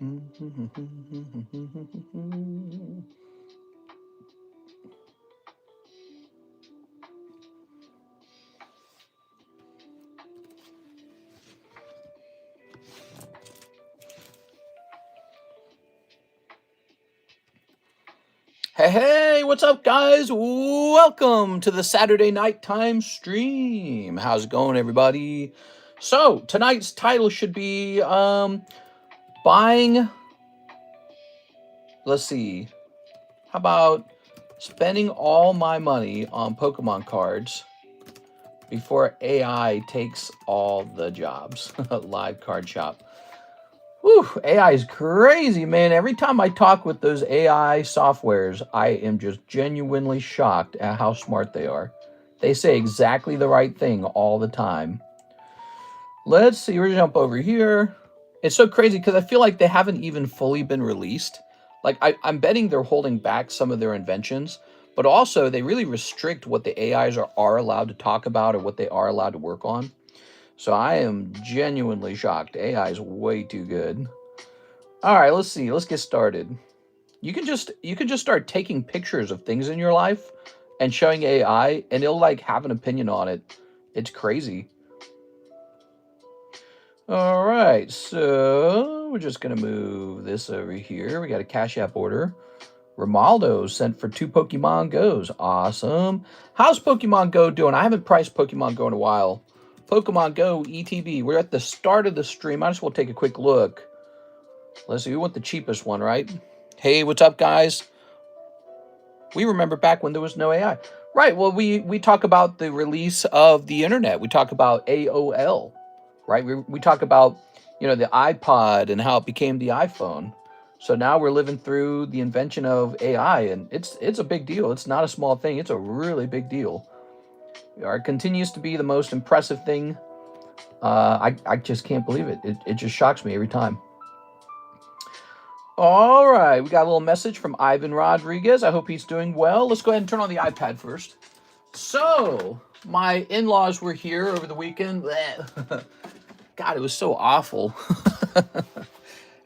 Hey, what's up, guys? Welcome to the Saturday nighttime stream. How's it going, everybody? So, tonight's title should be buying. Let's see. How about spending all my money on Pokemon cards before AI takes all the jobs? Live card shop. Whew, AI is crazy, man. Every time I talk with those AI softwares, I am just genuinely shocked at how smart they are. They say exactly the right thing all the time. Let's see, we're gonna jump over here. It's so crazy because I feel like they haven't even fully been released. Like, I'm betting they're holding back some of their inventions, but also they really restrict what the AIs are allowed to talk about or what they are allowed to work on. So I am genuinely shocked. AI is way too good. All right, let's see. Let's get started. You can just start taking pictures of things in your life and showing AI, and it'll like have an opinion on it. It's crazy. All right, so we're just gonna move this over here. We got a CASHAPP order. Romaldo sent for 2 Pokemon Go's. Awesome. How's Pokemon Go doing? I haven't priced Pokemon Go in a while. Pokemon Go ETB. We're at the start of the stream. I just want to take a quick look. Let's see. We want the cheapest one, right? Hey, what's up, guys? We remember back when there was no AI. Right. Well, we talk about the release of the internet. We talk about AOL, right? We talk about, the iPod and how it became the iPhone. So now we're living through the invention of AI, and it's a big deal. It's not a small thing. It's a really big deal. It continues to be the most impressive thing. I just can't believe it. It just shocks me every time. All right, we got a little message from Ivan Rodriguez. I hope he's doing well. Let's go ahead and turn on the iPad first. So, my in-laws were here over the weekend. God, it was so awful.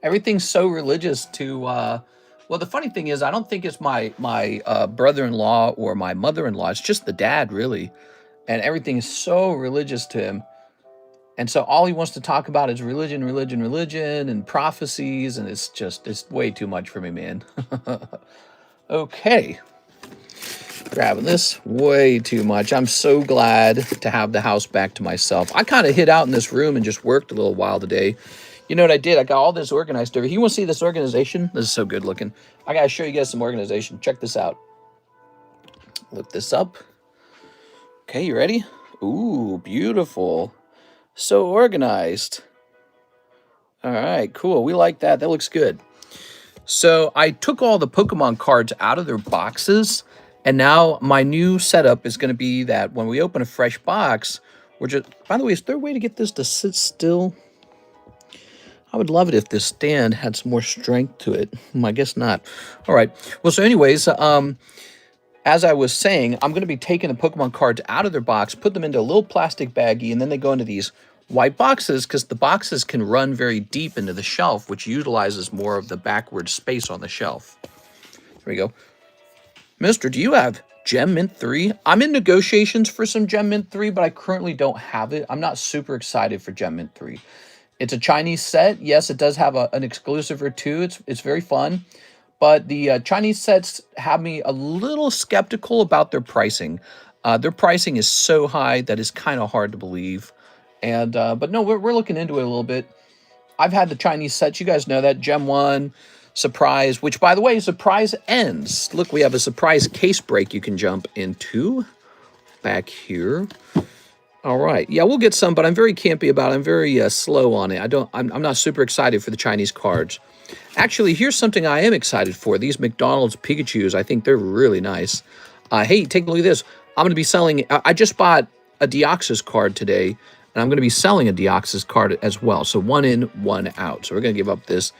Everything's so religious to, well, the funny thing is, I don't think it's my brother-in-law or my mother-in-law. It's just the dad, really. And everything is so religious to him. And so all he wants to talk about is religion, and prophecies, and it's way too much for me, man. Okay. Grabbing this, way too much. I'm so glad to have the house back to myself. I kind of hid out in this room and just worked a little while today. You know what I did? I got all this organized over here. You want to see this organization? This is so good looking. I got to show you guys some organization. Check this out. Lift this up. Okay, you ready? Ooh, beautiful. So organized. All right, cool. We like that. That looks good. So I took all the Pokemon cards out of their boxes, and now my new setup is going to be that when we open a fresh box, we're just... By the way, is there a way to get this to sit still? I would love it if this stand had some more strength to it. I guess not. All right. Well, so anyways, as I was saying, I'm going to be taking the Pokemon cards out of their box, put them into a little plastic baggie, and then they go into these white boxes because the boxes can run very deep into the shelf, which utilizes more of the backward space on the shelf. There we go. Mister, do you have Gem Mint 3? I'm in negotiations for some Gem Mint 3, but I currently don't have it. I'm not super excited for Gem Mint 3. It's a Chinese set. Yes, it does have an exclusive or two. It's very fun. But the Chinese sets have me a little skeptical about their pricing. Their pricing is so high that it's kind of hard to believe. And but no, we're looking into it a little bit. I've had the Chinese sets. You guys know that. Gem 1, Surprise, which, by the way, Surprise ends. Look, we have a Surprise case break you can jump into back here. All right. Yeah, we'll get some, but I'm very campy about it. I'm very slow on it. I'm not super excited for the Chinese cards. Actually, here's something I am excited for. These McDonald's Pikachus, I think they're really nice. Hey, take a look at this. I'm going to be selling... I just bought a Deoxys card today, and I'm going to be selling a Deoxys card as well. So 1 in, 1 out. So we're going to give up this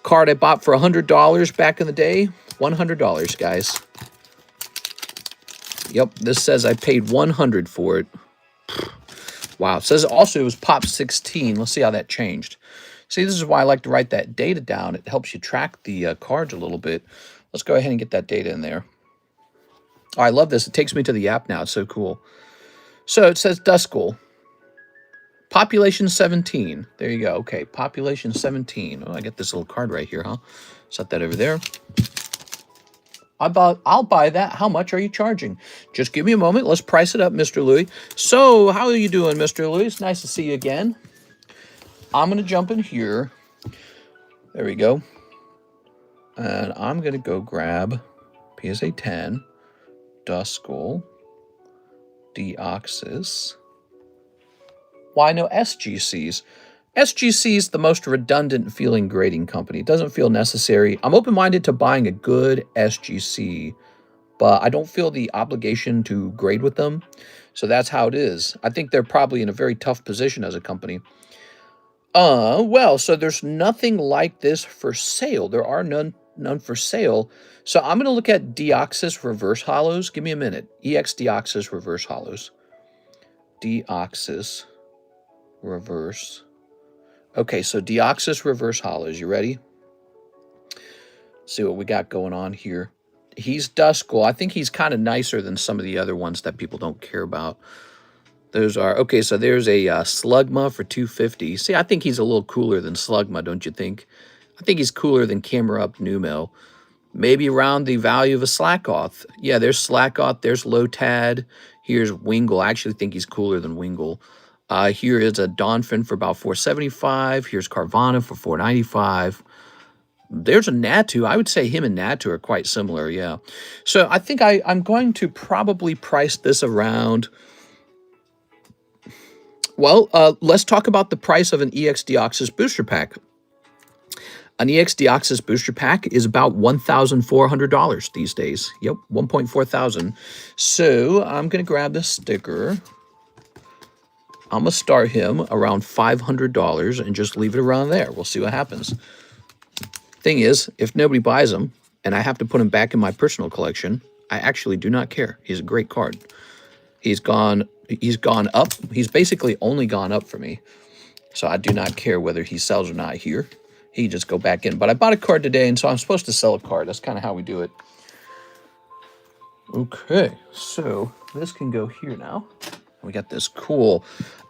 card I bought for $100 back in the day. $100, guys. Yep, this says I paid $100 for it. Wow. It says also it was Pop 16. Let's see how that changed. See, this is why I like to write that data down. It helps you track the cards a little bit. Let's go ahead and get that data in there. Oh, I love this. It takes me to the app now. It's so cool. So it says Duskull. Population 17. There you go. Okay, population 17. Oh, I get this little card right here, huh? Set that over there. I'll buy that. How much are you charging? Just give me a moment. Let's price it up, Mr. Louis. So, how are you doing, Mr. Louis? It's nice to see you again. I'm going to jump in here. There we go. And I'm going to go grab PSA 10, Duskull, Deoxys. Why no SGCs? SGC is the most redundant feeling grading company. It doesn't feel necessary. I'm open-minded to buying a good SGC, but I don't feel the obligation to grade with them. So that's how it is. I think they're probably in a very tough position as a company. Well, so there's nothing like this for sale. There are none for sale. So I'm going to look at Deoxys reverse hollows. Give me a minute. EX Deoxys reverse hollows. Deoxys reverse. Okay, so Deoxys reverse hollows. You ready? See what we got going on here. He's Duskull. I think he's kind of nicer than some of the other ones that people don't care about. Those are, okay, so there's a Slugma for $250. See, I think he's a little cooler than Slugma, don't you think? I think he's cooler than Camera Up Numel. Maybe around the value of a Slackoth. Yeah, there's Slackoth, there's Lotad. Here's Wingle. I actually think he's cooler than Wingle. Here is a Donphin for about $475. Here's Carvana for $495. There's a Natu. I would say him and Natu are quite similar, yeah. So I think I'm going to probably price this around... Well, let's talk about the price of an EX Deoxys booster pack. An EX Deoxys booster pack is about $1,400 these days. Yep, 1.4 thousand. So I'm going to grab this sticker. I'm going to start him around $500 and just leave it around there. We'll see what happens. Thing is, if nobody buys him and I have to put him back in my personal collection, I actually do not care. He's a great card. He's gone up. He's basically only gone up for me. So I do not care whether he sells or not here. He just go back in. But I bought a card today, and so I'm supposed to sell a card. That's kind of how we do it. Okay, so this can go here now. We got this cool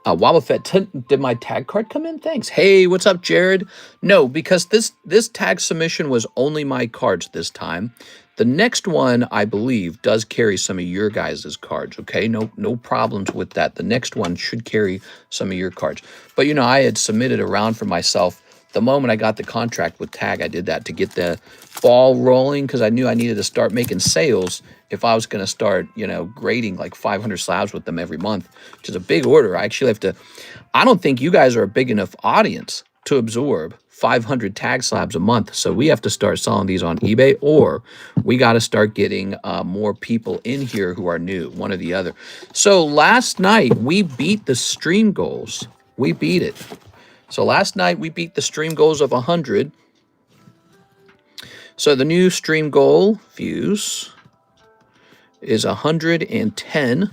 Wobbuffet. Did my tag card come in? Thanks. Hey, what's up, Jared? No, because this tag submission was only my cards this time. The next one, I believe, does carry some of your guys' cards, okay? No problems with that. The next one should carry some of your cards. But, you know, I had submitted a round for myself. The moment I got the contract with Tag, I did that to get the ball rolling because I knew I needed to start making sales if I was going to start, you know, grading like 500 slabs with them every month, which is a big order. I actually have to... I don't think you guys are a big enough audience to absorb 500 tag slabs a month. So we have to start selling these on eBay, or we got to start getting more people in here who are new, one or the other. So last night we beat the stream goals. We beat it. So last night we beat the stream goals of 100. So the new stream goal views is 110.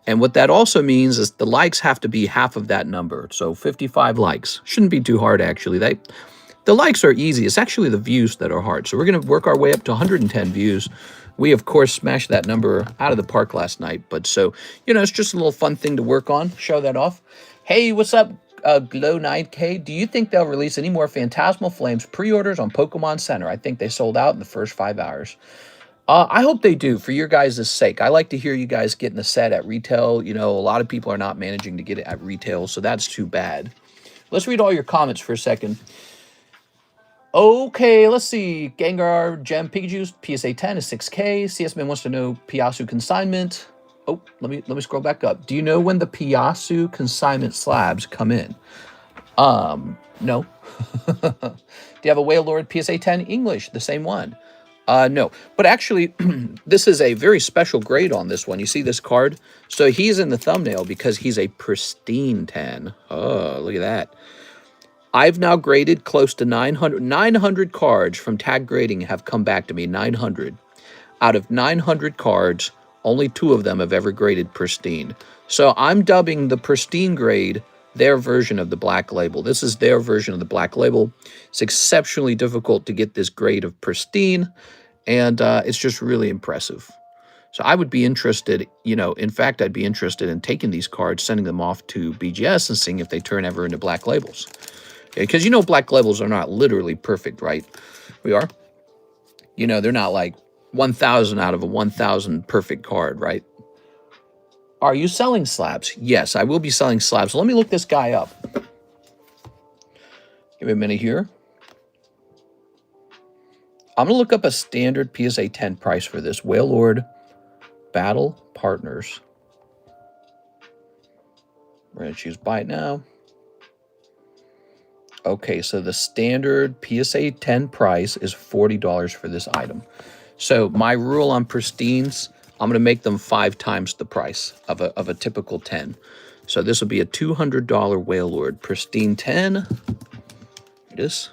And what that also means is the likes have to be half of that number. So 55 likes. Shouldn't be too hard, actually. The likes are easy. It's actually the views that are hard. So we're going to work our way up to 110 views. We, of course, smashed that number out of the park last night. But so, you know, it's just a little fun thing to work on. Show that off. Hey, what's up, Glow 9K? Do you think they'll release any more Phantasmal Flames pre-orders on Pokemon Center? I think they sold out in the first 5 hours. I hope they do, for your guys' sake. I like to hear you guys getting the set at retail. You know, a lot of people are not managing to get it at retail, so that's too bad. Let's read all your comments for a second. Okay, let's see. Gengar Gem Pikachu, PSA 10 is 6K. CS-Man wants to know Piasu Consignment. Oh, let me scroll back up. Do you know when the Piasu Consignment slabs come in? No. Do you have a Wailord PSA 10 English? The same one. No, but actually, this is a very special grade on this one. You see this card? So he's in the thumbnail because he's a pristine 10. Oh, look at that. I've now graded close to 900. 900 cards from tag grading have come back to me, 900. Out of 900 cards, only 2 of them have ever graded pristine. So I'm dubbing the pristine grade their version of the black label. This is their version of the black label. It's exceptionally difficult to get this grade of pristine, and it's just really impressive. So I would be interested, you know, in fact, I'd be interested in taking these cards, sending them off to BGS and seeing if they turn ever into black labels. Because, you know, black labels are not literally perfect, right? We are. You know, they're not like 1,000 out of a 1,000 perfect card, right? Are you selling slabs? Yes, I will be selling slabs. So let me look this guy up. Give me a minute here. I'm going to look up a standard PSA 10 price for this. Whale Lord Battle Partners. We're going to choose buy it now. Okay, so the standard PSA 10 price is $40 for this item. So my rule on pristines, I'm going to make them 5 times the price of a typical 10. So this will be a $200 Whale Lord pristine 10. It is.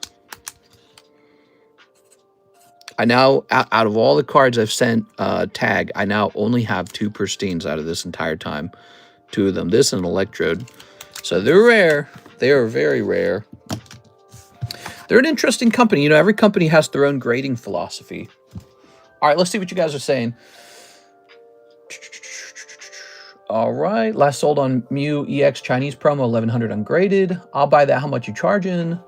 I now, out of all the cards I've sent tag, I now only have 2 pristines out of this entire time. 2 of them, this and an electrode. So they're rare. They are very rare. They're an interesting company. You know, every company has their own grading philosophy. All right, let's see what you guys are saying. All right, last sold on Mew EX Chinese promo, 1100 ungraded. I'll buy that. How much you charging?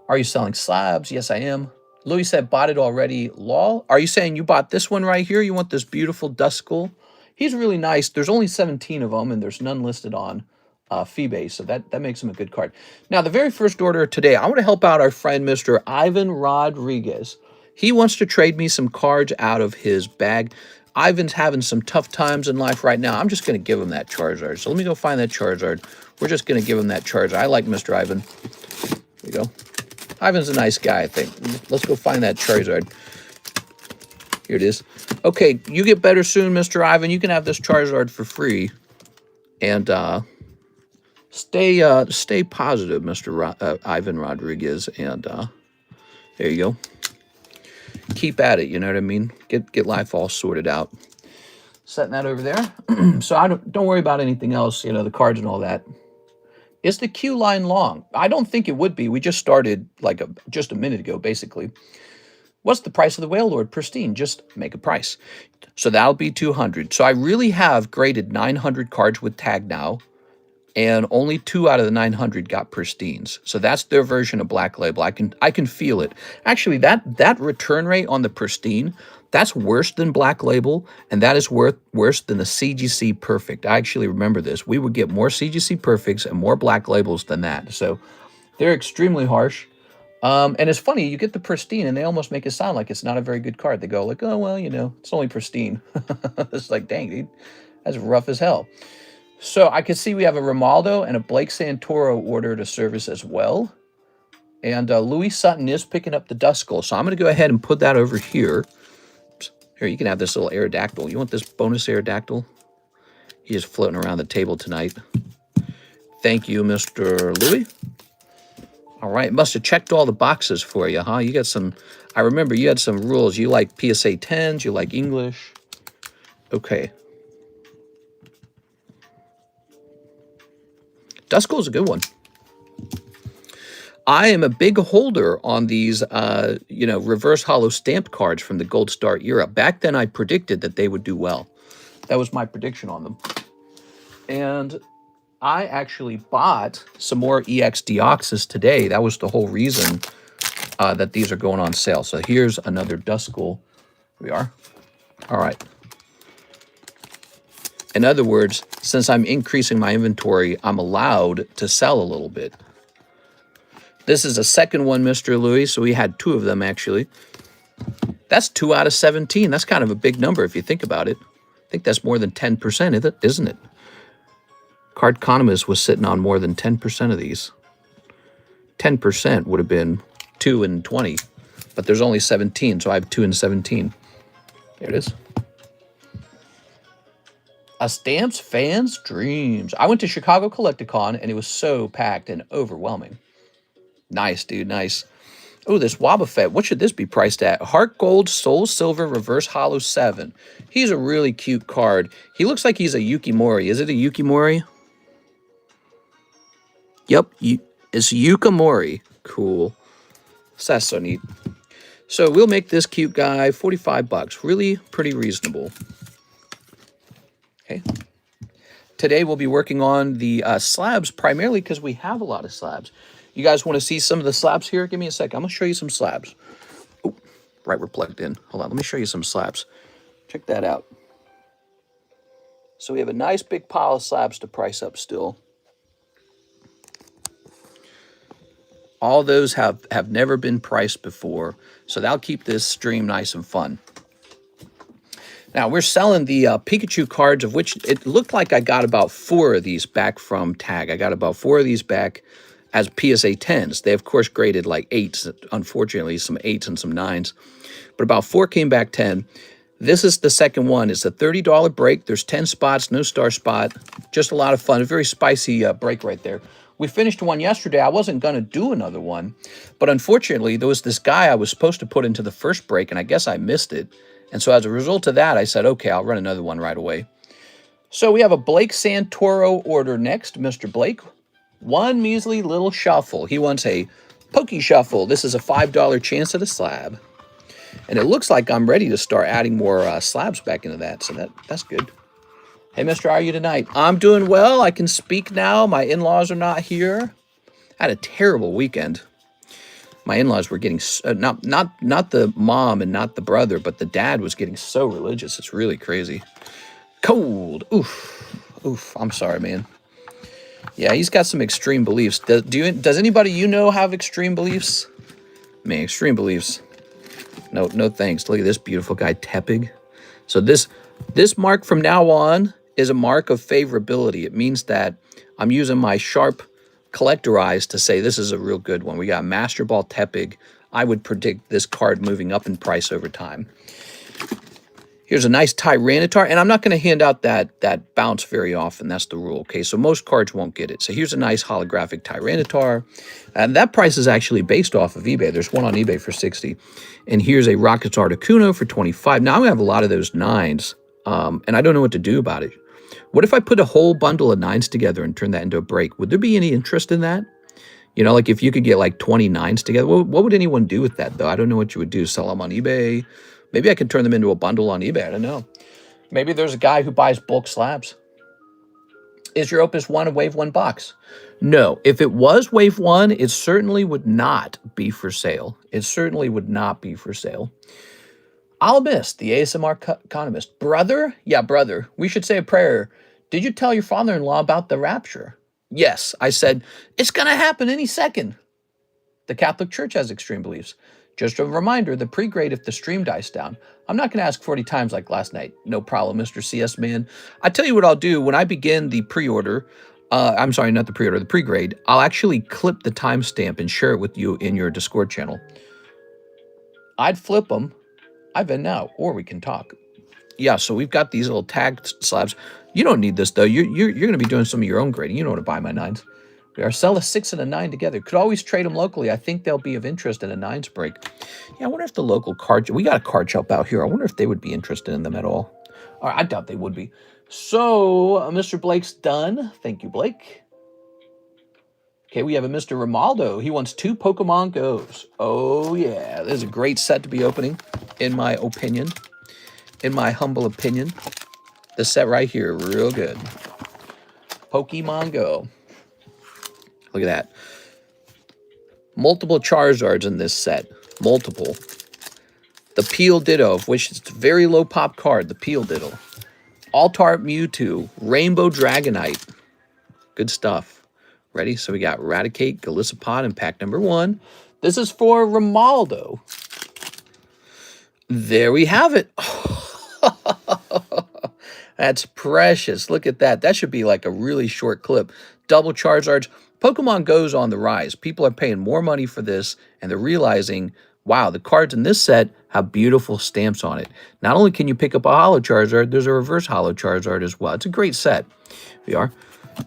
Are you selling slabs? Yes, I am. Louis said, bought it already. Lol. Are you saying you bought this one right here? You want this beautiful Dust Skull? He's really nice. There's only 17 of them, and there's none listed on fee-base, so that makes him a good card. Now, the very first order today, I want to help out our friend, Mr. Ivan Rodriguez. He wants to trade me some cards out of his bag. Ivan's having some tough times in life right now. I'm just going to give him that Charizard. So let me go find that Charizard. We're just going to give him that Charizard. I like Mr. Ivan. There you go. Ivan's a nice guy, I think. Let's go find that Charizard. Here it is. Okay, you get better soon, Mr. Ivan. You can have this Charizard for free. And stay positive, Mr. Ivan Rodriguez. And there you go. Keep at it, you know what I mean? Get life all sorted out. Setting that over there. So I don't worry about anything else, you know, the cards and all that. Is the queue line long? I don't think it would be. We just started like just a minute ago, basically. What's the price of the Whale Lord Pristine? Just make a price. So that'll be 200. So I really have graded 900 cards with tag now, and only 2 out of the 900 got pristines. So that's their version of Black Label. I can feel it. Actually, that return rate on the pristine, that's worse than Black Label, and that is worse than the CGC Perfect. I actually remember this. We would get more CGC Perfects and more Black Labels than that. So they're extremely harsh. And it's funny, you get the pristine, and they almost make it sound like it's not a very good card. They go like, oh, well, you know, it's only pristine. It's like, dang, dude, that's rough as hell. So I can see we have a Romaldo and a Blake Santoro order to service as well. And Louis Sutton is picking up the Dust Skull. So I'm going to go ahead and put that over here. Here, you can have this little Aerodactyl. You want this bonus Aerodactyl? He is floating around the table tonight. Thank you, Mr. Louis. All right, must have checked all the boxes for you, huh? You got some, I remember you had some rules. You like PSA 10s, you like English. Okay. Dust Skull is a good one. I am a big holder on these, you know, reverse hollow stamped cards from the Gold Star era. Back then, I predicted that they would do well. That was my prediction on them. And I actually bought some more EX Deoxys today. That was the whole reason that these are going on sale. So here's another Dust Skull. Here we are. All right. In other words, since I'm increasing my inventory, I'm allowed to sell a little bit. This is a second one, Mr. Louis, so we had 2 of them, actually. That's 2 out of 17. That's kind of a big number if you think about it. I think that's more than 10%, isn't it? Cardconomist was sitting on more than 10% of these. 10% would have been 2 and 20, but there's only 17, so I have 2 and 17. There it is. A Stamps Fans Dreams. I went to Chicago Collecticon, and it was so packed and overwhelming. Nice, dude, nice. Oh, this Wobbuffet. What should this be priced at? Heart Gold, Soul Silver, Reverse Hollow 7. He's a really cute card. He looks like he's a Yukimori. Is it a Yukimori? Yep, it's Yukamori. Cool. So that's so neat. So we'll make this cute guy 45 bucks. Really pretty reasonable. Okay. Today we'll be working on the slabs primarily because we have a lot of slabs. You guys want to see some of the slabs here? Give me a second. I'm going to show you some slabs. Oh, right, we're plugged in. Hold on, let me show you some slabs. Check that out. So we have a nice big pile of slabs to price up still. All those have never been priced before, so that'll keep this stream nice and fun. Now, we're selling the Pikachu cards, of which it looked like I got about 4 of these back from Tag. I got about 4 of these back as PSA 10s. They, of course, graded like 8s, unfortunately, some 8s and some 9s. But about 4 came back 10. This is the second one. It's a $30 break. There's 10 spots, no star spot. Just a lot of fun. A very spicy break right there. We finished one yesterday. I wasn't going to do another one. But unfortunately, there was this guy I was supposed to put into the first break, and I guess I missed it. And so as a result of that, I said, okay, I'll run another one right away. So we have a Blake Santoro order next. Mr. Blake, one measly little shuffle. He wants a Pokey Shuffle. This is a $5 chance at a slab. And it looks like I'm ready to start adding more slabs back into that. So that's good. Hey, mister, how are you tonight? I'm doing well. I can speak now. My in-laws are not here. I had a terrible weekend. My in-laws were getting, not the mom and not the brother, but the dad was getting so religious. It's really crazy. Cold. Oof. I'm sorry, man. Yeah, he's got some extreme beliefs. Does anybody you know have extreme beliefs? Man, extreme beliefs. No thanks. Look at this beautiful guy, Tepig. So this mark from now on is a mark of favorability. It means that I'm using my sharp collector eyes to say this is a real good one. We got Master Ball Tepig. I would predict this card moving up in price over time. Here's a nice Tyranitar, and I'm not going to hand out that bounce very often. That's the rule, okay? So most cards won't get it. So here's a nice holographic Tyranitar, and that price is actually based off of eBay. There's one on eBay for 60, and here's a Rockets Articuno for 25. Now I have a lot of those 9s, and I don't know what to do about it. What if I put a whole bundle of 9s together and turn that into a break? Would there be any interest in that? You know, like if you could get like 20 9s together, what would anyone do with that, though? I don't know what you would do. Sell them on eBay? Maybe I could turn them into a bundle on eBay. I don't know. Maybe there's a guy who buys bulk slabs. Is your Opus 1 a Wave 1 box? No. If it was Wave 1, it certainly would not be for sale. It certainly would not be for sale. I'll miss the ASMR economist. Brother? Yeah, brother. We should say a prayer. Did you tell your father-in-law about the rapture? Yes. I said, it's going to happen any second. The Catholic Church has extreme beliefs. Just a reminder, the pre-grade if the stream dies down. I'm not going to ask 40 times like last night. No problem, Mr. CS Man. I tell you what I'll do. When I begin the pre-order, I'm sorry, not the pre-order, the pre-grade, I'll actually clip the timestamp and share it with you in your Discord channel. I'd flip them. I've been now, or we can talk. Yeah, so we've got these little tagged slabs. You don't need this, though. You're going to be doing some of your own grading. You know what to buy my 9s. We are sell a 6 and a 9 together. Could always trade them locally. I think they'll be of interest in a 9s break. Yeah, I wonder if the local card... We got a card shop out here. I wonder if they would be interested in them at all. All right, I doubt they would be. So, Mr. Blake's done. Thank you, Blake. Okay, we have a Mr. Romaldo. He wants 2 Pokemon Go's. Oh, yeah. This is a great set to be opening, in my opinion. In my humble opinion. This set right here, real good. Pokemon Go. Look at that. Multiple Charizards in this set. Multiple. The Peel Ditto, of which it's a very low pop card. The Peel Ditto. Altart Mewtwo. Rainbow Dragonite. Good stuff. Ready? So we got Raticate, Golisopod in pack number 1. This is for Romaldo. There we have it. That's precious. Look at that. That should be like a really short clip. Double Charizards. Pokemon Go's on the rise. People are paying more money for this, and they're realizing, wow, the cards in this set have beautiful stamps on it. Not only can you pick up a Holo Charizard, there's a reverse Holo Charizard as well. It's a great set. We are.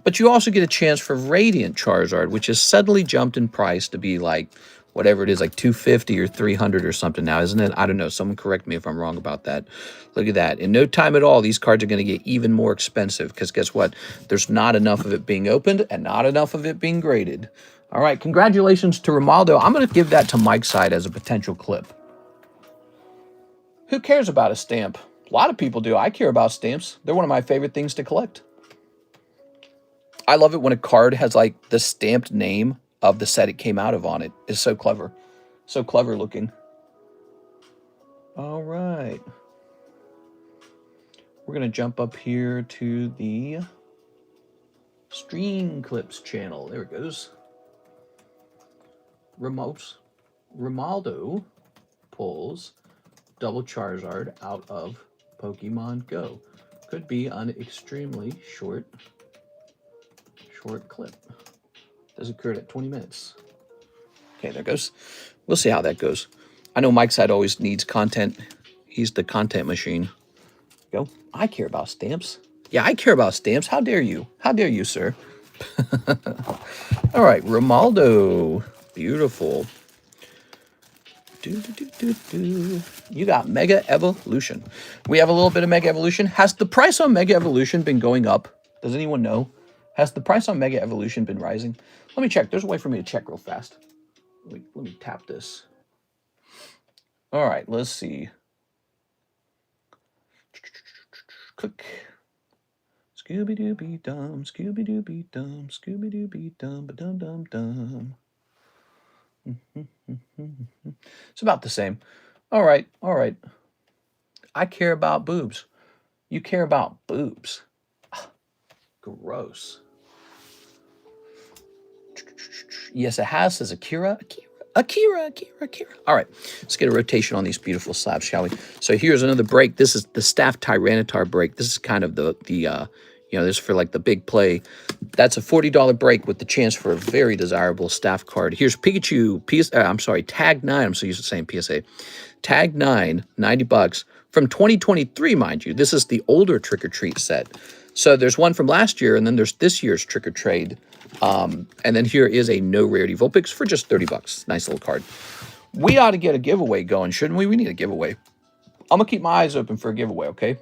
But you also get a chance for Radiant Charizard, which has suddenly jumped in price to be like whatever it is, like 250 or 300 or something now, isn't it? I don't know. Someone correct me if I'm wrong about that. Look at that. In no time at all, these cards are going to get even more expensive because guess what? There's not enough of it being opened and not enough of it being graded. All right, congratulations to Romaldo. I'm going to give that to Mike's side as a potential clip. Who cares about a stamp? A lot of people do. I care about stamps. They're one of my favorite things to collect. I love it when a card has like the stamped name of the set it came out of on it. It's so clever. So clever looking. All right. We're going to jump up here to the Stream Clips channel. There it goes. Romaldo pulls double Charizard out of Pokemon Go. Could be an extremely short clip. Does occur at 20 minutes. Okay, there goes. We'll see how that goes. I know Mike's side always needs content. He's the content machine. Go. I care about stamps. Yeah, I care about stamps. How dare you? How dare you, sir? All right, Romaldo. Beautiful. You got Mega Evolution. We have a little bit of Mega Evolution. Has the price on Mega Evolution been going up? Does anyone know? Has the price on Mega Evolution been rising? Let me check. There's a way for me to check real fast. Let me tap this. All right, let's see. Click. Scooby-Dooby-Dum, Scooby-Dooby-Dum, Scooby-Dooby-Dum, ba-dum-dum-dum. It's about the same. All right, all right. I care about boobs. You care about boobs. Gross. Yes, it has, says Akira. All right, let's get a rotation on these beautiful slabs, shall we? So here's another break. This is the Staff Tyranitar break. This is kind of the you know, this is for like the big play. That's a $40 break with the chance for a very desirable staff card. Here's Pikachu, I'm sorry, Tag 9. I'm so used to saying PSA. Tag 9, 90 bucks from 2023, mind you. This is the older Trick or Treat set. So there's one from last year, and then there's this year's Trick or Trade. And then here is a no rarity Vulpix for just 30 bucks. Nice little card. We ought to get a giveaway going, shouldn't we? We need a giveaway. I'm going to keep my eyes open for a giveaway, okay?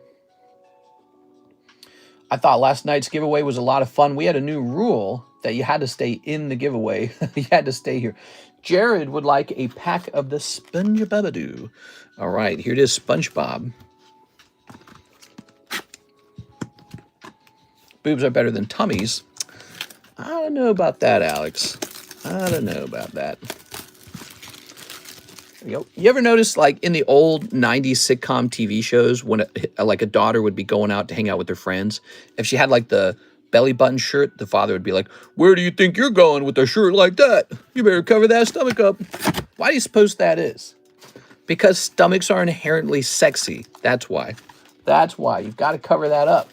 I thought last night's giveaway was a lot of fun. We had a new rule that you had to stay in the giveaway. You had to stay here. Jared would like a pack of the SpongeBob-a-Doo. All right, here it is, SpongeBob. Boobs are better than tummies. I don't know about that, Alex. I don't know about that. You ever notice, like, in the old 90s sitcom TV shows, when like a daughter would be going out to hang out with her friends, if she had, like, the belly button shirt, the father would be like, where do you think you're going with a shirt like that? You better cover that stomach up. Why do you suppose that is? Because stomachs are inherently sexy. That's why. That's why. You've got to cover that up.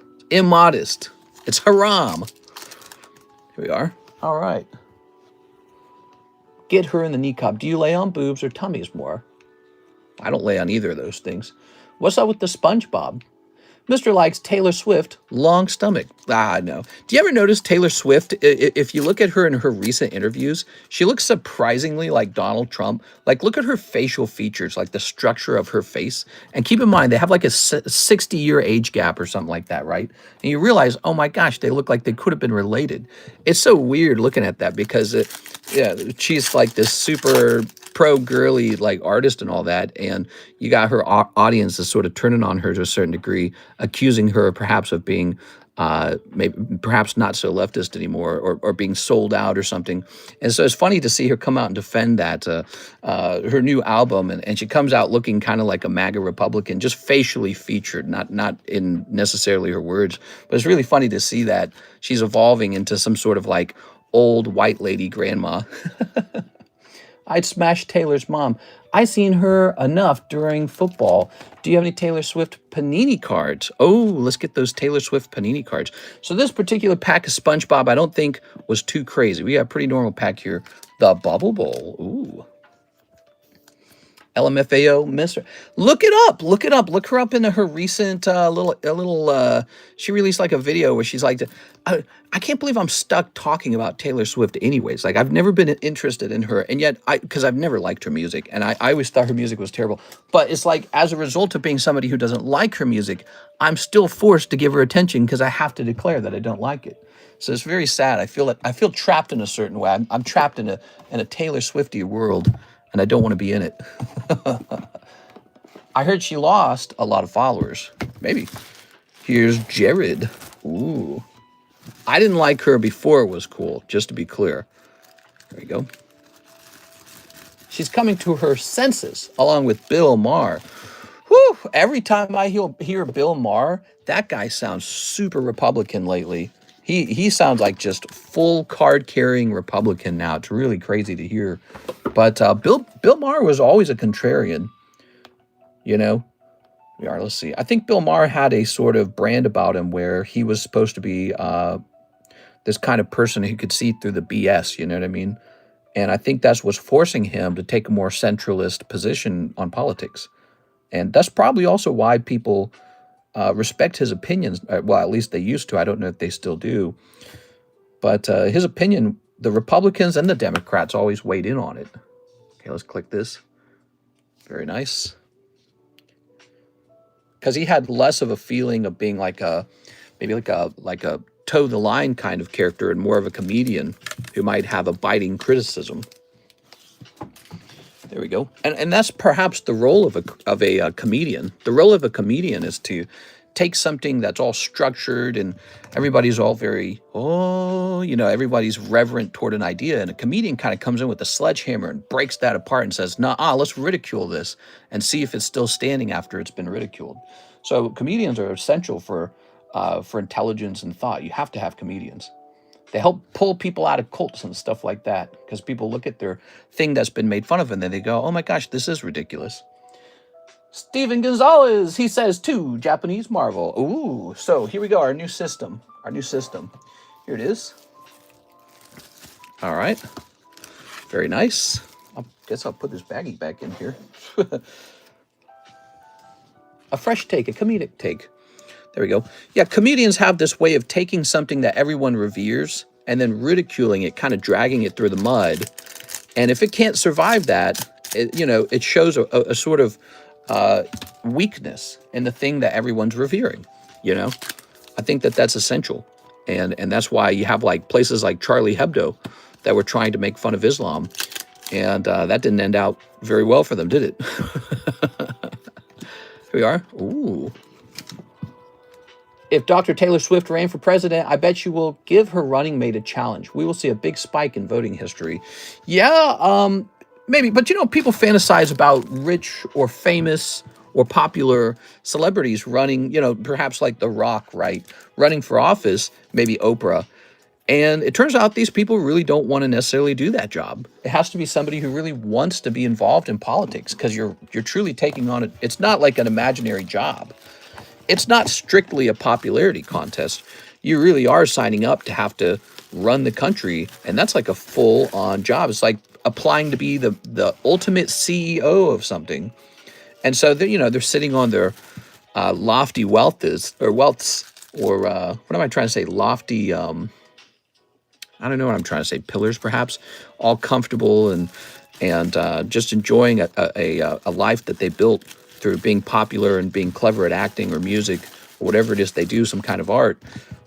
It's immodest. It's haram. Here we are. All right. Get her in the niqab. Do you lay on boobs or tummies more? I don't lay on either of those things. What's up with the SpongeBob? Mr. likes Taylor Swift, long stomach. No. Do you ever notice Taylor Swift, if you look at her in her recent interviews, she looks surprisingly like Donald Trump. Like, look at her facial features, like the structure of her face. And keep in mind, they have like a 60-year age gap or something like that, right? And you realize, oh my gosh, they look like they could have been related. It's so weird looking at that because she's like this super pro-girly like artist and all that, and you got her audience is sort of turning on her to a certain degree, accusing her perhaps of being maybe perhaps not so leftist anymore, or being sold out or something. And so it's funny to see her come out and defend that her new album, and she comes out looking kind of like a MAGA Republican, just facially featured, not in necessarily her words. But it's really funny to see that she's evolving into some sort of like old white lady grandma. I'd smash Taylor's mom. I seen her enough during football. Do you have any Taylor Swift Panini cards? Oh, let's get those Taylor Swift Panini cards. So this particular pack of SpongeBob I don't think was too crazy. We got a pretty normal pack here. The Bubble Bowl. Ooh. LMFAO, Mr. Look it up. Look it up. Look her up in her recent she released like a video where she's like, I can't believe I'm stuck talking about Taylor Swift anyways. Like I've never been interested in her. And yet because I've never liked her music and I always thought her music was terrible. But it's like as a result of being somebody who doesn't like her music, I'm still forced to give her attention because I have to declare that I don't like it. So it's very sad. I feel trapped in a certain way. I'm trapped in a Taylor Swifty world and I don't want to be in it. I heard she lost a lot of followers. Maybe. Here's Jared. Ooh. I didn't like her before it was cool, just to be clear. There you go. She's coming to her senses, along with Bill Maher. Whew, every time I hear Bill Maher, that guy sounds super Republican lately. He sounds like just full card-carrying Republican now. It's really crazy to hear. But Bill Maher was always a contrarian, you know. Let's see. I think Bill Maher had a sort of brand about him where he was supposed to be this kind of person who could see through the BS, you know what I mean? And I think that's what's forcing him to take a more centralist position on politics. And that's probably also why people respect his opinions. Well, at least they used to. I don't know if they still do. But his opinion, the Republicans and the Democrats always weighed in on it. Okay, let's click this. Very nice. Because he had less of a feeling of being like maybe like a toe the line kind of character and more of a comedian who might have a biting criticism. There we go. And that's perhaps the role of a comedian. The role of a comedian is to take something that's all structured and everybody's all very, everybody's reverent toward an idea. And a comedian kind of comes in with a sledgehammer and breaks that apart and says, nah, let's ridicule this and see if it's still standing after it's been ridiculed. So comedians are essential for intelligence and thought. You have to have comedians. They help pull people out of cults and stuff like that because people look at their thing that's been made fun of and then they go, oh my gosh, this is ridiculous. Steven Gonzalez, he says, too, Japanese Marvel. Ooh, so here we go, our new system. Here it is. All right. Very nice. I guess I'll put this baggie back in here. A fresh take, a comedic take. There we go. Yeah, comedians have this way of taking something that everyone reveres and then ridiculing it, kind of dragging it through the mud. And if it can't survive that, it shows a sort of weakness in the thing that everyone's revering. I think that's essential. And that's why you have like places like Charlie Hebdo that were trying to make fun of Islam. And that didn't end out very well for them, did it? Here we are. Ooh. If Dr. Taylor Swift ran for president, I bet you will give her running mate a challenge. We will see a big spike in voting history. Yeah, maybe. But, people fantasize about rich or famous or popular celebrities running, perhaps like The Rock, right? Running for office, maybe Oprah. And it turns out these people really don't want to necessarily do that job. It has to be somebody who really wants to be involved in politics because you're truly taking on it. It's not like an imaginary job. It's not strictly a popularity contest. You really are signing up to have to run the country, and that's like a full-on job. It's like applying to be the ultimate CEO of something. And so they're sitting on their lofty wealths, or what am I trying to say? Lofty, I don't know what I'm trying to say. Pillars, perhaps, all comfortable and just enjoying a life that they built through being popular and being clever at acting or music or whatever it is they do, some kind of art.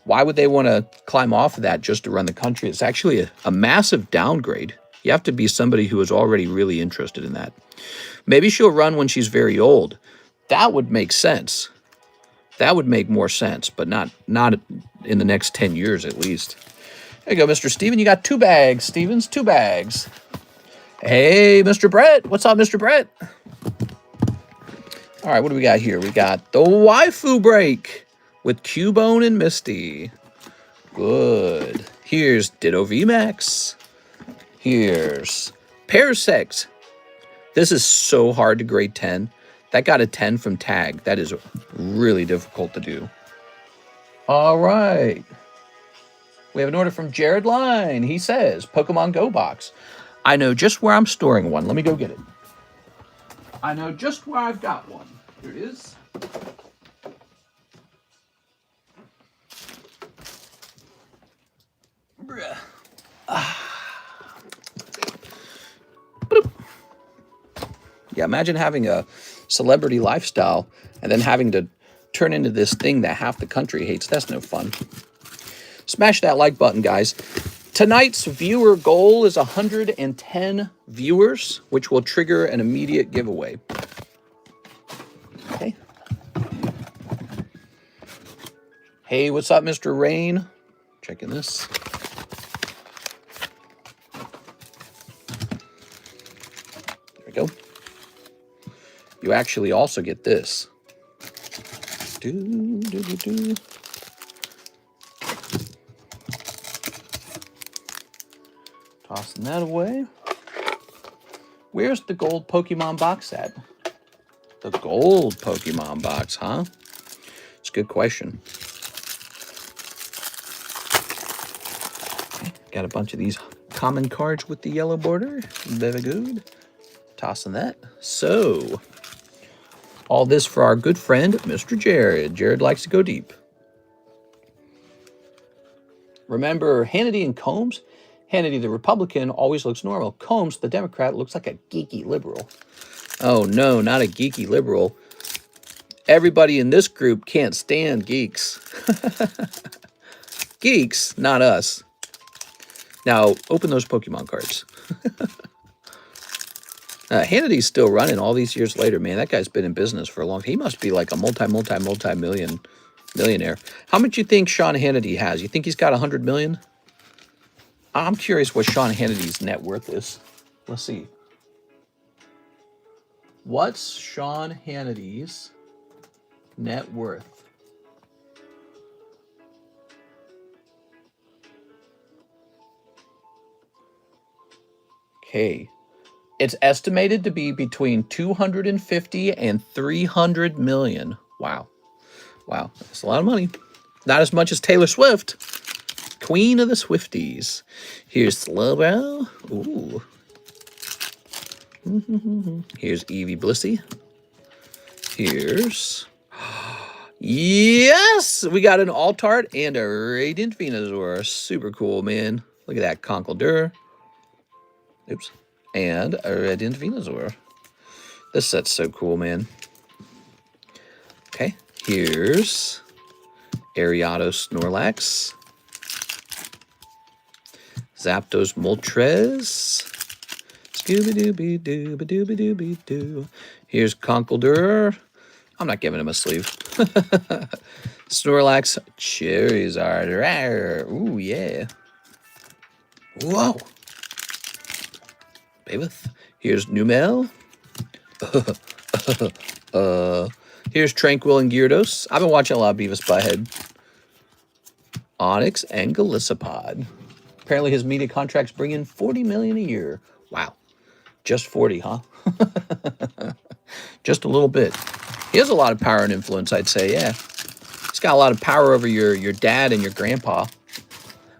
Why would they want to climb off of that just to run the country? It's actually a massive downgrade. You have to be somebody who is already really interested in that. Maybe she'll run when she's very old. That would make sense. That would make more sense, but not in the next 10 years at least. There you go, Mr. Steven. You got 2 bags, Stevens. 2 bags. Hey, Mr. Brett. What's up, Mr. Brett? All right, what do we got here? We got the Waifu break with Cubone and Misty. Good. Here's Ditto VMAX. Here's Parasect. This is so hard to grade 10. That got a 10 from Tag. That is really difficult to do. All right. We have an order from Jared Line. He says, Pokemon Go box. I know just where I'm storing one. Let me go get it. I know just where I've got one. Here it is. Yeah, imagine having a celebrity lifestyle and then having to turn into this thing that half the country hates. That's no fun. Smash that like button, guys. Tonight's viewer goal is 110 viewers, which will trigger an immediate giveaway. Okay. Hey, what's up, Mr. Rain? Checking this. There we go. You actually also get this. Tossing that away. Where's the gold Pokemon box at? The gold Pokemon box, huh? It's a good question. Okay, got a bunch of these common cards with the yellow border. Very good. Tossing that. So, all this for our good friend, Mr. Jared. Jared likes to go deep. Remember Hannity and Combs? Hannity, the Republican, always looks normal. Combs, the Democrat, looks like a geeky liberal. Oh, no, not a geeky liberal. Everybody in this group can't stand geeks. Geeks, not us. Now, open those Pokemon cards. Hannity's still running all these years later, man. That guy's been in business for a long time. He must be like a multi-millionaire. How much you think Sean Hannity has? You think he's got 100 million? I'm curious what Sean Hannity's net worth is. Let's see. What's Sean Hannity's net worth? Okay. It's estimated to be between 250 and 300 million. Wow. Wow. That's a lot of money. Not as much as Taylor Swift. Queen of the Swifties. Here's Slab. Ooh. Here's Evie Blissey. Here's... Yes! We got an Altart and a Radiant Venusaur. Super cool, man. Look at that Conkeldurr. Oops. And a Radiant Venusaur. This set's so cool, man. Okay. Here's Ariados Snorlax. Zapdos Moltres. Scooby-Dooby-Dooby-Dooby-Dooby-Doo. Here's Conkeldurr. I'm not giving him a sleeve. Snorlax Charizard. Rawr. Ooh, yeah. Whoa. Babeth. Here's Numel. Here's Tranquil and Gyarados. I've been watching a lot of Beavis Butthead. Onyx and Golisopod. Apparently his media contracts bring in 40 million a year. Wow. Just 40, huh? Just a little bit. He has a lot of power and influence, I'd say, yeah. He's got a lot of power over your dad and your grandpa.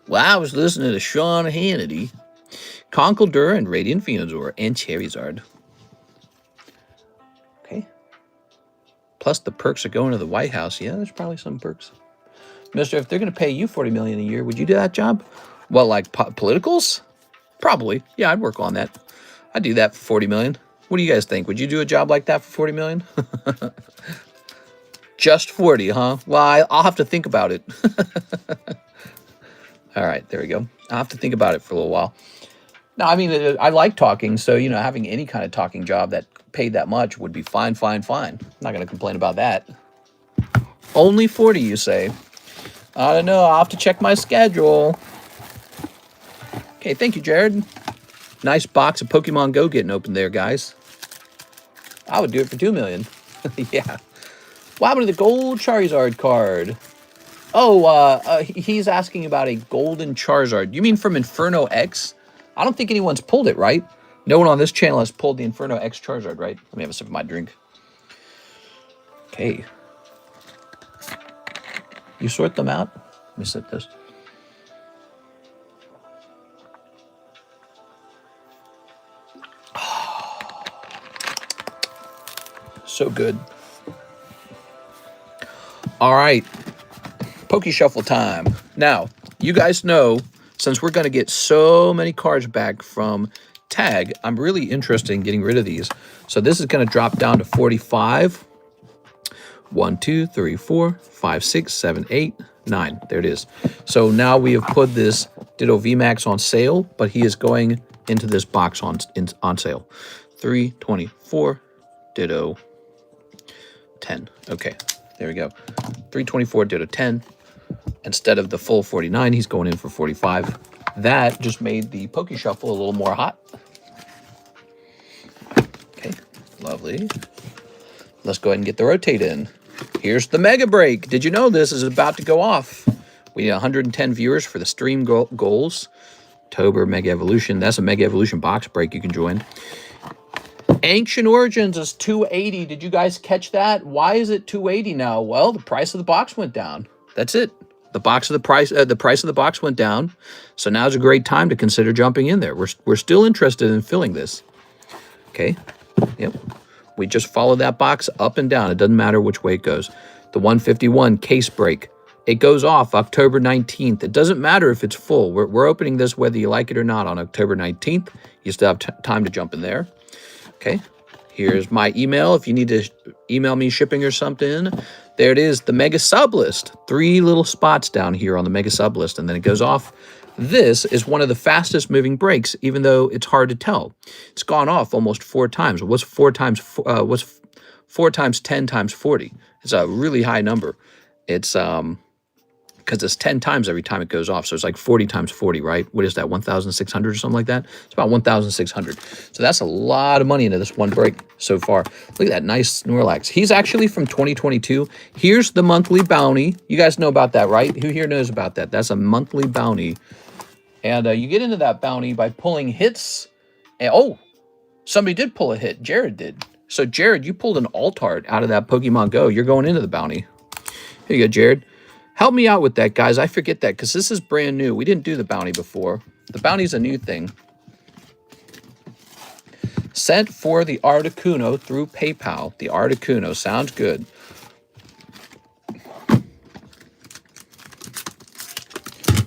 Well, I was listening to Sean Hannity. Conkeldurr and Radiant Venusaur and Charizard. Okay. Plus the perks of going to the White House. Yeah, there's probably some perks. Mister, if they're going to pay you 40 million a year, would you do that job? Well, like politicals? Probably. Yeah, I'd work on that. I'd do that for 40 million. What do you guys think? Would you do a job like that for 40 million? Just 40, huh? Well, I'll have to think about it. All right, there we go. I'll have to think about it for a little while. No, I mean, I like talking, so, you know, having any kind of talking job that paid that much would be fine, fine, fine. I'm not going to complain about that. Only 40, you say? I don't know. I'll have to check my schedule. Okay, thank you, Jared. Nice box of Pokemon Go getting open there, guys. I would do it for 2 million. Yeah. What happened to the gold Charizard card? Oh, he's asking about a golden Charizard. You mean from Inferno X? I don't think anyone's pulled it, right? No one on this channel has pulled the Inferno X Charizard, right? Let me have a sip of my drink. Okay. You sort them out? Let me sip this. So good. All right. Poke Shuffle time. Now, you guys know, since we're going to get so many cards back from Tag, I'm really interested in getting rid of these. So this is going to drop down to 45. 1, 2, 3, 4, 5, 6, 7, 8, 9. There it is. So now we have put this Ditto VMAX on sale, but he is going into this box on sale. 324 Ditto 10. Okay, there we go. 324 Ditto 10. Instead of the full 49, he's going in for 45. That just made the Poke Shuffle a little more hot. Okay, lovely. Let's go ahead and get the rotate in. Here's the mega break. Did you know this is about to go off? We need 110 viewers for the stream goals. October Mega Evolution. That's a Mega Evolution box break you can join. Ancient Origins is 280. Did you guys catch that? Why is it 280 now? Well, the price of the box went down. That's it. The price of the box went down. So now's a great time to consider jumping in there. We're still interested in filling this. Okay. Yep. We just follow that box up and down. It doesn't matter which way it goes. The 151 case break. It goes off October 19th. It doesn't matter if it's full. We're opening this whether you like it or not on October 19th. You still have time to jump in there. Okay. Here's my email if you need to email me shipping or something. There it is, the mega sub list. 3 little spots down here on the mega sub list, and then it goes off. This is one of the fastest moving breaks, even though it's hard to tell. It's gone off almost 4 times. What's 4 times 10 times 40? It's a really high number. It's because it's 10 times every time it goes off. So it's like 40 times 40, right? What is that, 1,600 or something like that? It's about 1,600. So that's a lot of money into this one break so far. Look at that nice Snorlax. He's actually from 2022. Here's the monthly bounty. You guys know about that, right? Who here knows about that? That's a monthly bounty. And you get into that bounty by pulling hits. And, oh, somebody did pull a hit. Jared did. So, Jared, you pulled an Altart out of that Pokemon Go. You're going into the bounty. Here you go, Jared. Help me out with that, guys. I forget that because this is brand new. We didn't do the bounty before. The bounty's a new thing. Sent for the Articuno through PayPal. The Articuno. Sounds good.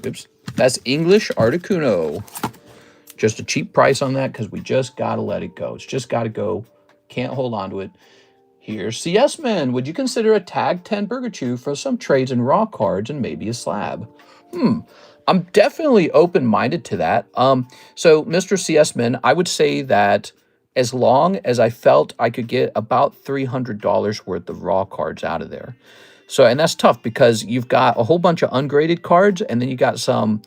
Oops. That's English Articuno. Just a cheap price on that because we just got to let it go. It's just got to go. Can't hold on to it. Here's CS Man. Would you consider a tag 10 Burger Chew for some trades in raw cards and maybe a slab? I'm definitely open-minded to that. So Mr. CS Man, I would say that as long as I felt I could get about $300 worth of raw cards out of there. So, and that's tough because you've got a whole bunch of ungraded cards and then you got some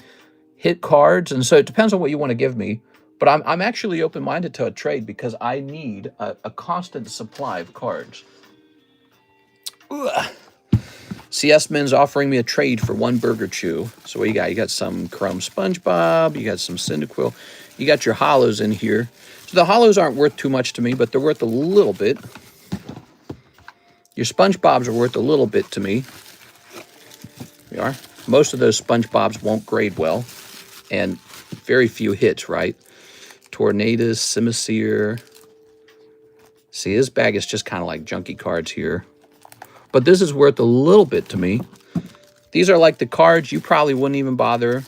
hit cards. And so it depends on what you want to give me. But I'm actually open-minded to a trade because I need a constant supply of cards. Ugh. CS Men's offering me a trade for 1 Burger Chew. So what you got? You got some Chrome SpongeBob. You got some Cyndaquil. You got your hollows in here. So the hollows aren't worth too much to me, but they're worth a little bit. Your SpongeBobs are worth a little bit to me. They are. Most of those SpongeBobs won't grade well. And very few hits, right? Tornadus, Simisear. See, this bag is just kind of like junky cards here. But this is worth a little bit to me. These are like the cards you probably wouldn't even bother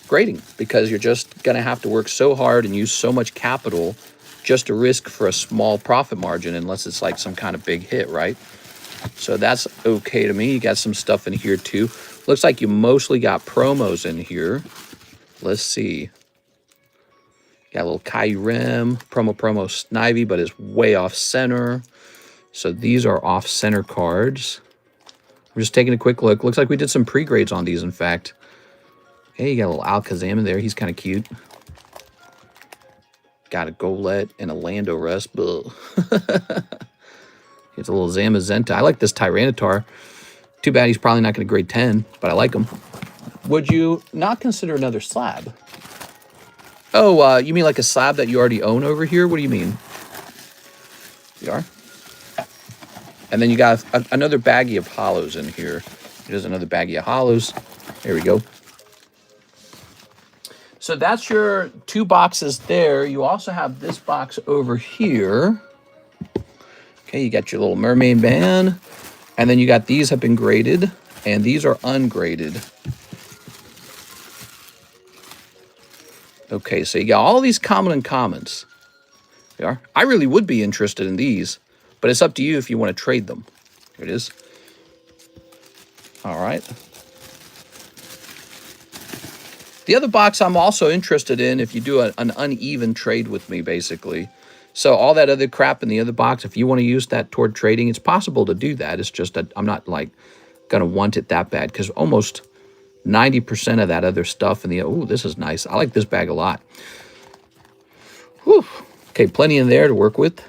grading because you're just going to have to work so hard and use so much capital just to risk for a small profit margin unless it's like some kind of big hit, right? So that's okay to me. You got some stuff in here too. Looks like you mostly got promos in here. Let's see. Got a little Kyurem, promo Snivy, but it's way off center. So these are off center cards. We're just taking a quick look. Looks like we did some pre-grades on these, in fact. Hey, you got a little Alakazam in there. He's kind of cute. Got a Golett and a Landorus. It's a little Zamazenta. I like this Tyranitar. Too bad he's probably not going to grade 10, but I like him. Would you not consider another slab? Oh, you mean like a slab that you already own over here? What do you mean? You are? And then you got another baggie of hollows in here. There's another baggie of hollows. There we go. So that's your 2 boxes there. You also have this box over here. Okay, you got your little mermaid band. And then you got these have been graded, and these are ungraded. Okay, so you got all these common and commons. They are. I really would be interested in these, but it's up to you if you want to trade them. Here it is. All right. The other box I'm also interested in if you do an uneven trade with me, basically. So all that other crap in the other box, if you want to use that toward trading, it's possible to do that. It's just that I'm not like going to want it that bad because almost 90% of that other stuff in the, oh, this is nice. I like this bag a lot. Whew. Okay, plenty in there to work with.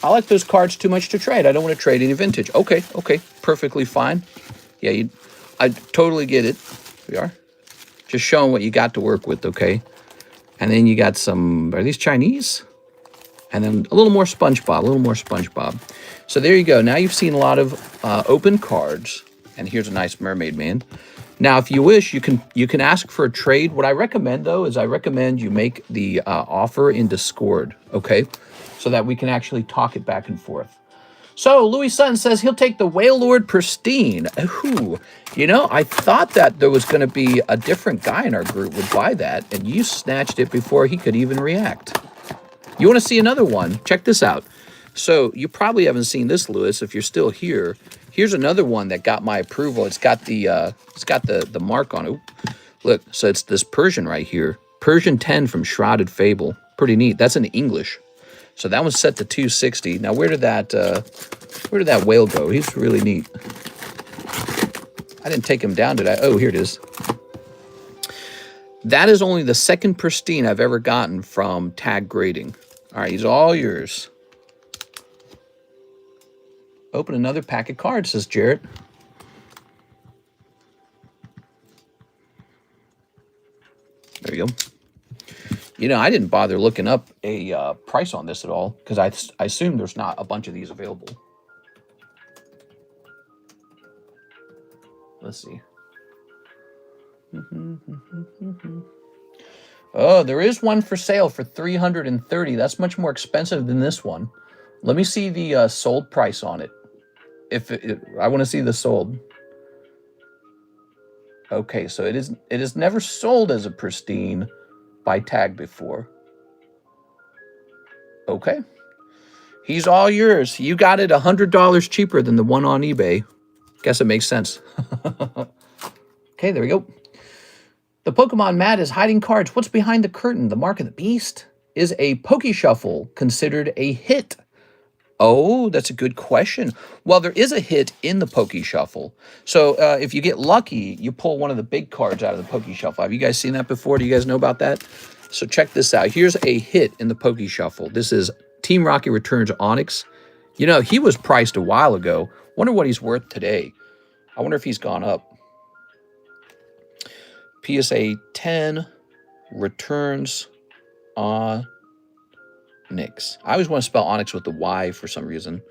I like those cards too much to trade. I don't want to trade any vintage. Okay, perfectly fine. Yeah, I totally get it. We are. Just showing what you got to work with, okay? And then you got some, are these Chinese? And then a little more SpongeBob, So there you go. Now you've seen a lot of open cards. And here's a nice mermaid man. Now, if you wish, you can ask for a trade. What I recommend, though, is I recommend you make the offer in Discord, okay? So that we can actually talk it back and forth. So, Louis Sutton says he'll take the Whale Lord Pristine. Ooh, you know, I thought that there was going to be a different guy in our group would buy that, and you snatched it before he could even react. You want to see another one? Check this out. So, you probably haven't seen this, Louis, if you're still here. Here's another one that got my approval. It's got the mark on it. Ooh, look, so it's this Persian right here. Persian 10 from Shrouded Fable. Pretty neat. That's in English. So that one's set to 260. Now, where did that whale go? He's really neat. I didn't take him down, did I? Oh, here it is. That is only the second pristine I've ever gotten from tag grading. All right, he's all yours. Open another pack of cards, says Jarrett. There you go. You know, I didn't bother looking up a price on this at all because I assume there's not a bunch of these available. Let's see. Oh, there is one for sale for $330. That's much more expensive than this one. Let me see the sold price on it. I want to see the sold. Okay, so it is never sold as a pristine by tag before. Okay. He's all yours. You got it $100 cheaper than the one on eBay. Guess it makes sense. Okay, there we go. The Pokemon Mat is hiding cards. What's behind the curtain? The Mark of the Beast? Is a Pokeshuffle considered a hit? Oh, that's a good question. Well, there is a hit in the Pokeshuffle. So if you get lucky, you pull one of the big cards out of the Pokeshuffle. Have you guys seen that before? Do you guys know about that? So check this out. Here's a hit in the Pokeshuffle. This is Team Rocket Returns Onyx. You know, he was priced a while ago. Wonder what he's worth today. I wonder if he's gone up. PSA 10 Returns Onyx. I always want to spell Onyx with the Y for some reason.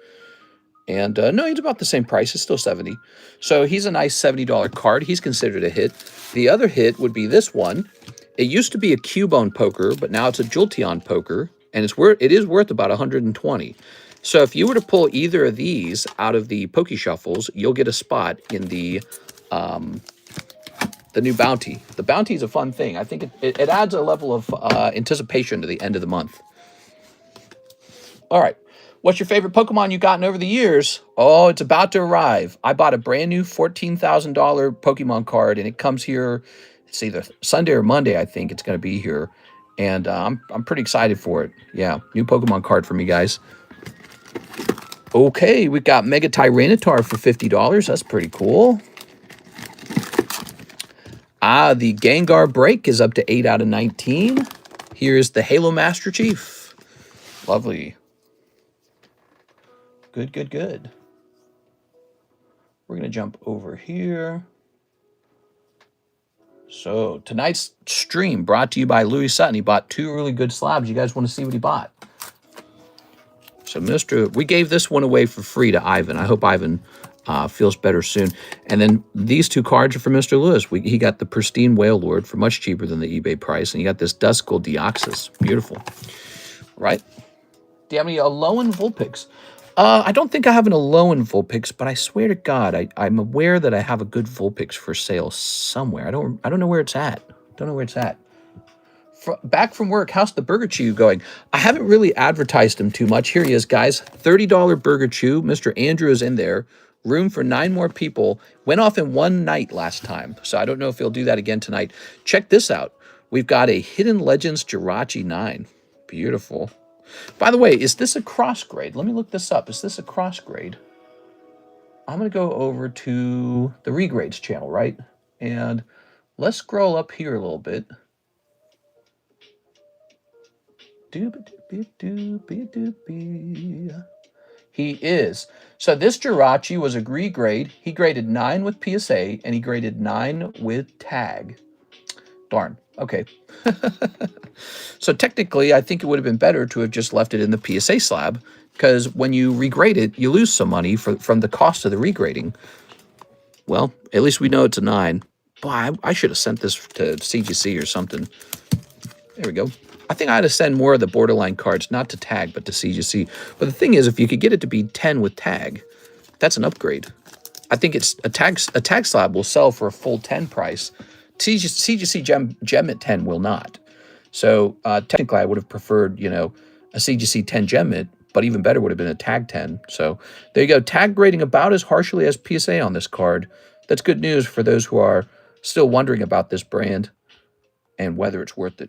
And no, he's about the same price. It's still $70. So he's a nice $70 card. He's considered a hit. The other hit would be this one. It used to be a Cubone poker, but now it's a Jolteon poker, and it is worth about $120. So if you were to pull either of these out of the Pokeshuffles, you'll get a spot in the new bounty. The bounty is a fun thing. I think it adds a level of anticipation to the end of the month. All right. What's your favorite Pokemon you've gotten over the years? Oh, it's about to arrive. I bought a brand new $14,000 Pokemon card, and it comes here. It's either Sunday or Monday, I think it's going to be here. And I'm pretty excited for it. Yeah, new Pokemon card for me, guys. Okay, we got Mega Tyranitar for $50. That's pretty cool. The Gengar Break is up to 8 out of 19. Here's the Halo Master Chief. Lovely. Good, good, good. We're going to jump over here. So, tonight's stream brought to you by Louis Sutton. He bought 2 really good slabs. You guys want to see what he bought? So, we gave this one away for free to Ivan. I hope Ivan feels better soon. And then these 2 cards are for Mr. Lewis. He got the Pristine Whale Lord for much cheaper than the eBay price. And you got this Duskull Deoxys. Beautiful. Right? Do you have any Alolan Vulpix? I don't think I have an Alolan Vulpix, but I swear to God, I'm aware that I have a good Vulpix for sale somewhere. I don't know where it's at. Don't know where it's at. Back from work, how's the Burger Chew going? I haven't really advertised him too much. Here he is, guys. $30 Burger Chew. Mr. Andrew is in there. Room for 9 more people. Went off in one night last time, so I don't know if he'll do that again tonight. Check this out. We've got a Hidden Legends Jirachi 9. Beautiful. By the way, is this a cross grade? Let me look this up. Is this a cross grade? I'm going to go over to the regrades channel, right? And let's scroll up here a little bit. He is. So this Jirachi was a regrade. He graded 9 with PSA, and he graded 9 with tag. Darn. Okay. So technically, I think it would have been better to have just left it in the PSA slab, because when you regrade it, you lose some money from the cost of the regrading. Well, at least we know it's a 9. Boy, I should have sent this to CGC or something. There we go. I think I had to send more of the borderline cards, not to tag, but to CGC. But the thing is, if you could get it to be 10 with tag, that's an upgrade. I think it's a tag slab will sell for a full 10 price. CGC gem at 10 will not. So technically, I would have preferred, you know, a CGC 10 gem it, but even better would have been a tag 10. So there you go. Tag grading about as harshly as PSA on this card. That's good news for those who are still wondering about this brand and whether it's worth it.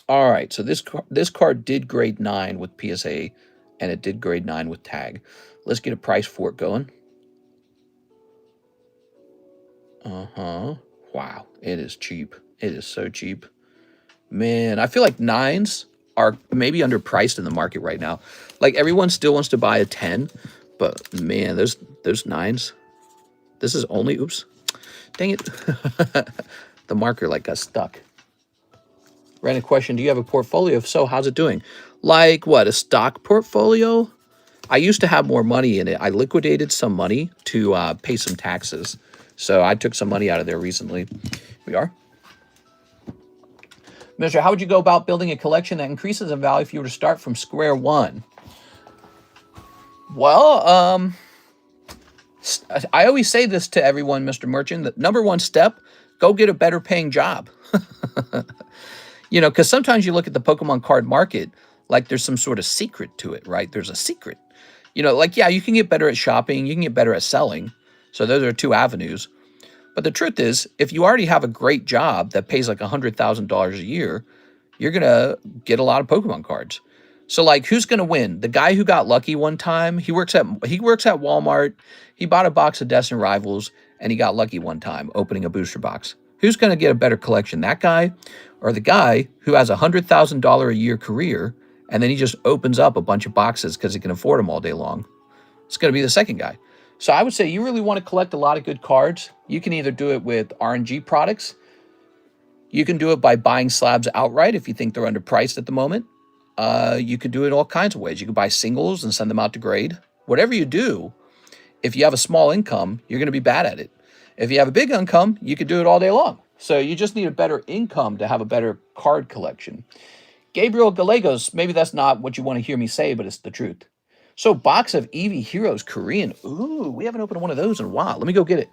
All right, so this card did grade 9 with PSA, and it did grade 9 with tag. Let's get a price for it going. Wow, it is cheap. It is so cheap. Man, I feel like 9s are maybe underpriced in the market right now. Like, everyone still wants to buy a 10, but man, those 9s. This is only, oops, dang it. The marker like got stuck. Random question, do you have a portfolio? If so, how's it doing? Like what, a stock portfolio? I used to have more money in it. I liquidated some money to pay some taxes. So I took some money out of there recently. We are. Mister, how would you go about building a collection that increases in value if you were to start from square one? Well, I always say this to everyone, Mr. Merchant, the number one step, go get a better paying job. You know, because sometimes you look at the Pokemon card market like there's some sort of secret to it, right? There's a secret. You know, like, yeah, you can get better at shopping. You can get better at selling. So those are 2 avenues. But the truth is, if you already have a great job that pays like $100,000 a year, you're going to get a lot of Pokemon cards. So, like, who's going to win? The guy who got lucky one time, he works at Walmart. He bought a box of Destined Rivals, and he got lucky one time opening a booster box. Who's going to get a better collection, that guy or the guy who has a $100,000 a year career and then he just opens up a bunch of boxes because he can afford them all day long? It's going to be the second guy. So I would say you really want to collect a lot of good cards. You can either do it with RNG products. You can do it by buying slabs outright if you think they're underpriced at the moment. You could do it all kinds of ways. You could buy singles and send them out to grade. Whatever you do, if you have a small income, you're going to be bad at it. If you have a big income, you could do it all day long. So you just need a better income to have a better card collection. Gabriel Gallegos, maybe that's not what you want to hear me say, but it's the truth. So box of Eevee Heroes Korean. Ooh, we haven't opened one of those in a while. Let me go get it.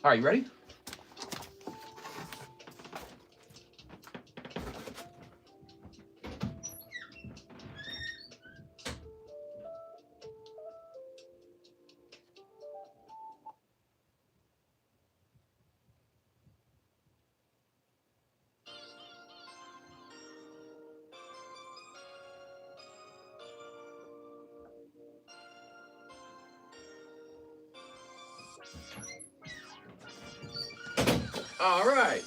All right, you ready? All right.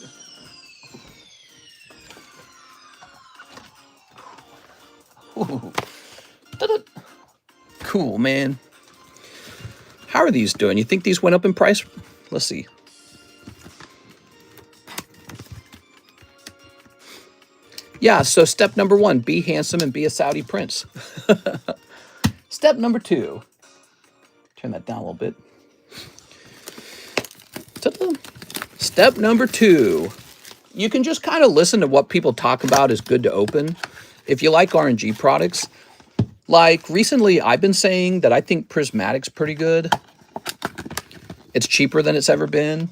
Ooh. Cool, man. How are these doing? You think these went up in price? Let's see. Yeah, so step number 1, be handsome and be a Saudi prince. Step number 2. Turn that down a little bit. Step number 2. You can just kind of listen to what people talk about is good to open. if you like RNG products, like recently I've been saying that I think Prismatic's pretty good. It's cheaper than it's ever been.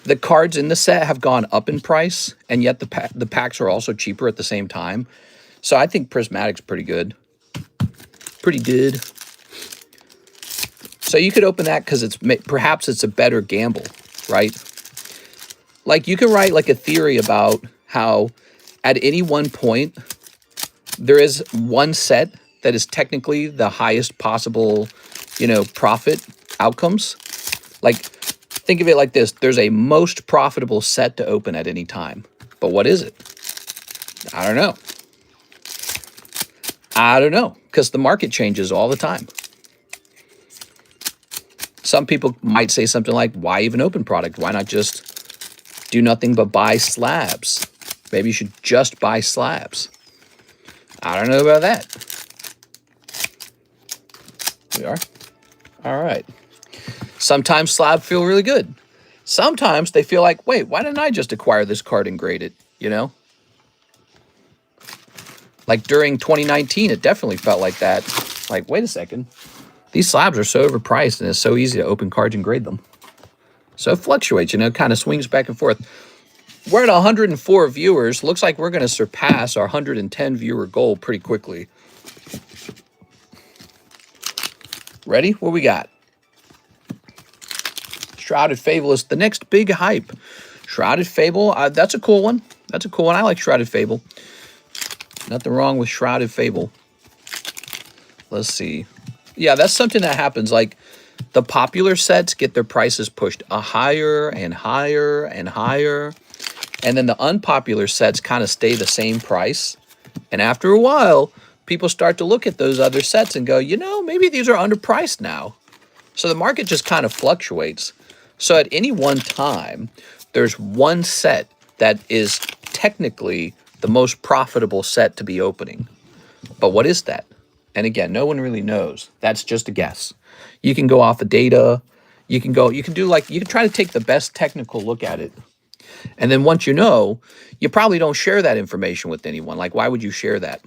The cards in the set have gone up in price, and yet the packs are also cheaper at the same time. So I think Prismatic's pretty good. Pretty good. So you could open that because perhaps it's a better gamble, right? Like you could write like a theory about how at any one point there is one set that is technically the highest possible, profit outcomes. Like think of it like this. There's a most profitable set to open at any time. But what is it? I don't know. Because the market changes all the time. Some people might say something like, why even open product? Why not just do nothing but buy slabs? Maybe you should just buy slabs. I don't know about that. We are. All right. Sometimes slabs feel really good. Sometimes they feel like, wait, why didn't I just acquire this card and grade it? Like during 2019, it definitely felt like that. Like, wait a second. These slabs are so overpriced and it's so easy to open cards and grade them. So it fluctuates, kind of swings back and forth. We're at 104 viewers. Looks like we're going to surpass our 110 viewer goal pretty quickly. Ready? What we got? Shrouded Fable is the next big hype. Shrouded Fable, that's a cool one. That's a cool one. I like Shrouded Fable. Nothing wrong with Shrouded Fable. Let's see. Yeah, that's something that happens. Like the popular sets get their prices pushed higher and higher and higher. And then the unpopular sets kind of stay the same price. And after a while, people start to look at those other sets and go, maybe these are underpriced now. So the market just kind of fluctuates. So at any one time, there's one set that is technically the most profitable set to be opening. But what is that? And again, no one really knows. That's just a guess. You can go off the data. You can try to take the best technical look at it. And then once you know, you probably don't share that information with anyone. Like, why would you share that?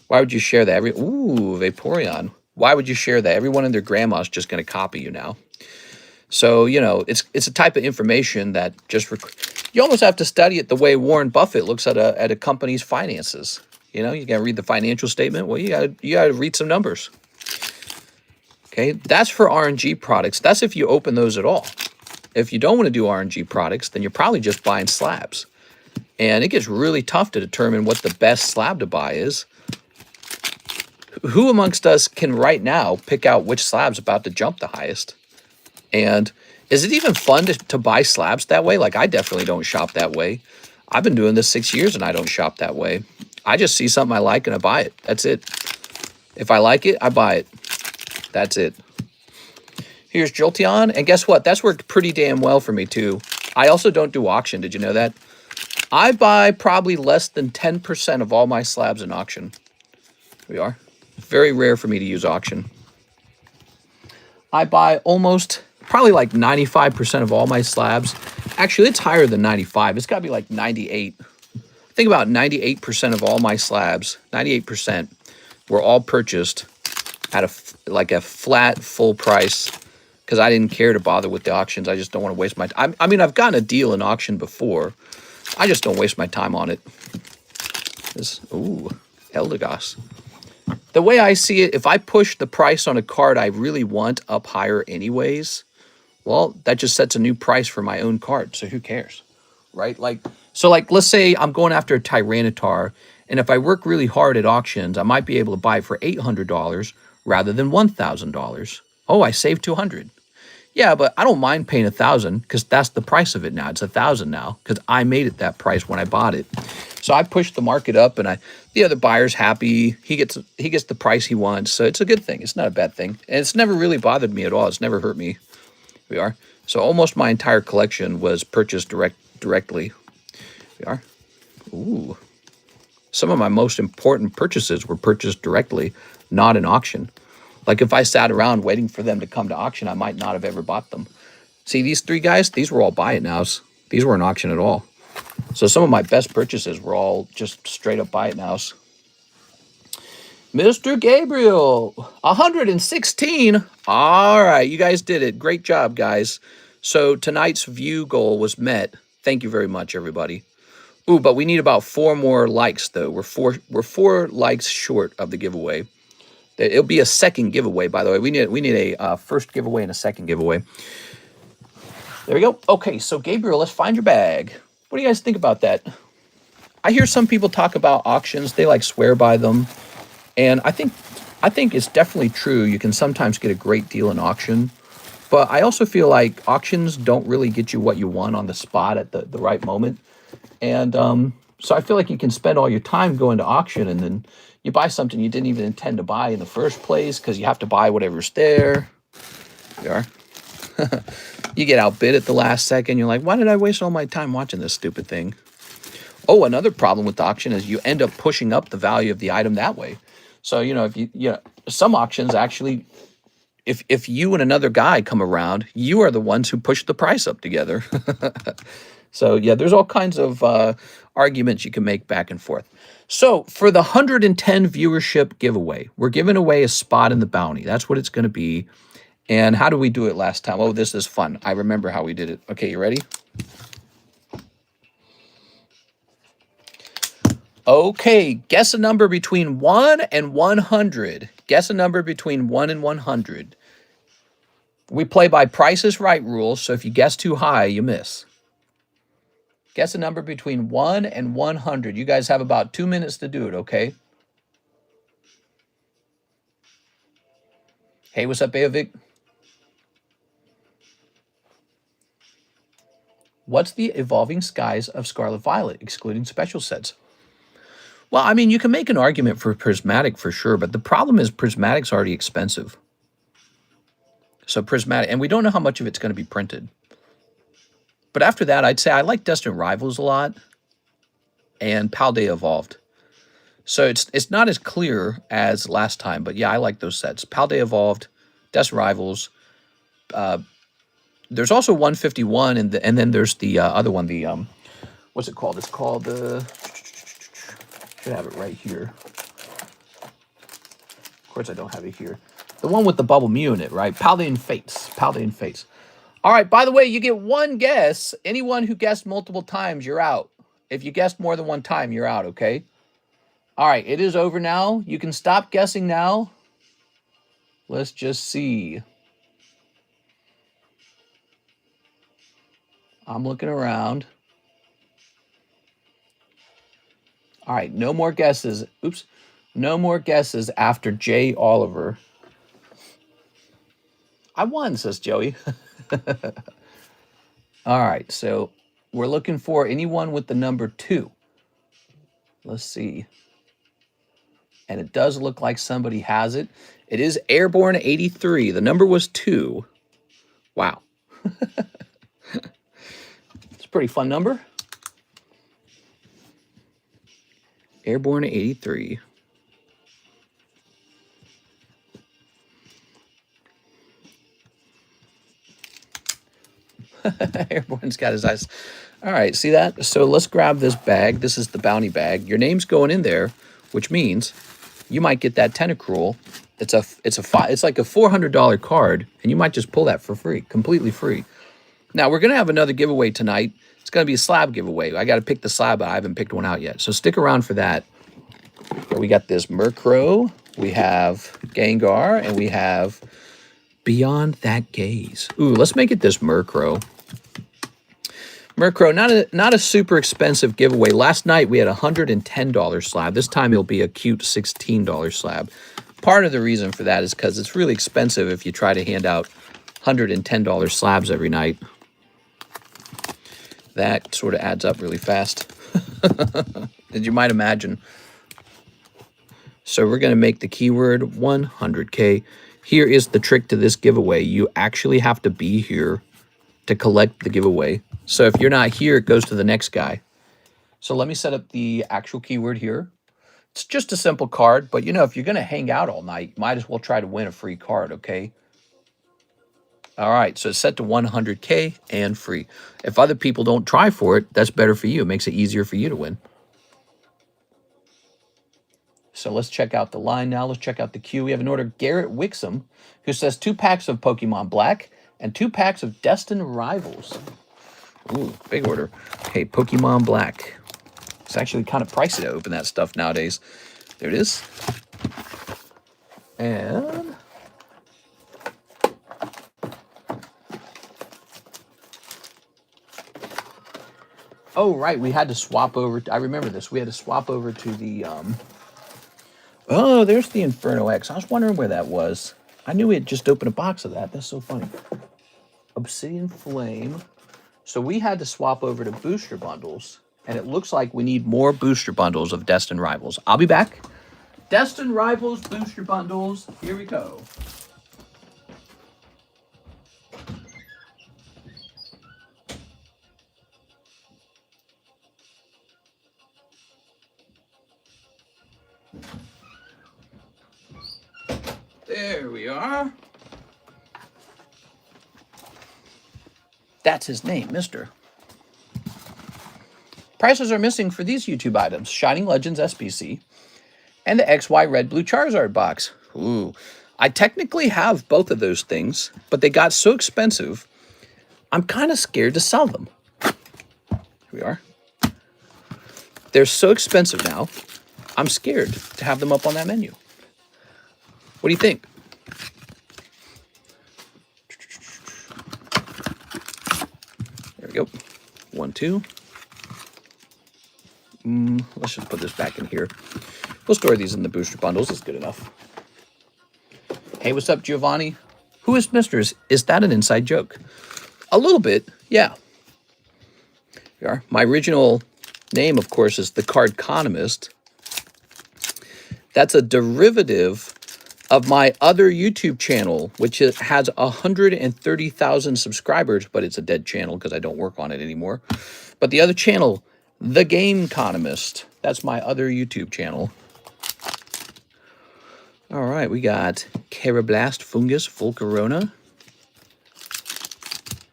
Why would you share that? Ooh, Vaporeon. Why would you share that? Everyone and their grandma's just going to copy you now. So, it's a type of information that just you almost have to study it the way Warren Buffett looks at a company's finances. You got to read the financial statement. Well, you got to read some numbers. Okay, that's for RNG products. That's if you open those at all. If you don't want to do RNG products, then you're probably just buying slabs. And it gets really tough to determine what the best slab to buy is. Who amongst us can right now pick out which slab's about to jump the highest? And is it even fun to buy slabs that way? Like, I definitely don't shop that way. I've been doing this 6 years and I don't shop that way. I just see something I like and I buy it. That's it. If I like it, I buy it. That's it. Here's Jolteon. And guess what? That's worked pretty damn well for me too. I also don't do auction. Did you know that? I buy probably less than 10% of all my slabs in auction. Here we are. Very rare for me to use auction. I buy probably like 95% of all my slabs. Actually, it's higher than 95. It's got to be like 98. I think about 98% of all my slabs, 98%, were all purchased at a flat, full price because I didn't care to bother with the auctions. I just don't want to waste my time. I mean, I've gotten a deal in auction before. I just don't waste my time on it. Ooh, Eldegoss. The way I see it, if I push the price on a card I really want up higher anyways, well, that just sets a new price for my own card. So who cares, right? So let's say I'm going after a Tyranitar, and if I work really hard at auctions, I might be able to buy it for $800 rather than $1,000. Oh, I saved $200. Yeah, but I don't mind paying $1,000 because that's the price of it now. It's $1,000 now because I made it that price when I bought it. So I pushed the market up, and the other buyer's happy. He gets the price he wants. So it's a good thing. It's not a bad thing, and it's never really bothered me at all. It's never hurt me. Here we are. So almost my entire collection was purchased directly. Here we are. Ooh. Some of my most important purchases were purchased directly, not in auction. Like if I sat around waiting for them to come to auction, I might not have ever bought them. See, these three guys, these were all buy it nows. These weren't auction at all. So some of my best purchases were all just straight up buy it nows. Mr. Gabriel, 116. All right, you guys did it. Great job, guys. So tonight's view goal was met. Thank you very much, everybody. Ooh, but we need about 4 more likes, though. We're four likes short of the giveaway. It'll be a second giveaway, by the way. We need a first giveaway and a second giveaway. There we go. Okay, so Gabriel, let's find your bag. What do you guys think about that? I hear some people talk about auctions. They like swear by them. And I think it's definitely true. You can sometimes get a great deal in auction. But I also feel like auctions don't really get you what you want on the spot at the right moment. And so I feel like you can spend all your time going to auction and then you buy something you didn't even intend to buy in the first place because you have to buy whatever's there. There you are. You get outbid at the last second. You're like, why did I waste all my time watching this stupid thing? Oh, another problem with the auction is you end up pushing up the value of the item that way. So, if some auctions actually, if you and another guy come around, you are the ones who push the price up together. So, yeah, there's all kinds of arguments you can make back and forth. So, for the 110 viewership giveaway, we're giving away a spot in the bounty. That's what it's going to be. And how did we do it last time? Oh, this is fun. I remember how we did it. Okay, you ready? Okay, guess a number between 1 and 100. Guess a number between 1 and 100. We play by Price is Right rules, so if you guess too high, you miss. Guess a number between 1 and 100. You guys have about 2 minutes to do it, okay? Hey, what's up, Aovic? What's the Evolving Skies of Scarlet Violet, excluding special sets? Well, I mean, you can make an argument for Prismatic for sure, but the problem is Prismatic's already expensive. So Prismatic, and we don't know how much of it's going to be printed. But after that, I'd say I like Destined Rivals a lot and Paldea Evolved. So it's not as clear as last time, but yeah, I like those sets. Paldea Evolved, Destined Rivals. There's also 151, and then there's the other one, the what's it called? It's called the should have it right here. Of course, I don't have it here. The one with the Bubble Mew in it, right? Paldean Fates. Paldean Fates. All right, by the way, you get one guess. Anyone who guessed multiple times, you're out. If you guessed more than one time, you're out, okay? All right, it is over now. You can stop guessing now. Let's just see. I'm looking around. All right, no more guesses. Oops. No more guesses after Jay Oliver. I won, says Joey. All right, so we're looking for anyone with the number 2. Let's see. And it does look like somebody has it. It is Airborne 83. The number was 2. Wow. It's a pretty fun number. Airborne 83. Airborne's got his eyes. All right, see that? So let's grab this bag. This is the bounty bag. Your name's going in there, which means you might get that Tentacruel. It's like a $400 card, and you might just pull that for free, completely free. Now we're gonna have another giveaway tonight. It's gonna be a slab giveaway. I got to pick the slab, but I haven't picked one out yet. So stick around for that. We got this Murkrow, we have Gengar, and we have Beyond That Gaze. Ooh, let's make it this Murkrow. Murkrow, not a super expensive giveaway. Last night we had a $110 slab. This time it'll be a cute $16 slab. Part of the reason for that is because it's really expensive if you try to hand out $110 slabs every night. That sort of adds up really fast, as you might imagine. So we're going to make the keyword 100K. Here is the trick to this giveaway. You actually have to be here to collect the giveaway. So if you're not here, it goes to the next guy. So let me set up the actual keyword here. It's just a simple card, but if you're going to hang out all night, you might as well try to win a free card, okay? All right, so it's set to 100K and free. If other people don't try for it, that's better for you. It makes it easier for you to win. So let's check out the line now. Let's check out the queue. We have an order, Garrett Wixom, who says 2 packs of Pokemon Black and 2 packs of Destined Rivals. Ooh, big order. Okay, Pokemon Black. It's actually kind of pricey to open that stuff nowadays. There it is. And oh, right, we had to swap over. I remember this. We had to swap over to the oh, there's the Inferno X. I was wondering where that was. I knew we had just opened a box of that. That's so funny. Obsidian Flame. So we had to swap over to booster bundles, and it looks like we need more booster bundles of Destined Rivals. I'll be back. Destined Rivals booster bundles. Here we go. There we are. That's his name, Mr. Prices are missing for these YouTube items. Shining Legends SBC and the XY Red Blue Charizard box. Ooh. I technically have both of those things, but they got so expensive, I'm kind of scared to sell them. Here we are. They're so expensive now, I'm scared to have them up on that menu. What do you think? There we go. 1, 2. Let's just put this back in here. We'll store these in the booster bundles. It's good enough. Hey, what's up, Giovanni? Who is Mr.? Is that an inside joke? A little bit, yeah. Here we are. My original name, of course, is TheCardconomist. That's a derivative of my other YouTube channel, which has 130,000 subscribers, but it's a dead channel because I don't work on it anymore. But the other channel, TheCardconomist, that's my other YouTube channel. All right, we got Carablast Fungus Volcarona.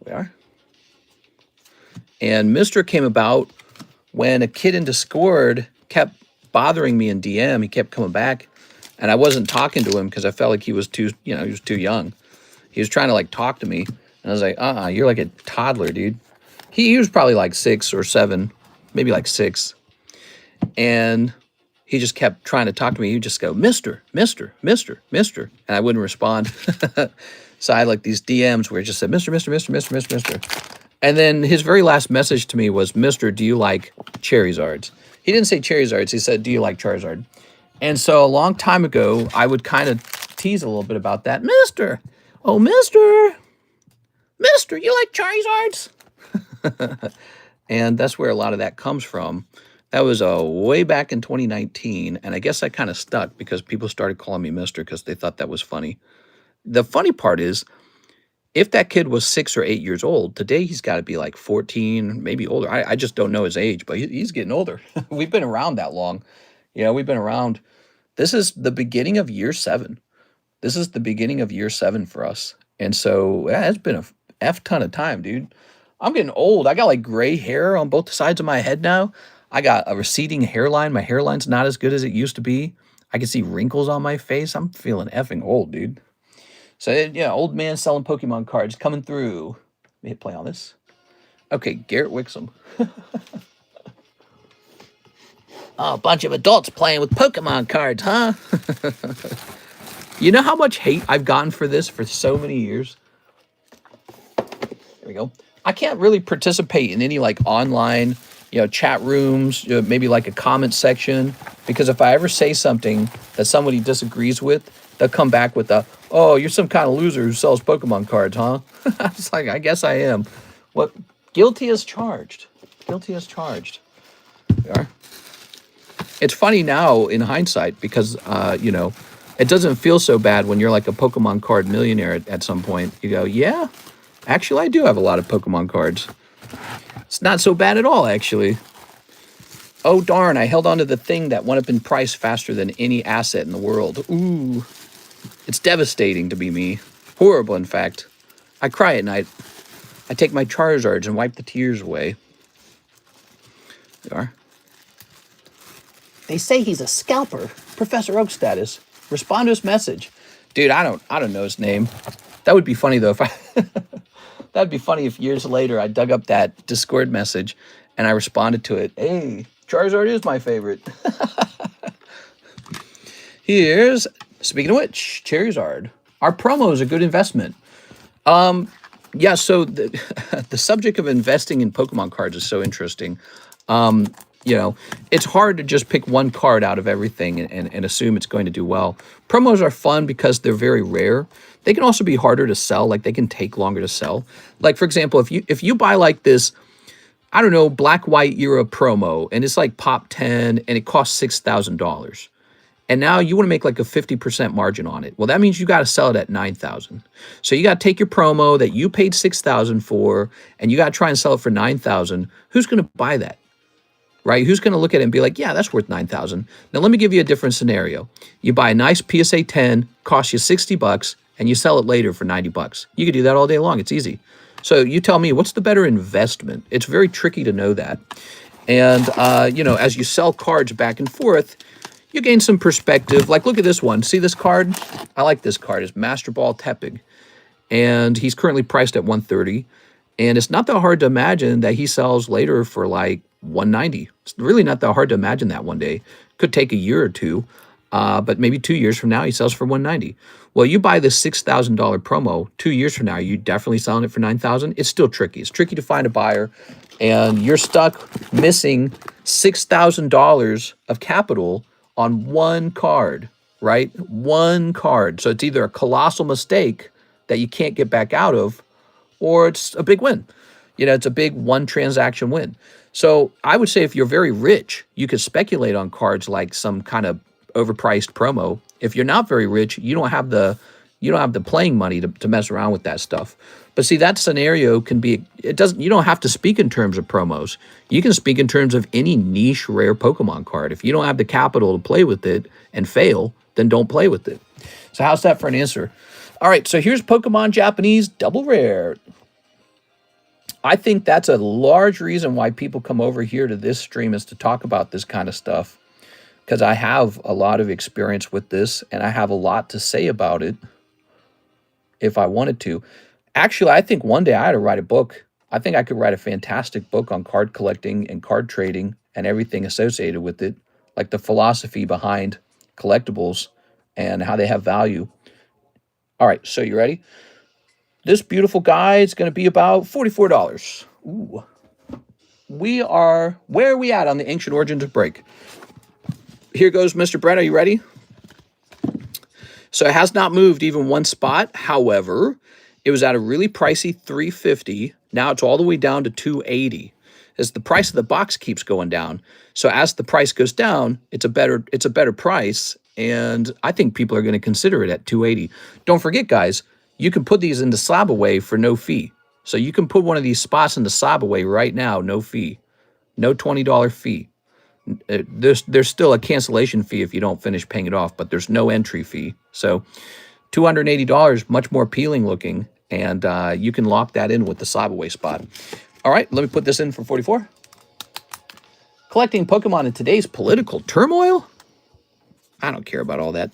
We are. And Mr. came about when a kid in Discord kept bothering me in DM. He kept coming back, and I wasn't talking to him because I felt like he was too, he was too young. He was trying to like talk to me, and I was like, you're like a toddler, dude. He was probably like 6 or 7, maybe like 6. And he just kept trying to talk to me. He'd just go, Mr., Mr., Mr., Mr. And I wouldn't respond. So I had like these DMs where it just said, Mr., Mr., Mr., Mr., Mr., Mr. And then his very last message to me was, Mr., do you like Charizards? He didn't say Charizards. He said, do you like Charizard? And so a long time ago, I would kind of tease a little bit about that. Mr. Oh, Mr. Mr., you like Charizards? And that's where a lot of that comes from. That was way back in 2019, and I guess that kind of stuck because people started calling me Mr. because they thought that was funny. The funny part is, if that kid was 6 or 8 years old, today he's got to be like 14, maybe older. I just don't know his age, but he's getting older. We've been around that long. We've been around. This is the beginning of year 7. This is the beginning of year 7 for us. And so, yeah, it's been a F ton of time, dude. I'm getting old. I got like gray hair on both sides of my head now. I got a receding hairline. My hairline's not as good as it used to be. I can see wrinkles on my face. I'm feeling effing old, dude. So, yeah, old man selling Pokemon cards coming through. Let me hit play on this. Okay, Garrett Wixom. Oh, a bunch of adults playing with Pokemon cards, huh? You know how much hate I've gotten for this for so many years? There we go. I can't really participate in any like online chat rooms, maybe like a comment section, because if I ever say something that somebody disagrees with, they'll come back with oh, you're some kind of loser who sells Pokemon cards, huh? I was like, I guess I am. What? Guilty as charged. Guilty as charged. We are. It's funny now in hindsight because, it doesn't feel so bad when you're like a Pokemon card millionaire at some point. You go, yeah, actually, I do have a lot of Pokemon cards. It's not so bad at all, actually. Oh, darn, I held on to the thing that went up in price faster than any asset in the world. Ooh. It's devastating to be me. Horrible, in fact. I cry at night. I take my Charizards and wipe the tears away. There you are. They say he's a scalper. Professor Oak status. Respond to his message. Dude, I don't know his name. That would be funny though if I that'd be funny if years later I dug up that Discord message and I responded to it. Hey, Charizard is my favorite. Here's, speaking of which, Charizard. Our promo is a good investment. Yeah, so the subject of investing in Pokemon cards is so interesting. You know, it's hard to just pick one card out of everything and assume it's going to do well. Promos are fun because they're very rare. They can also be harder to sell, like they can take longer to sell. Like, for example, if you buy like this, I don't know, Black White Era promo, and it's like pop 10 and it costs $6,000. And now you want to make like a 50% margin on it. Well, that means you got to sell it at $9,000. So you got to take your promo that you paid $6,000 for, and you got to try and sell it for $9,000. Who's going to buy that? Right? Who's going to look at it and be like, yeah, that's worth $9,000. Now, let me give you a different scenario. You buy a nice PSA 10, costs you $60, and you sell it later for $90. You could do that all day long. It's easy. So you tell me, what's the better investment? It's very tricky to know that. And, you know, as you sell cards back and forth, you gain some perspective. Like, look at this one. See this card? I like this card. It's Master Ball Tepig. And he's currently priced at $130. And it's not that hard to imagine that he sells later for like $190. It's really not that hard to imagine that one day. Could take a year or two, but maybe 2 years from now he sells for $190. Well, you buy this $6,000 promo 2 years from now, you definitely selling it for $9,000. It's still tricky. It's tricky to find a buyer, and you're stuck missing $6,000 of capital on one card, right? One card. So it's either a colossal mistake that you can't get back out of, or it's a big win. You know, it's a big one transaction win. So I would say if you're very rich, you could speculate on cards like some kind of overpriced promo. If you're not very rich, you don't have the playing money to mess around with that stuff. But see, that scenario can be, you don't have to speak in terms of promos. You can speak in terms of any niche rare Pokemon card. If you don't have the capital to play with it and fail, then don't play with it. So how's that for an answer? All right, so here's Pokemon Japanese Double Rare. I think that's a large reason why people come over here to this stream is to talk about this kind of stuff, because I have a lot of experience with this and I have a lot to say about it if I wanted to. Actually, I think one day I had to write a book. I think I could write a fantastic book on card collecting and card trading and everything associated with it, like the philosophy behind collectibles and how they have value. All right, so you ready? This beautiful guy is going to be about $44. Ooh. Where are we at on the Ancient Origins of Break? Here goes, Mr. Brett. Are you ready? So it has not moved even one spot. However, it was at a really pricey $350. Now it's all the way down to $280. As the price of the box keeps going down. So as the price goes down, it's a better price. And I think people are going to consider it at $280. Don't forget, guys, you can put these into Slab Away for no fee. So you can put one of these spots into Slab Away right now, no fee. No $20 fee. There's still a cancellation fee if you don't finish paying it off, but there's no entry fee. So $280, much more appealing looking, and you can lock that in with the Slab Away spot. All right, let me put this in for 44. Collecting Pokemon in today's political turmoil? I don't care about all that.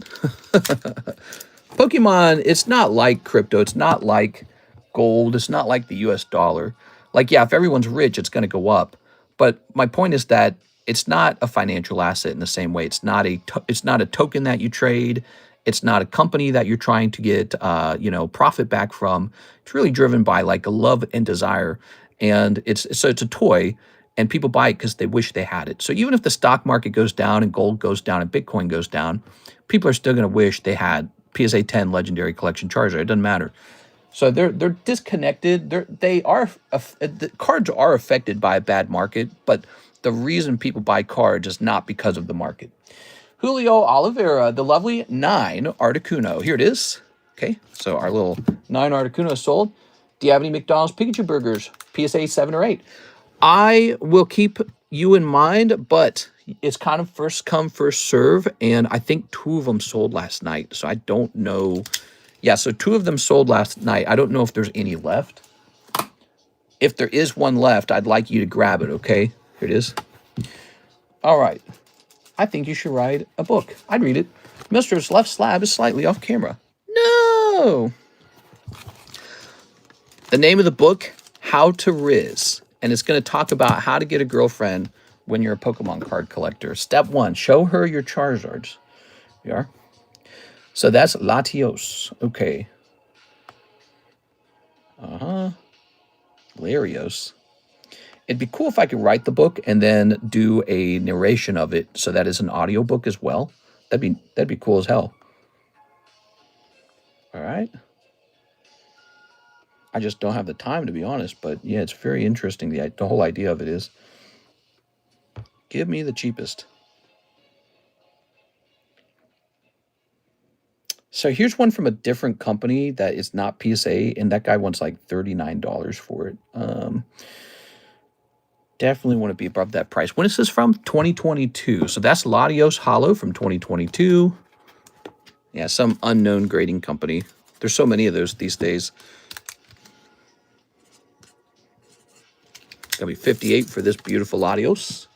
Pokemon, it's not like crypto. It's not like gold. It's not like the US dollar. Like, yeah, if everyone's rich, it's going to go up. But my point is that it's not a financial asset in the same way. It's not a token that you trade. It's not a company that you're trying to get, profit back from. It's really driven by like a love and desire. And it's a toy, and people buy it because they wish they had it. So even if the stock market goes down and gold goes down and Bitcoin goes down, people are still going to wish they had PSA 10 Legendary Collection Charizard. It doesn't matter. So they're disconnected. The cards are affected by a bad market, but the reason people buy cards is not because of the market. Julio Oliveira, the lovely 9 Articuno. Here it is. Okay, so our little 9 Articuno is sold. Do you have any McDonald's Pikachu burgers? PSA 7 or 8. I will keep you in mind, but it's kind of first come, first serve, and I think 2 of them sold last night, so I don't know Yeah, so 2 of them sold last night. I don't know if there's any left. If there is one left, I'd like you to grab it, okay? Here it is. All right. I think you should write a book. I'd read it. Mister's left slab is slightly off camera. No! The name of the book, How to Riz. And it's going to talk about how to get a girlfriend when you're a Pokemon card collector. Step 1, show her your Charizards. Here we are. So that's Latios. Okay. Larios. It'd be cool if I could write the book and then do a narration of it so that is an audiobook as well. That'd be cool as hell. All right. I just don't have the time, to be honest, but yeah, it's very interesting. The whole idea of it is give me the cheapest. So here's one from a different company that is not PSA, and that guy wants like $39 for it. Definitely want to be above that price. When is this from? 2022. So that's Latios Hollow from 2022. Yeah, some unknown grading company. There's so many of those these days. It's going to be 58 for this beautiful Latios.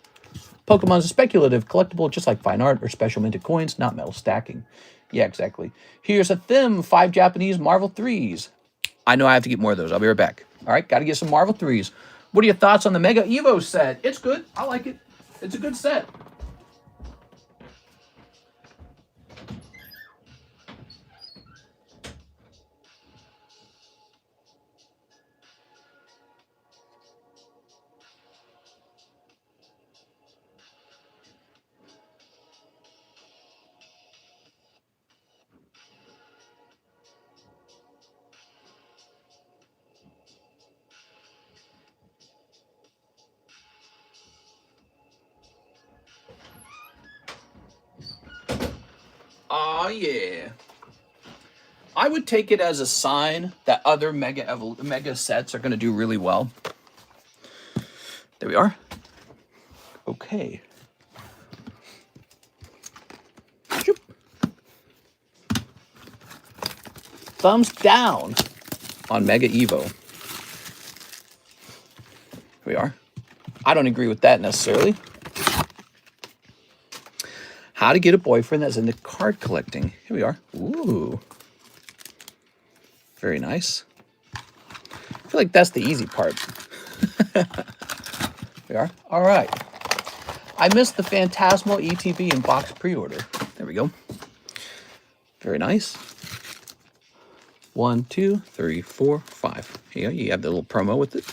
Pokemon's a speculative collectible, just like fine art or special minted coins, not metal stacking. Yeah, exactly. Here's a Them 5 Japanese Marvel 3s. I know I have to get more of those. I'll be right back. All right, got to get some Marvel 3s. What are your thoughts on the Mega Evo set? It's good. I like it. It's a good set. Oh, yeah. I would take it as a sign that other mega sets are going to do really well. There we are. Okay. Shoop. Thumbs down on Mega Evo. Here we are. I don't agree with that necessarily. How to get a boyfriend that's into card collecting. Here we are. Ooh. Very nice. I feel like that's the easy part. Here we are. All right. I missed the Phantasmal ETB in box pre-order. There we go. Very nice. 1, 2, 3, 4, 5. Here you have the little promo with it.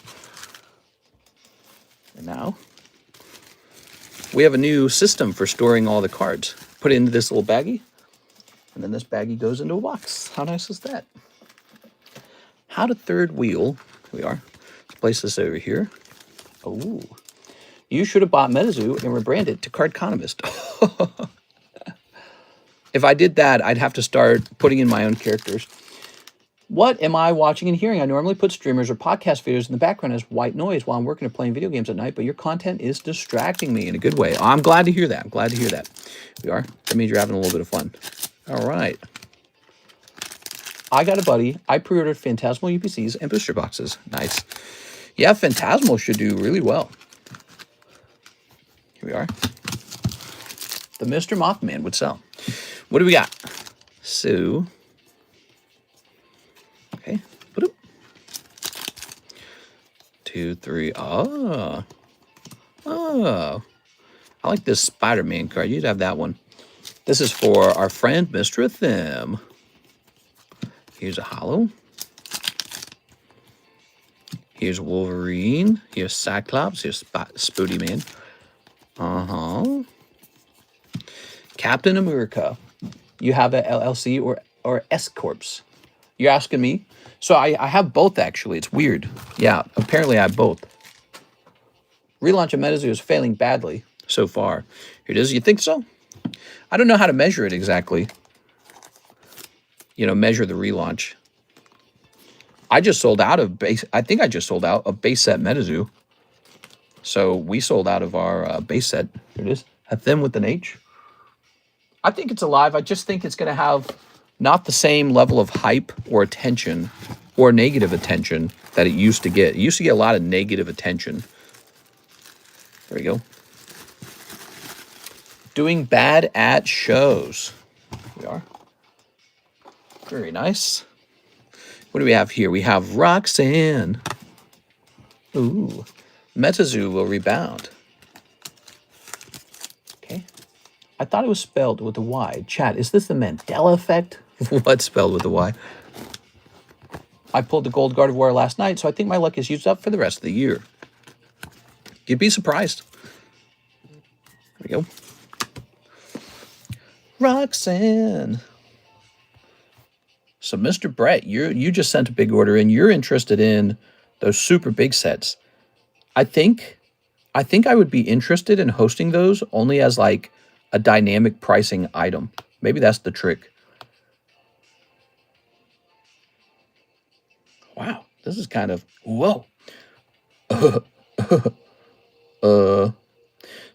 And now we have a new system for storing all the cards. Put it into this little baggie, and then this baggie goes into a box. How nice is that? How to third wheel. Here we are. Let's place this over here. Oh, you should have bought MetaZoo and rebranded it to Cardconomist. If I did that, I'd have to start putting in my own characters. What am I watching and hearing? I normally put streamers or podcast videos in the background as white noise while I'm working or playing video games at night, but your content is distracting me in a good way. I'm glad to hear that. I'm glad to hear that. We are. That means you're having a little bit of fun. All right. I got a buddy. I pre-ordered Phantasmal UPCs and booster boxes. Nice. Yeah, Phantasmal should do really well. Here we are. The Mr. Mothman would sell. What do we got? So... okay. 2, 3. Oh. Oh. I like this Spider-Man card. You'd have that one. This is for our friend, Mr. Them. Here's a Hollow. Here's Wolverine. Here's Cyclops. Here's Spooty Man. Uh-huh. Captain America. You have a LLC or S-Corps. You're asking me? So I have both, actually. It's weird. Yeah, apparently I have both. Relaunch of MetaZoo is failing badly so far. Here it is. You think so? I don't know how to measure it exactly. You know, measure the relaunch. I just sold out of base. I think I just sold out of base set MetaZoo. So we sold out of our base set. Here it is. A Them with an H. I think it's alive. I just think it's going to have not the same level of hype or attention or negative attention that it used to get. It used to get a lot of negative attention. There we go. Doing bad at shows. Here we are. Very nice. What do we have here? We have Roxanne. Ooh. Metazoo will rebound. Okay. I thought it was spelled with a Y. Chat, is this the Mandela effect? What's spelled with a Y? I pulled the Gold Gardevoir last night, so I think my luck is used up for the rest of the year. You'd be surprised. There we go. Roxanne. So, Mr. Brett, you just sent a big order in. You're interested in those super big sets. I think I would be interested in hosting those only as like a dynamic pricing item. Maybe that's the trick. Wow, this is kind of, whoa.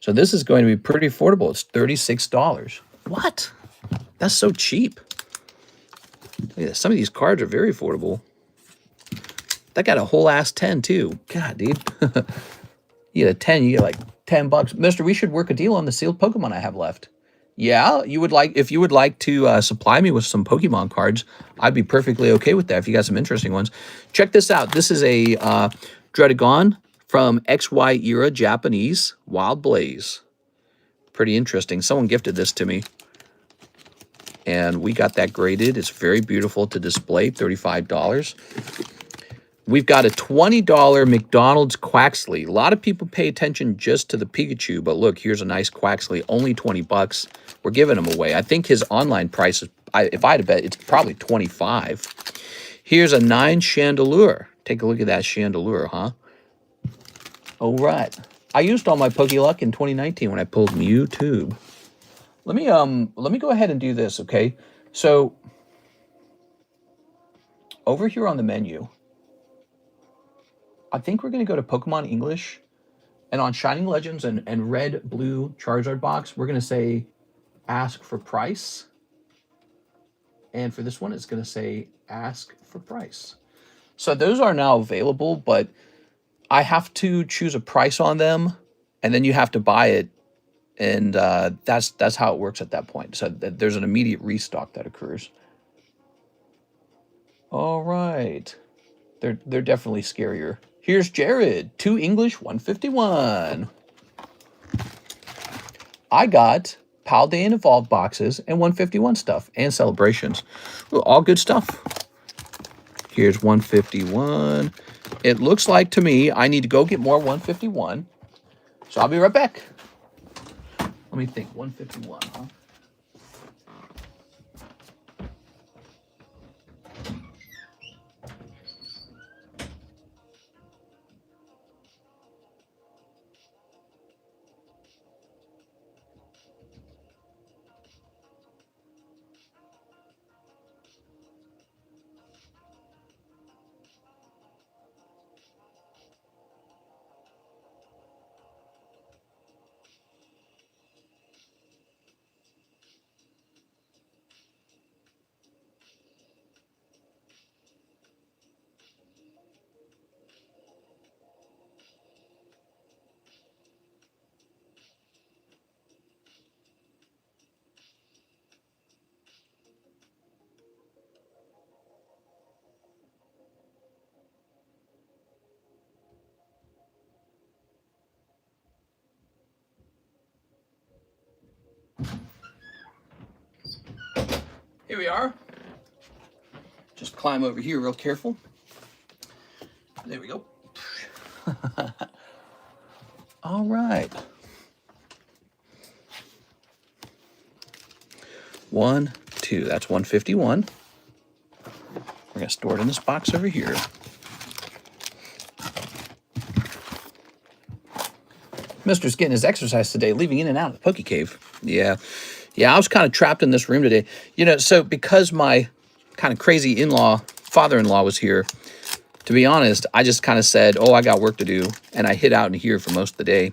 So this is going to be pretty affordable. It's $36. What? That's so cheap. Look at this. Some of these cards are very affordable. That got a whole ass 10 too. God, dude. You get a 10, you get like $10. Mister, we should work a deal on the sealed Pokemon I have left. Yeah, if you would like to supply me with some Pokemon cards, I'd be perfectly okay with that if you got some interesting ones. Check this out. This is a Dredagon from XY Era Japanese Wild Blaze. Pretty interesting. Someone gifted this to me. And we got that graded. It's very beautiful to display, $35. We've got a $20 McDonald's Quaxley. A lot of people pay attention just to the Pikachu, but look, here's a nice Quaxley, only 20 bucks. We're giving them away. I think his online price is, if I had to bet, it's probably 25. Here's a 9 Chandelure. Take a look at that Chandelure, huh? All right. I used all my Pokeluck in 2019 when I pulled Mewtwo. Let me go ahead and do this, okay? So over here on the menu, I think we're going to go to Pokemon English, and on Shining Legends and Red Blue Charizard box, we're going to say ask for price. And for this one, it's going to say ask for price. So those are now available, but I have to choose a price on them, and then you have to buy it. And that's how it works at that point. So there's an immediate restock that occurs. All right. They're definitely scarier. Here's Jared, 2 English, 151. I got Pal Day and Evolved boxes and 151 stuff and celebrations. Ooh, all good stuff. Here's 151. It looks like to me I need to go get more 151. So I'll be right back. Let me think, 151, huh? Here we are. Just climb over here real careful. There we go. All right. 1, 2, that's 151. We're gonna store it in this box over here. Mister's getting his exercise today, leaving in and out of the Poke Cave. Yeah, I was kind of trapped in this room today. You know, so because my kind of crazy father-in-law was here, to be honest, I just kind of said, oh, I got work to do. And I hid out in here for most of the day.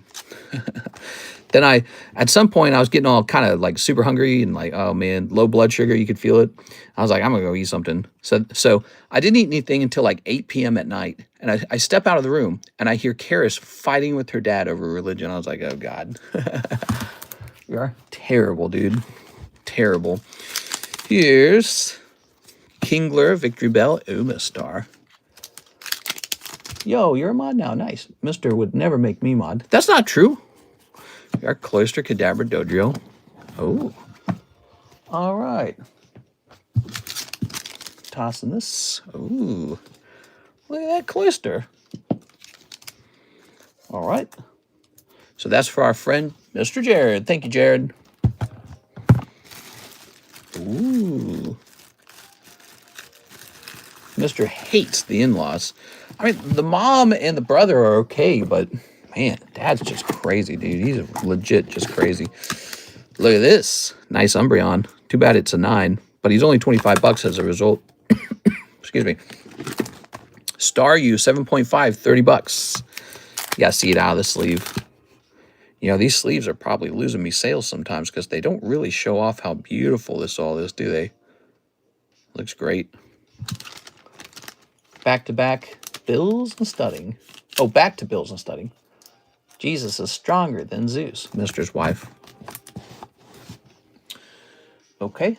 Then at some point, I was getting all kind of like super hungry and like, oh man, low blood sugar. You could feel it. I was like, I'm going to go eat something. So I didn't eat anything until like 8 p.m. at night. And I step out of the room and I hear Karis fighting with her dad over religion. I was like, oh God. You are terrible, dude. Terrible. Here's Kingler, Victory Bell, Uma Star. Yo, you're a mod now. Nice. Mister would never make me mod. That's not true. Our Cloister Cadabra Dodrio. Oh. All right. Tossing this. Ooh. Look at that Cloister. All right. So that's for our friend, Mr. Jared. Thank you, Jared. Ooh. Mr. hates the in-laws. I mean, the mom and the brother are okay, but man, dad's just crazy, dude. He's legit just crazy. Look at this. Nice Umbreon. Too bad it's a 9, but he's only 25 bucks as a result. Excuse me. Star U 7.5, 30 bucks. You gotta see it out of the sleeve. You know, these sleeves are probably losing me sales sometimes because they don't really show off how beautiful this all is, do they? Looks great. Back-to-back Bills and Studding. Oh, back to Bills and Studding. Jesus is stronger than Zeus, Mister's wife. Okay.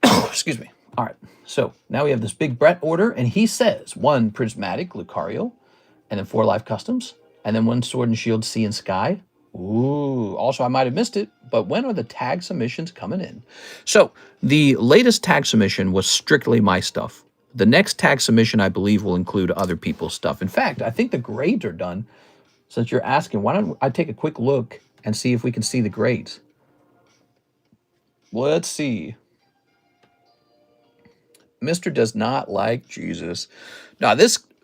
Excuse me. All right. So now we have this big Brett order, and he says 1 Prismatic Lucario, and then 4 Life Customs, and then 1 Sword and Shield Sea and Sky. Ooh. Also, I might have missed it, but when are the tag submissions coming in? So the latest tag submission was strictly my stuff. The next tag submission, I believe, will include other people's stuff. In fact, I think the grades are done. Since you're asking, why don't I take a quick look and see if we can see the grades? Let's see. Mister does not like Jesus. Now,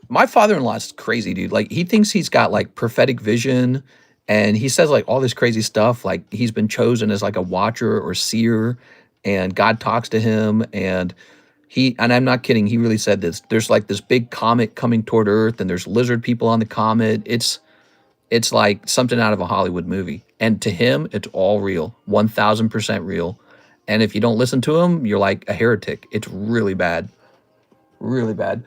my father-in-law is crazy, dude. Like, he thinks he's got, like, prophetic vision, and he says, like, all this crazy stuff. Like, he's been chosen as, like, a watcher or seer, and God talks to him, and I'm not kidding, he really said this. There's, like, this big comet coming toward Earth, and there's lizard people on the comet. It's like something out of a Hollywood movie. And to him, it's all real. 1,000% real. And if you don't listen to him, you're like a heretic. It's really bad. Really bad.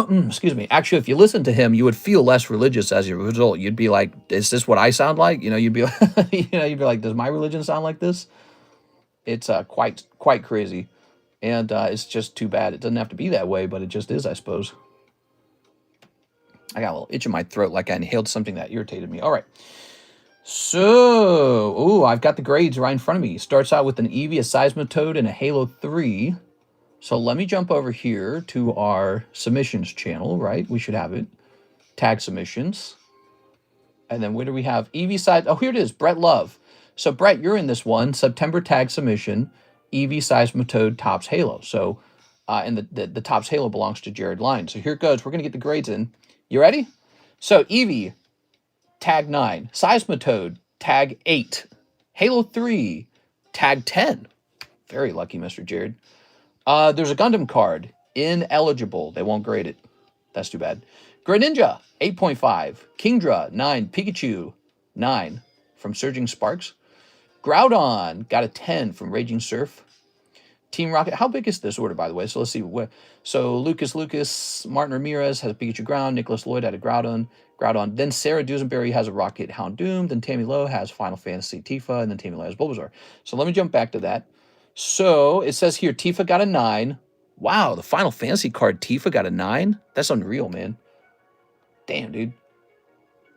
Excuse me. Actually, if you listen to him, you would feel less religious as a result. You'd be like, is this what I sound like? You know, you'd be like, does my religion sound like this? It's quite crazy. And it's just too bad. It doesn't have to be that way, but it just is, I suppose. I got a little itch in my throat like I inhaled something that irritated me. All right. So, I've got the grades right in front of me. Starts out with an Eevee, a Seismitoad, and a Halo 3. So let me jump over here to our submissions channel, right? We should have it. Tag submissions. And then where do we have? Eevee side. Oh, here it is. Brett Love. So, Brett, you're in this one. September tag submission. Eevee, Seismitoad, Topps Halo. So, and the Topps Halo belongs to Jared Line. So here it goes. We're going to get the grades in. You ready? So, Eevee, tag 9. Seismitoad, tag 8. Halo 3, tag 10. Very lucky, Mr. Jared. There's a Gundam card. Ineligible. They won't grade it. That's too bad. Greninja, 8.5. Kingdra, 9. Pikachu, 9 from Surging Sparks. Groudon, got a 10 from Raging Surf. Team Rocket. How big is this order, by the way? So let's see. So Lucas, Martin Ramirez has a Pikachu Ground. Nicholas Lloyd had a Groudon. Then Sarah Dusenberry has a Rocket Houndoom. Then Tammy Lowe has Final Fantasy Tifa. And then Tammy Lowe has Bulbasaur. So let me jump back to that. So it says here Tifa got a 9. Wow, the Final Fantasy card Tifa got a 9? That's unreal, man. Damn, dude.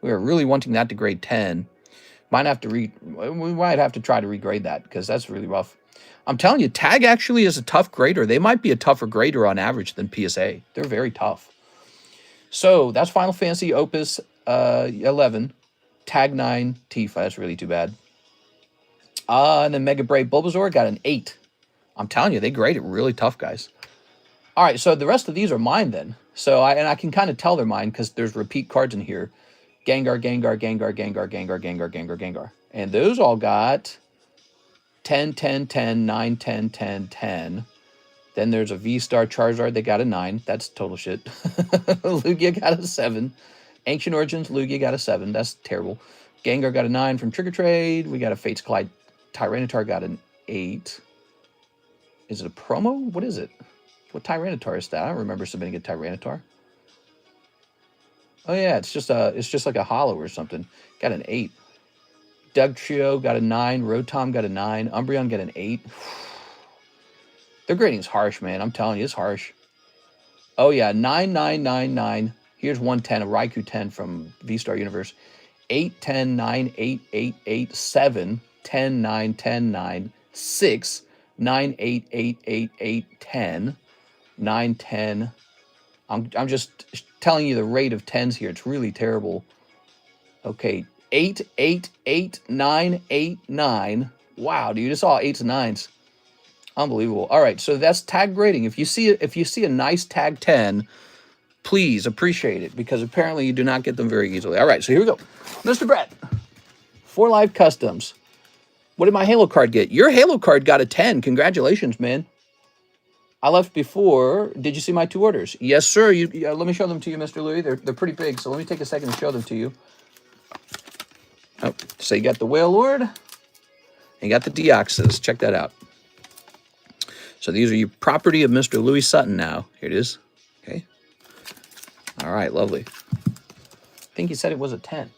We are really wanting that to grade 10. We might have to try to regrade that because that's really rough. I'm telling you, Tag actually is a tough grader. They might be a tougher grader on average than PSA. They're very tough. So that's Final Fantasy Opus 11, Tag 9, Tifa. That's really too bad. And then Mega Brave Bulbasaur got an 8. I'm telling you, they grade it really tough, guys. All right, so the rest of these are mine then. So I can kind of tell they're mine because there's repeat cards in here. Gengar. And those all got 10, 10, 10, 9, 10, 10, 10. Then there's a V-Star Charizard. They got a 9. That's total shit. Lugia got a 7. Ancient Origins, Lugia got a 7. That's terrible. Gengar got a 9 from Trigger Trade. We got a Fates Collide. Tyranitar got an 8. Is it a promo? What is it? What Tyranitar is that? I don't remember submitting a Tyranitar. Oh yeah, it's just like a hollow or something. Got an 8. Doug Trio got a 9. Rotom got a 9. Umbreon got an 8. Their grading's harsh, man. I'm telling you, it's harsh. Oh yeah, 9, 9, 9, 9. Here's 110, a Raikou 10 from V-Star Universe. 8, 10, 9, 8, 8, 8, 7, 10, 9, 10, 9, 6, 9, 8, 8, 8, 8, 10, 9, 10. I'm just telling you the rate of 10s here. It's really terrible. Okay, 8, 8, 8, 9, 8, 9. Wow, dude, it's all 8s and 9s. Unbelievable. All right, so that's tag grading. If you see a nice tag 10, please appreciate it, because apparently you do not get them very easily. All right, so here we go. Mr. Brett, 4 live customs. What did my Halo card get? Your Halo card got a 10. Congratulations, man. I left before. Did you see my 2 orders? Yes, sir. Let me show them to you, Mr. Louis. They're pretty big, so let me take a second to show them to you. Oh, so you got the Whale Lord, and you got the Deoxys. Check that out. So these are your property of Mr. Louis Sutton now. Here it is. Okay. All right, lovely. I think he said it was a 10.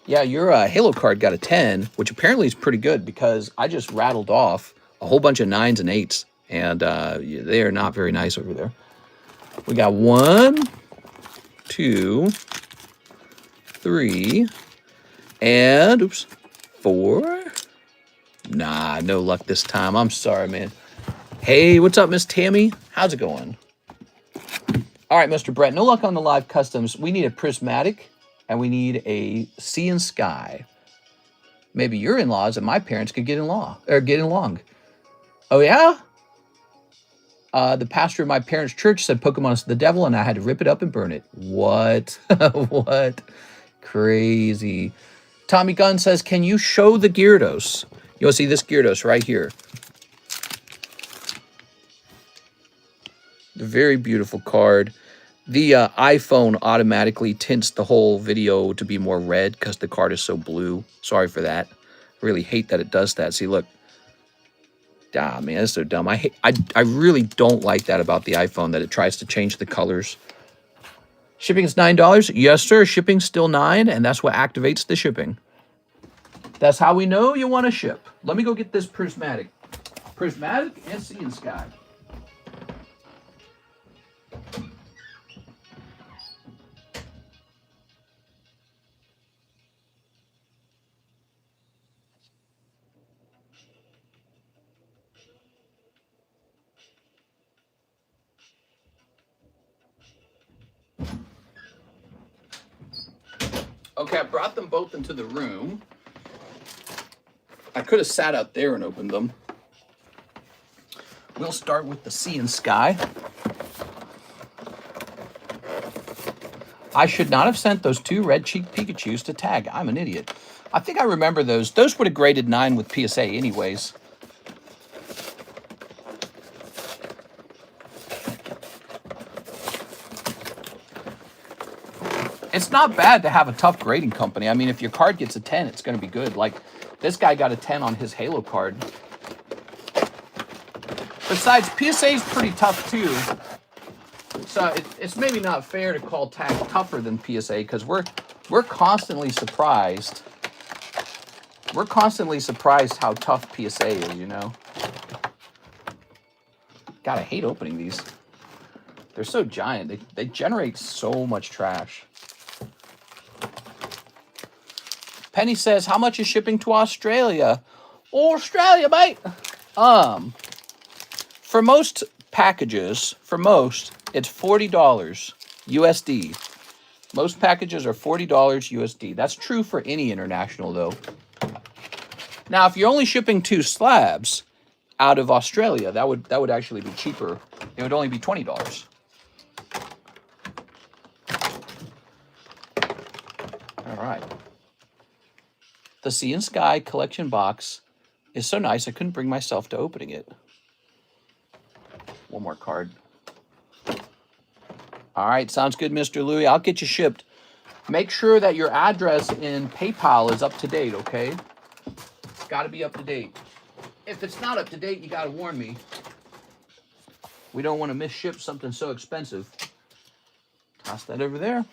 Yeah, your Halo card got a 10, which apparently is pretty good, because I just rattled off a whole bunch of 9s and 8s, and they are not very nice over there. We got 1, 2, 3, and, oops, 4. Nah, no luck this time. I'm sorry, man. Hey, what's up, Miss Tammy? How's it going? All right, Mr. Brett, no luck on the live customs. We need a prismatic, and we need a sea and sky. Maybe your in-laws and my parents could get along. Oh, yeah? The pastor of my parents' church said Pokemon is the devil, and I had to rip it up and burn it. What? What? Crazy. Tommy Gunn says, can you show the Gyarados? You'll see this Gyarados right here. The very beautiful card. The iPhone automatically tints the whole video to be more red because the card is so blue. Sorry for that. I really hate that it does that. See, look. Ah, man, that's so dumb. I really don't like that about the iPhone, that it tries to change the colors. Shipping is $9. Yes, sir. Shipping's still $9, and that's what activates the shipping. That's how we know you want to ship. Let me go get this prismatic. Prismatic and sea and sky. Okay, I brought them both into the room. I could have sat out there and opened them. We'll start with the sea and sky. I should not have sent those 2 red-cheeked Pikachus to tag. I'm an idiot. I think I remember those. Those would have graded 9 with PSA anyways. It's not bad to have a tough grading company. I mean, if your card gets a 10, it's going to be good. Like, this guy got a 10 on his Halo card. Besides, PSA is pretty tough, too. So it's maybe not fair to call tag tougher than PSA, because we're constantly surprised. We're constantly surprised how tough PSA is, you know? God, I hate opening these. They're so giant. They generate so much trash. Penny says, how much is shipping to Australia? Australia, mate! For most packages, it's $40 USD. Most packages are $40 USD. That's true for any international, though. Now, if you're only shipping 2 slabs out of Australia, that would actually be cheaper. It would only be $20. All right. The Sea and Sky collection box is so nice, I couldn't bring myself to opening it. One more card. All right, sounds good, Mr. Louis. I'll get you shipped. Make sure that your address in PayPal is up to date, okay? It's got to be up to date. If it's not up to date, you got to warn me. We don't want to misship something so expensive. Toss that over there.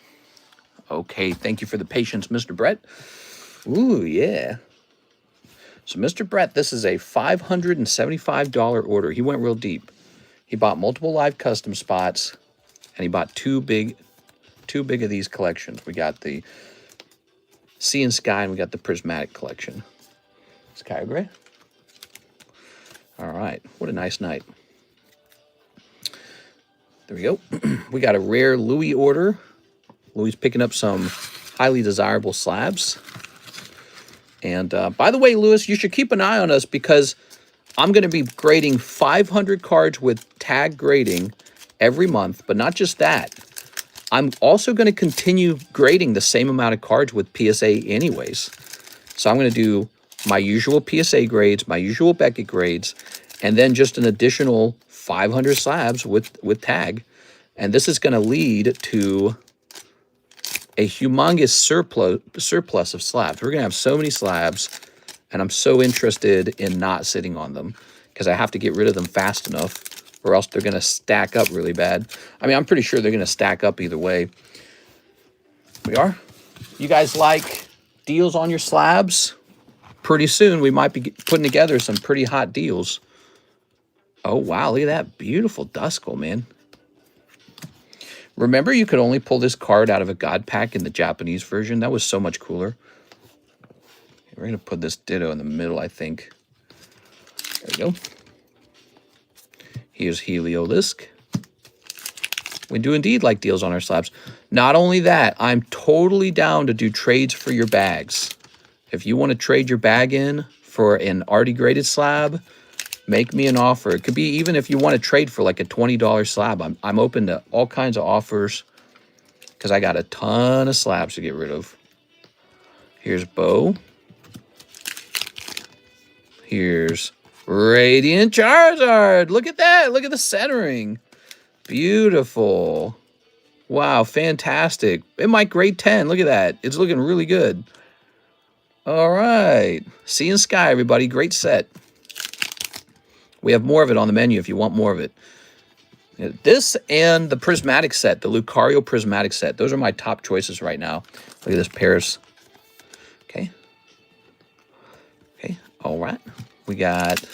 Okay, thank you for the patience, Mr. Brett. Ooh, yeah. So, Mr. Brett, this is a $575 order. He went real deep. He bought multiple live custom spots, and he bought two big of these collections. We got the Sea and Sky, and we got the Prismatic collection. Sky Gray. All right, what a nice night. There we go. We got a rare Louis order. Louis picking up some highly desirable slabs. And by the way, Louis, you should keep an eye on us because I'm going to be grading 500 cards with tag grading every month. But not just that. I'm also going to continue grading the same amount of cards with PSA anyways. So I'm going to do my usual PSA grades, my usual Beckett grades, and then just an additional 500 slabs with tag. And this is going to lead to a humongous surplus of slabs. We're going to have so many slabs, and I'm so interested in not sitting on them because I have to get rid of them fast enough or else they're going to stack up really bad. I mean, I'm pretty sure they're going to stack up either way. We are. You guys like deals on your slabs? Pretty soon we might be putting together some pretty hot deals. Oh, wow. Look at that beautiful Duskull, man. Remember, you could only pull this card out of a God Pack in the Japanese version? That was so much cooler. We're going to put this Ditto in the middle, I think. There we go. Here's Heliolisk. We do indeed like deals on our slabs. Not only that, I'm totally down to do trades for your bags. If you want to trade your bag in for an already graded slab, make me an offer. It could be even if you want to trade for like a $20 slab. I'm open to all kinds of offers because I got a ton of slabs to get rid of. Here's Bo. Here's Radiant Charizard. Look at that. Look at the centering. Beautiful. Wow, fantastic. It might grade 10. Look at that. It's looking really good. All right. Sea and Sky, everybody. Great set. We have more of it on the menu if you want more of it. This and the Prismatic set, the Lucario Prismatic set. Those are my top choices right now. Look at this Paris. Okay. Okay. All right. We got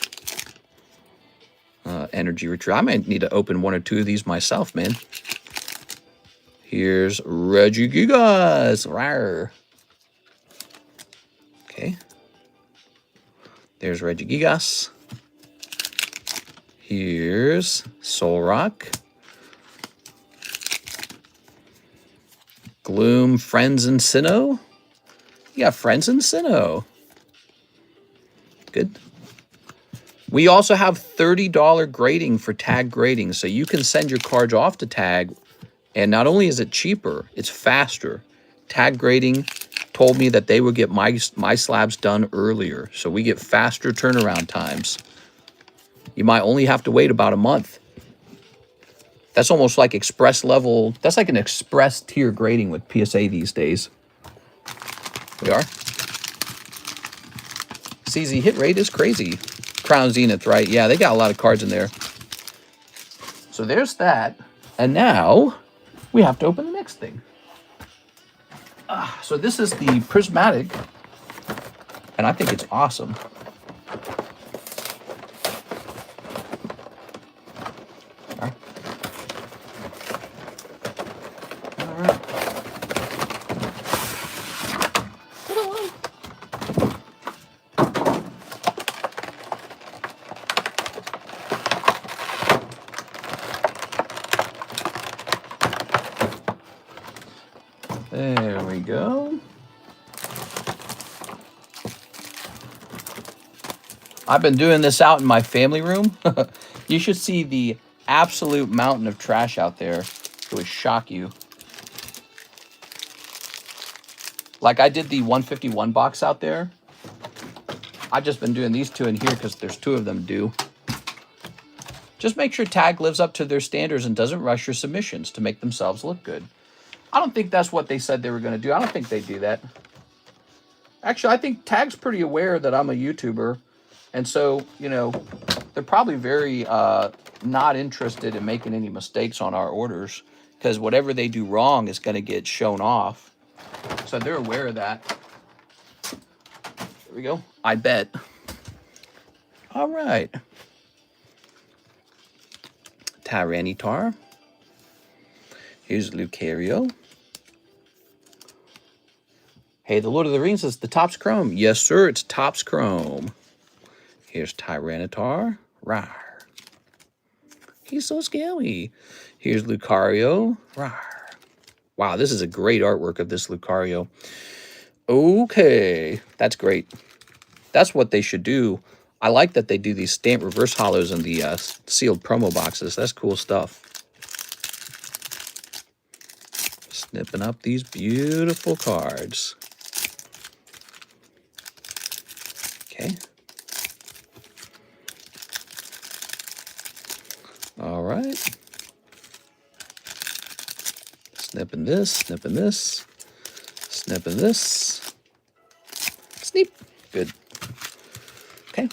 Energy Retrieval. I might need to open one or two of these myself, man. Here's Regigigas. Rawr. Okay. There's Regigigas. Here's Solrock. Gloom, Friends and Sinnoh. You got Friends and Sinnoh. Good. We also have $30 grading for tag grading, so you can send your cards off to tag, and not only is it cheaper, it's faster. Tag grading told me that they would get my slabs done earlier, so we get faster turnaround times. You might only have to wait about a month. That's almost like express level. That's like an express tier grading with PSA these days. We are. CZ hit rate is crazy. Crown Zenith, right? Yeah, they got a lot of cards in there. So there's that. And now we have to open the next thing. So this is the Prismatic. And I think it's awesome. There we go. I've been doing this out in my family room. You should see the absolute mountain of trash out there. It would shock you. Like I did the 151 box out there. I've just been doing these two in here because there's two of them due. Just make sure tag lives up to their standards and doesn't rush your submissions to make themselves look good. I don't think that's what they said they were going to do. I don't think they do that. Actually, I think Tag's pretty aware that I'm a YouTuber. And so, you know, they're probably very not interested in making any mistakes on our orders, because whatever they do wrong is going to get shown off. So they're aware of that. There we go. I bet. All right. Tyranitar. Here's Lucario. Hey, the Lord of the Rings is the Topps Chrome. Yes, sir, it's Topps Chrome. Here's Tyranitar. Rawr. He's so scary. Here's Lucario. Rawr. Wow, this is a great artwork of this Lucario. Okay, that's great. That's what they should do. I like that they do these stamped reverse hollows in the sealed promo boxes. That's cool stuff. Snipping up these beautiful cards. Okay. All right. Snipping this, snipping this, snipping this. Sneap. Good. Okay.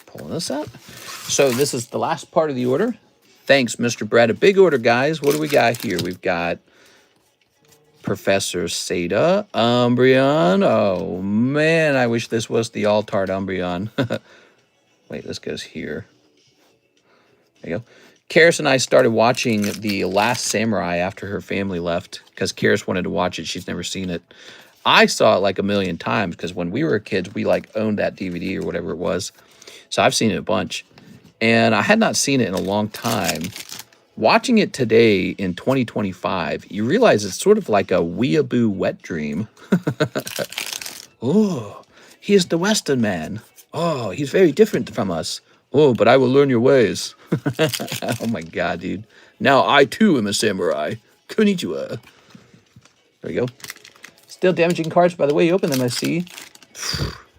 Pulling this out. So this is the last part of the order. Thanks, Mr. Brad. A big order, guys. What do we got here? We've got Professor Seda, Umbreon. Oh, man, I wish this was the Altart Umbreon. Wait, this goes here. There you go. Karis and I started watching The Last Samurai after her family left because Karis wanted to watch it. She's never seen it. I saw it like a million times because when we were kids, we like owned that DVD or whatever it was. So I've seen it a bunch. And I had not seen it in a long time. Watching it today in 2025, you realize it's sort of like a weeaboo wet dream. Oh, he is the Western man. Oh, he's very different from us. Oh, but I will learn your ways. Oh my God, dude. Now I too am a samurai. Konnichiwa. There we go. Still damaging cards by the way you open them, I see.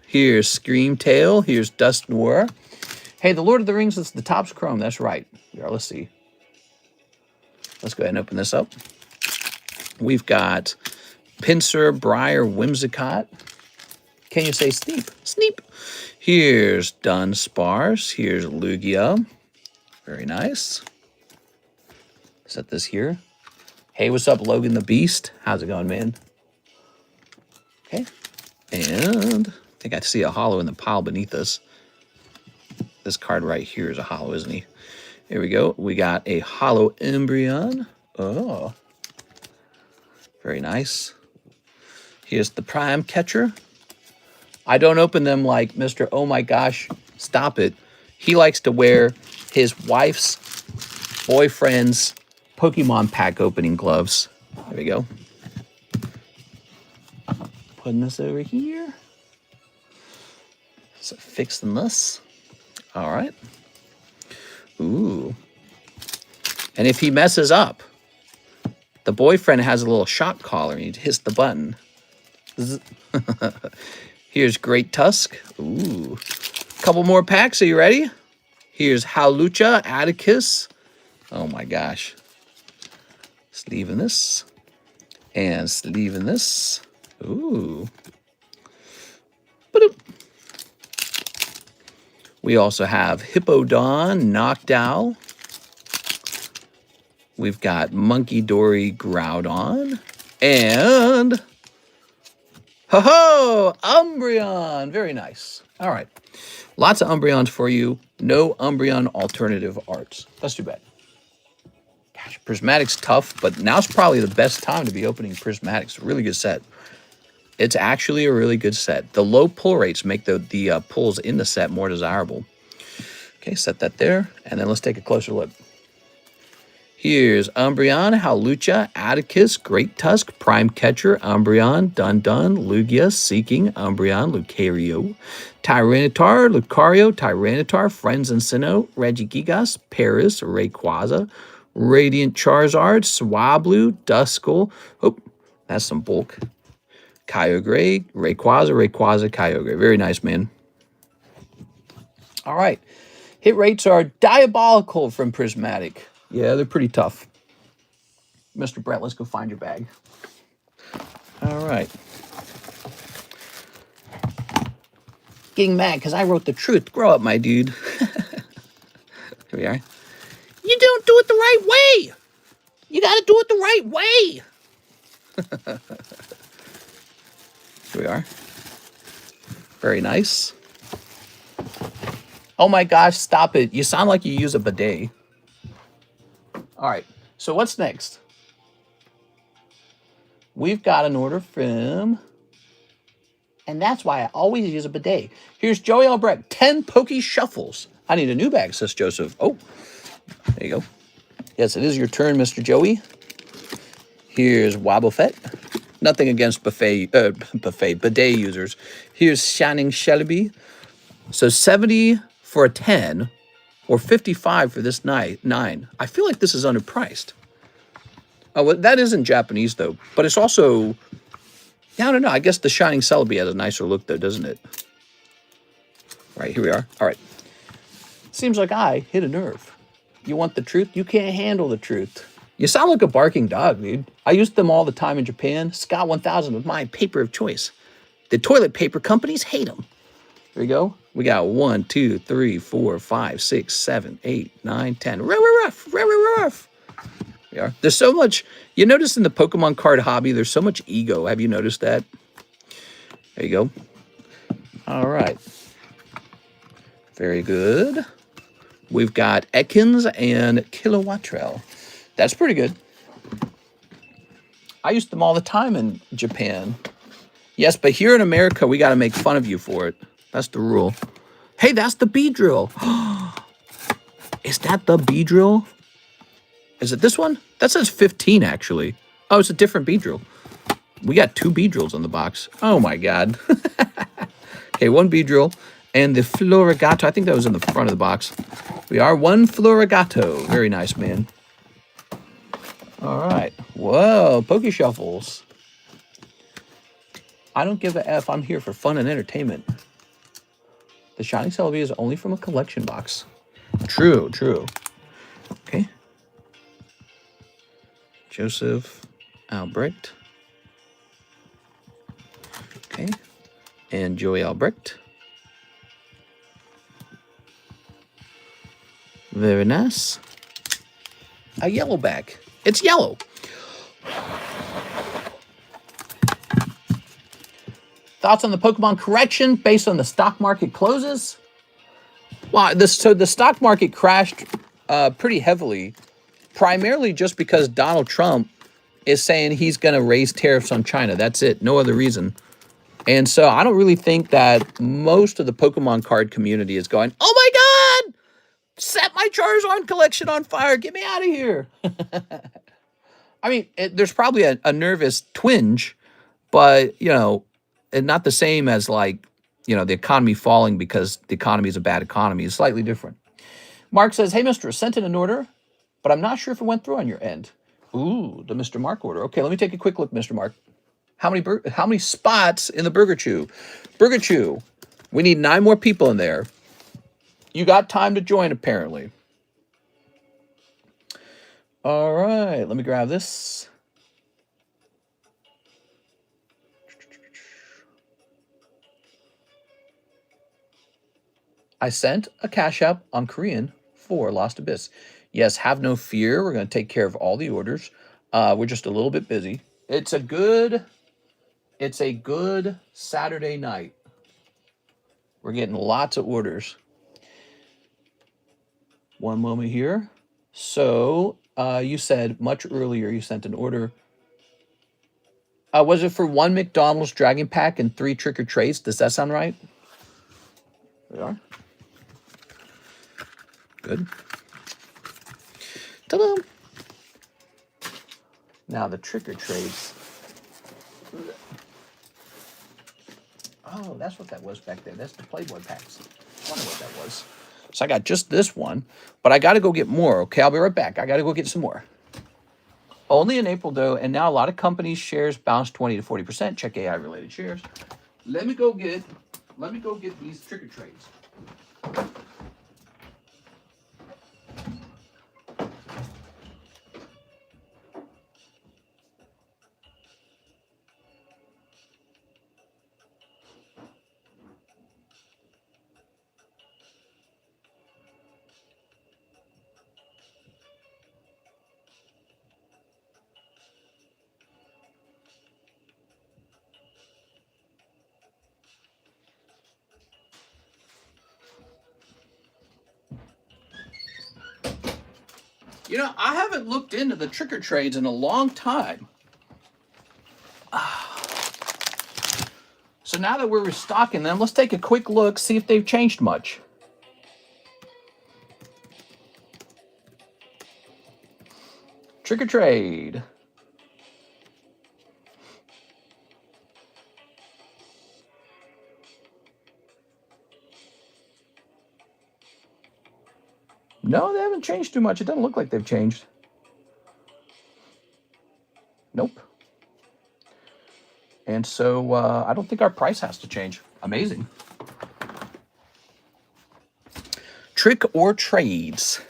Here's Screamtail. Here's Dust Noir. Hey, the Lord of the Rings is the Topps Chrome. That's right. Here, let's see. Let's go ahead and open this up. We've got Pinsir, Briar, Whimsicott. Can you say Sneep? Sneep. Here's Dunsparce. Here's Lugia. Very nice. Set this here. Hey, what's up, Logan the Beast? How's it going, man? Okay. And I think I see a hollow in the pile beneath us. This card right here is a hollow, isn't he? Here we go. We got a hollow Umbreon. Oh. Very nice. Here's the Prime Catcher. I don't open them like Mr. Oh my gosh, stop it. He likes to wear his wife's boyfriend's Pokemon pack opening gloves. There we go. Putting this over here. So fixing this. All right. Ooh. And if he messes up, the boyfriend has a little shock collar and he hits the button. Here's Great Tusk. Ooh. Couple more packs. Are you ready? Here's Hawlucha, Atticus. Oh my gosh. Sleeving this. And sleeving this. Ooh. Ba-doop. We also have Hippowdon, Noctowl. We've got Monkey Dory, Groudon. And ho-ho! Umbreon! Very nice. All right. Lots of Umbreons for you. No Umbreon alternative arts. That's too bad. Gosh, Prismatic's tough, but now's probably the best time to be opening Prismatics. A really good set. It's actually a really good set. The low pull rates make the pulls in the set more desirable. Okay, set that there. And then let's take a closer look. Here's Umbreon, Hawlucha, Atticus, Great Tusk, Prime Catcher, Umbreon, Dundun, Lugia, Seeking, Umbreon, Lucario, Tyranitar, Lucario, Tyranitar, Friends and Sinnoh, Regigigas, Paris, Rayquaza, Radiant Charizard, Swablu, Duskull. Oh, that's some bulk. Kyogre, Rayquaza, Kyogre. Very nice, man. All right. Hit rates are diabolical from Prismatic. Yeah, they're pretty tough. Mr. Brett, let's go find your bag. All right. Getting mad because I wrote the truth. Grow up, my dude. Here we are. You don't do it the right way. You got to do it the right way. Here we are. Very nice. Oh my gosh, stop it. You sound like you use a bidet. All right, so what's next? We've got an order from, and that's why I always use a bidet. Here's Joey Albrecht, 10 Pokey Shuffles. I need a new bag, says Joseph. Oh, there you go. Yes, it is your turn, Mr. Joey. Here's Wobblefett. Nothing against bidet users. Here's Shining Shelby. So 70 for a 10 or 55 for this 9. I feel like this is underpriced. Oh, well, that isn't Japanese, though. But it's also, yeah, I don't know. I guess the Shining Celebi has a nicer look, though, doesn't it? All right, here we are. All right. Seems like I hit a nerve. You want the truth? You can't handle the truth. You sound like a barking dog, dude. I use them all the time in Japan. Scott 1000 was my paper of choice. The toilet paper companies hate them. There you go. We got 1, 2, 3, 4, 5, 6, 7, 8, 9, 10. Ruff. Yeah. There's so much. You notice in the Pokemon card hobby, there's so much ego. Have you noticed that? There you go. All right. Very good. We've got Ekans and Kilowattrel. That's pretty good. I use them all the time in Japan. Yes, but here in America, we got to make fun of you for it. That's the rule. Hey, that's the Beedrill. Is that the Beedrill? Is it this one? That says 15, actually. Oh, it's a different Beedrill. We got 2 Beedrills on the box. Oh, my God. Okay, 1 Beedrill. And the Florigato. I think that was in the front of the box. We are 1 Florigato. Very nice, man. All right. Whoa, Poke Shuffles. I don't give a F. I'm here for fun and entertainment. The Shining Celebi is only from a collection box. True. Okay. Joseph Albrecht. Okay. And Joey Albrecht. Very nice. A yellow back. It's yellow. Thoughts on the Pokemon correction based on the stock market closes? Well, so the stock market crashed pretty heavily, primarily just because Donald Trump is saying he's going to raise tariffs on China. That's it. No other reason. And so I don't really think that most of the Pokemon card community is going, oh my God, set my Charizard collection on fire. Get me out of here. I mean, there's probably a nervous twinge, but, you know, and not the same as like, you know, the economy falling because the economy is a bad economy. It's slightly different. Mark says, hey, mister, sent in an order, but I'm not sure if it went through on your end. Ooh, the Mr. Mark order. Okay, let me take a quick look, Mr. Mark. How many spots in the Burger Chew? Burger Chew, we need 9 more people in there. You got time to join, apparently. All right, let me grab this. I sent a Cash App on Korean for Lost Abyss. Yes, have no fear. We're going to take care of all the orders. We're just a little bit busy. It's a good Saturday night. We're getting lots of orders. One moment here. So you said much earlier you sent an order. Was it for 1 McDonald's Dragon Pack and 3 Trick or Treats? Does that sound right? There we are. Good. Ta-da! Now the Trick or Treats. Oh, that's what that was back there. That's the Playboy packs. I wonder what that was. So I got just this one, but I got to go get more. Okay, I'll be right back. I got to go get some more. Only in April, though, and now a lot of companies' shares bounced 20 to 40%. Check AI-related shares. Let me go get these Trick or Treats. You know, I haven't looked into the trick or trades in a long time. So now that we're restocking them, let's take a quick look, see if they've changed much. Trick or trade. No, they haven't changed too much. It doesn't look like they've changed. Nope. And so I don't think our price has to change. Amazing. Trick or trades.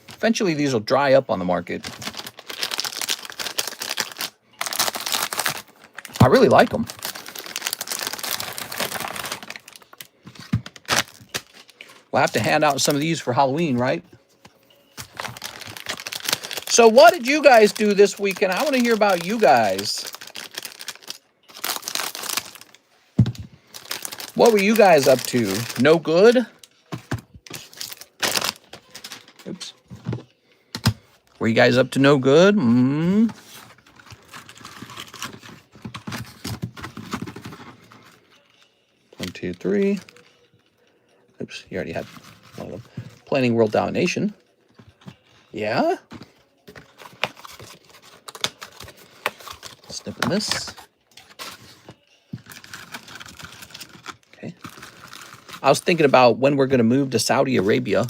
Eventually these will dry up on the market. I really like them. We'll have to hand out some of these for Halloween, right? So what did you guys do this weekend? I want to hear about you guys. What were you guys up to? No good? Oops. Were you guys up to no good? 1, 2, 3. Oops, you already had one of them. Planning world domination. Yeah? Snipping this. Okay. I was thinking about when we're going to move to Saudi Arabia.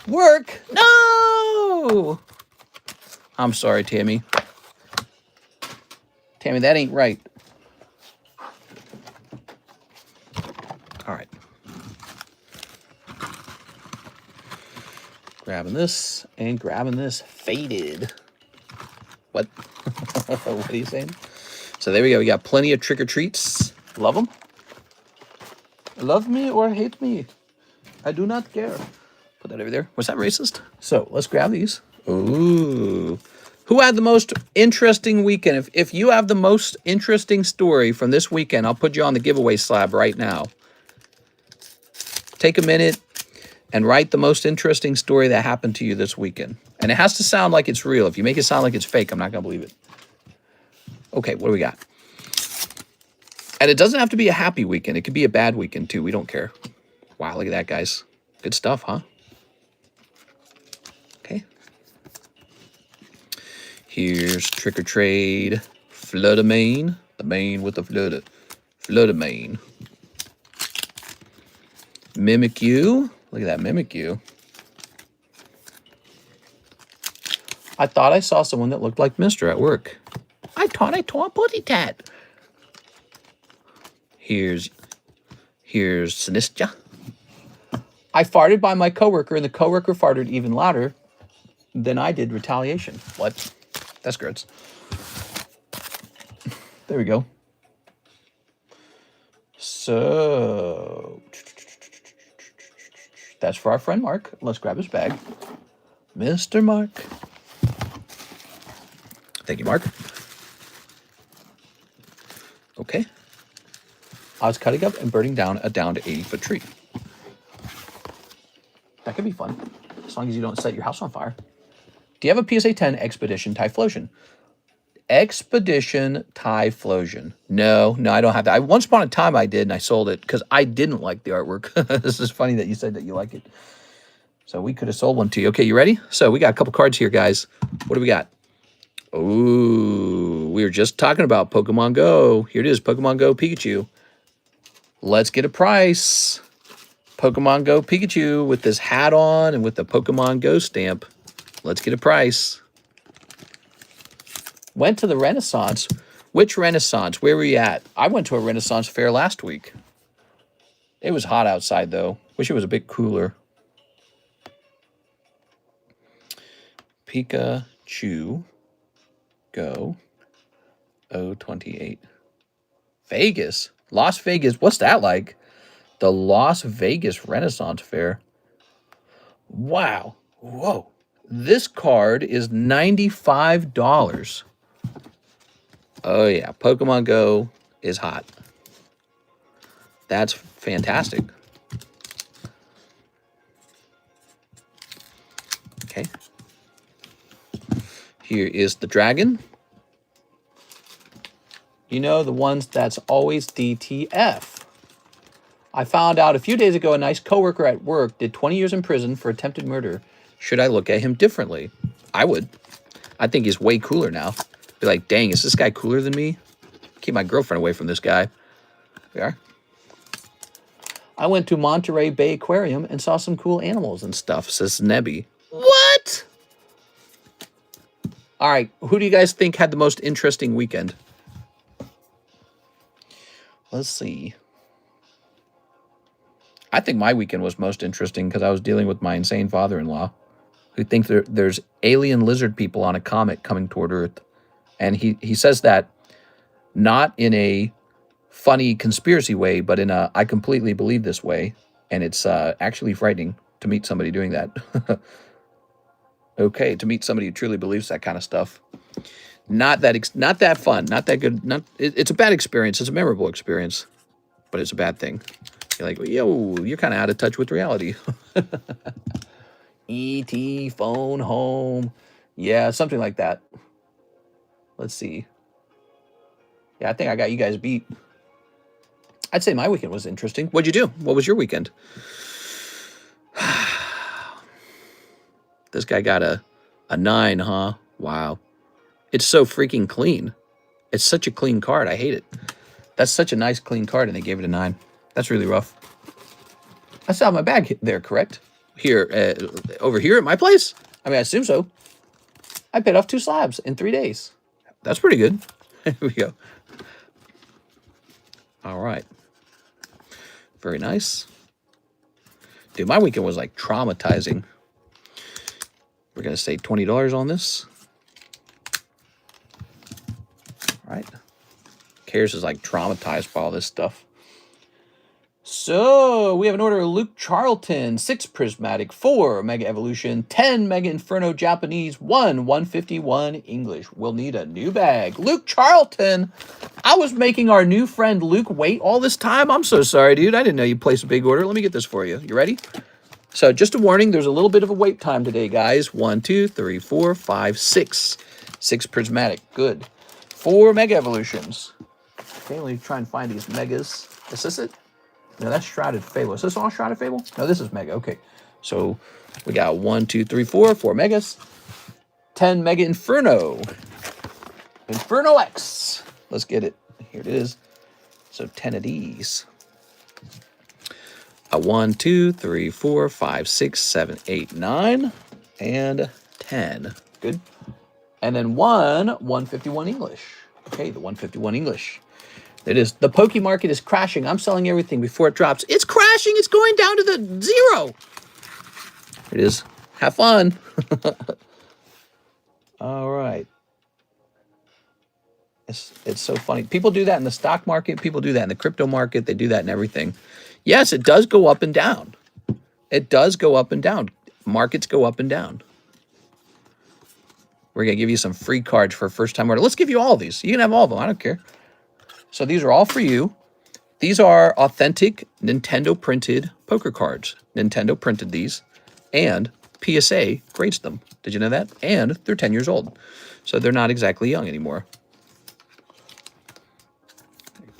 Work? No! I'm sorry, Tammy. Tammy, that ain't right. All right. Grabbing this and grabbing this. Faded. What? What are you saying? So there we go. We got plenty of trick-or-treats. Love them. Love me or hate me. I do not care. Put that over there. Was that racist? So let's grab these. Ooh. Who had the most interesting weekend? If you have the most interesting story from this weekend, I'll put you on the giveaway slab right now. Take a minute and write the most interesting story that happened to you this weekend. And it has to sound like it's real. If you make it sound like it's fake, I'm not going to believe it. Okay, what do we got? And it doesn't have to be a happy weekend. It could be a bad weekend, too. We don't care. Wow, look at that, guys. Good stuff, huh? Okay. Here's Trick or Trade. Floodamain. The main with the Floodamain. Mimic You. Look at that Mimic You. I thought I saw someone that looked like Mister at work. I thought I saw a putty tat. Here's Sinistra. I farted by my coworker, and the coworker farted even louder than I did retaliation. What? That's gross. There we go. So that's for our friend Mark. Let's grab his bag. Mr. Mark. Thank you, Mark. Okay. I was cutting up and burning down a down to 80-foot tree. That could be fun, as long as you don't set your house on fire. Do you have a PSA 10 Expedition Typhlosion? Expedition Typhlosion. No, I don't have that. Once upon a time I did, and I sold it because I didn't like the artwork. This is funny that you said that you like it. So we could have sold one to you. Okay, you ready? So we got a couple cards here, guys. What do we got? Ooh, we were just talking about Pokemon Go. Here it is, Pokemon Go Pikachu. Let's get a price. Pokemon Go Pikachu with this hat on and with the Pokemon Go stamp. Let's get a price. Went to the Renaissance. Which Renaissance? Where were you at? I went to a Renaissance fair last week. It was hot outside, though. Wish it was a bit cooler. Pikachu Go 028. Vegas. Las Vegas. What's that like? The Las Vegas Renaissance Fair. Wow. Whoa. This card is $95. Oh, yeah. Pokemon Go is hot. That's fantastic. Okay. Here is the dragon. You know, the ones that's always DTF. I found out a few days ago a nice coworker at work did 20 years in prison for attempted murder. Should I look at him differently? I would. I think he's way cooler now. Be like, dang, is this guy cooler than me? Keep my girlfriend away from this guy. There. I went to Monterey Bay Aquarium and saw some cool animals and stuff, says Nebby. What? All right, who do you guys think had the most interesting weekend? Let's see. I think my weekend was most interesting because I was dealing with my insane father-in-law who thinks there's alien lizard people on a comet coming toward Earth. And he says that not in a funny conspiracy way, but in a I completely believe this way. And it's actually frightening to meet somebody doing that. Okay, to meet somebody who truly believes that kind of stuff. Not that fun, not that good. It's a bad experience. It's a memorable experience, but it's a bad thing. You're like, yo, you're kind of out of touch with reality. E.T. phone home. Yeah, something like that. Let's see. Yeah, I think I got you guys beat. I'd say my weekend was interesting. What'd you do? What was your weekend? This guy got a 9, huh? Wow. It's so freaking clean. It's such a clean card. I hate it. That's such a nice clean card, and they gave it a 9. That's really rough. I still have my bag there, correct? Here, over here at my place? I mean, I assume so. I paid off 2 slabs in 3 days. That's pretty good. Here we go. All right. Very nice. Dude, my weekend was like traumatizing. We're going to say $20 on this. All right. Cares is like traumatized by all this stuff. So we have an order of Luke Charlton, 6 Prismatic, 4 Mega Evolution, 10 Mega Inferno Japanese, 1 151 English. We'll need a new bag. Luke Charlton, I was making our new friend Luke wait all this time. I'm so sorry, dude. I didn't know you placed a big order. Let me get this for you. You ready? So just a warning, there's a little bit of a wait time today, guys. 1, 2, 3, 4, 5, 6. 6 Prismatic. Good. 4 Mega Evolutions. Okay, let me try and find these megas. Is this it? No, that's Shrouded Fable. Is this all Shrouded Fable? No, this is Mega. Okay. So we got 1, 2, 3, 4. 4 megas. 10 Mega Inferno. Inferno X. Let's get it. Here it is. So 10 of these. 1, 2, 3, 4, 5, 6, 7, 8, 9, and 10. Good. And then 151 English. Okay, the 151 English. It is. The Poke market is crashing. I'm selling everything before it drops. It's crashing. It's going down to the 0. It is. Have fun. All right. It's so funny. People do that in the stock market. People do that in the crypto market. They do that in everything. Yes, it does go up and down. It does go up and down. Markets go up and down. We're going to give you some free cards for a first-time order. Let's give you all of these. You can have all of them. I don't care. So these are all for you. These are authentic Nintendo-printed poker cards. Nintendo printed these, and PSA grades them. Did you know that? And they're 10 years old. So they're not exactly young anymore.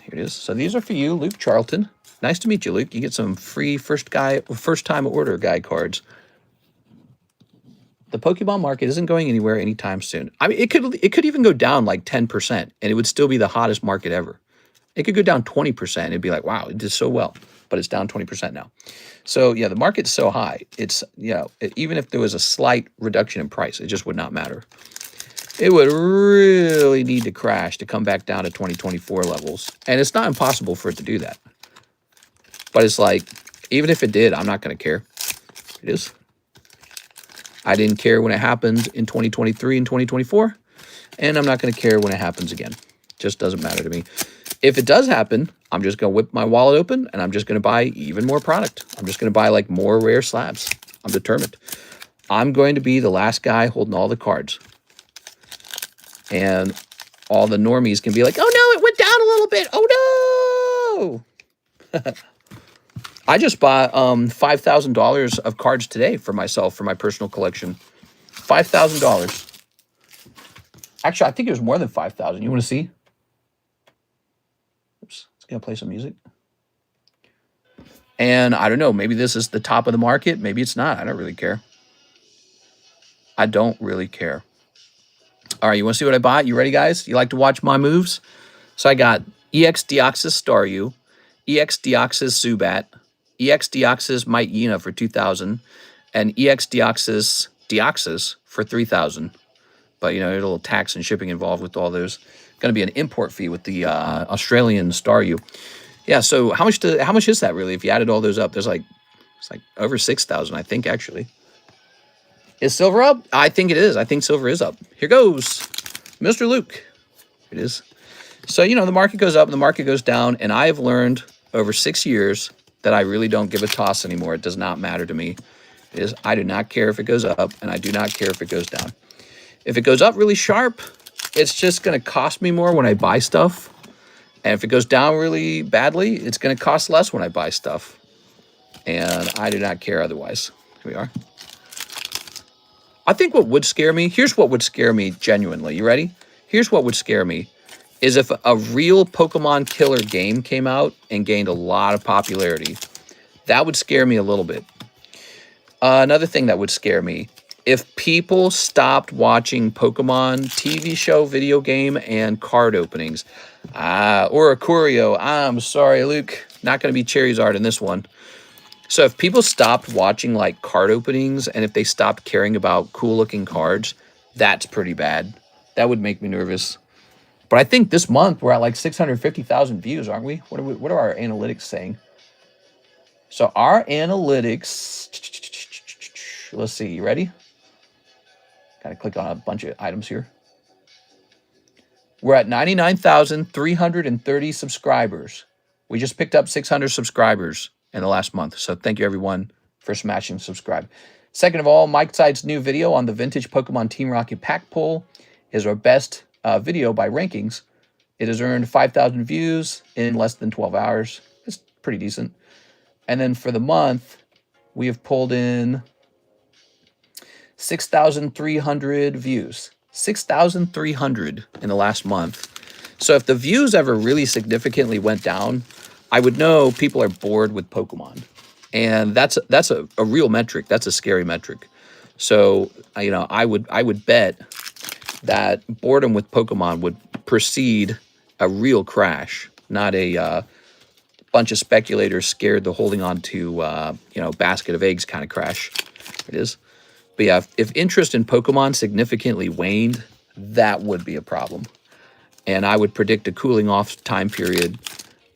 Here it is. So these are for you, Luke Charlton. Nice to meet you, Luke. You get some free first-time order guy cards. The Pokemon market isn't going anywhere anytime soon. I mean, it could even go down like 10%, and it would still be the hottest market ever. It could go down 20%, and it'd be like, wow, it did so well. But it's down 20% now. So, yeah, the market's so high. It's, you know, even if there was a slight reduction in price, it just would not matter. It would really need to crash to come back down to 2024 levels. And it's not impossible for it to do that. But it's like, even if it did, I'm not going to care. It is. I didn't care when it happened in 2023 and 2024. And I'm not going to care when it happens again. Just doesn't matter to me. If it does happen, I'm just going to whip my wallet open and I'm just going to buy even more product. I'm just going to buy like more rare slabs. I'm determined. I'm going to be the last guy holding all the cards. And all the normies can be like, oh no, it went down a little bit. Oh no. I just bought $5,000 of cards today for myself, for my personal collection. $5,000. Actually, I think it was more than 5,000. You want to see? Oops, it's gonna play some music. And I don't know, maybe this is the top of the market. Maybe it's not. I don't really care. I don't really care. All right, you want to see what I bought? You ready, guys? You like to watch my moves? So I got EX Deoxys Staryu, EX Deoxys Zubat, EX Deoxys Myena for 2,000, and EX Deoxys for 3,000. But, you know, there's a little tax and shipping involved with all those. Going to be an import fee with the Australian Staryu. Yeah, so how much is that really? If you added all those up, it's like over 6,000, I think, actually. Is silver up? I think it is. I think silver is up. Here goes, Mr. Luke. It is. So, you know, the market goes up and the market goes down, and I have learned over 6 years that I really don't give a toss anymore. It does not matter to me. I do not care if it goes up, and I do not care if it goes down. If it goes up really sharp, it's just going to cost me more when I buy stuff. And if it goes down really badly, it's going to cost less when I buy stuff. And I do not care otherwise. Here we are. I think what would scare me, here's what would scare me genuinely. You ready? Here's what would scare me, is if a real Pokemon killer game came out and gained a lot of popularity. That would scare me a little bit. Another thing that would scare me, if people stopped watching Pokemon TV show, video game, and card openings. Or a Curio. I'm sorry, Luke. Not going to be Charizard in this one. So if people stopped watching like card openings, and if they stopped caring about cool looking cards, that's pretty bad. That would make me nervous. But I think this month we're at like 650,000 views, aren't we? What are our analytics saying? So our analytics, let's see, you ready? Gotta click on a bunch of items here. We're at 99,330 subscribers. We just picked up 600 subscribers in the last month. So thank you everyone for smashing subscribe. Second of all, Mike Side's new video on the vintage Pokemon Team Rocket pack pull is our best video by rankings. It has earned 5,000 views in less than 12 hours. It's pretty decent. And then for the month, we have pulled in 6,300 views. 6,300 in the last month. So if the views ever really significantly went down, I would know people are bored with Pokemon. And that's a real metric. That's a scary metric. So, you know, I would bet that boredom with Pokemon would precede a real crash, not a bunch of speculators scared the holding on to, you know, basket of eggs kind of crash. It is. But yeah, if interest in Pokemon significantly waned, that would be a problem. And I would predict a cooling off time period.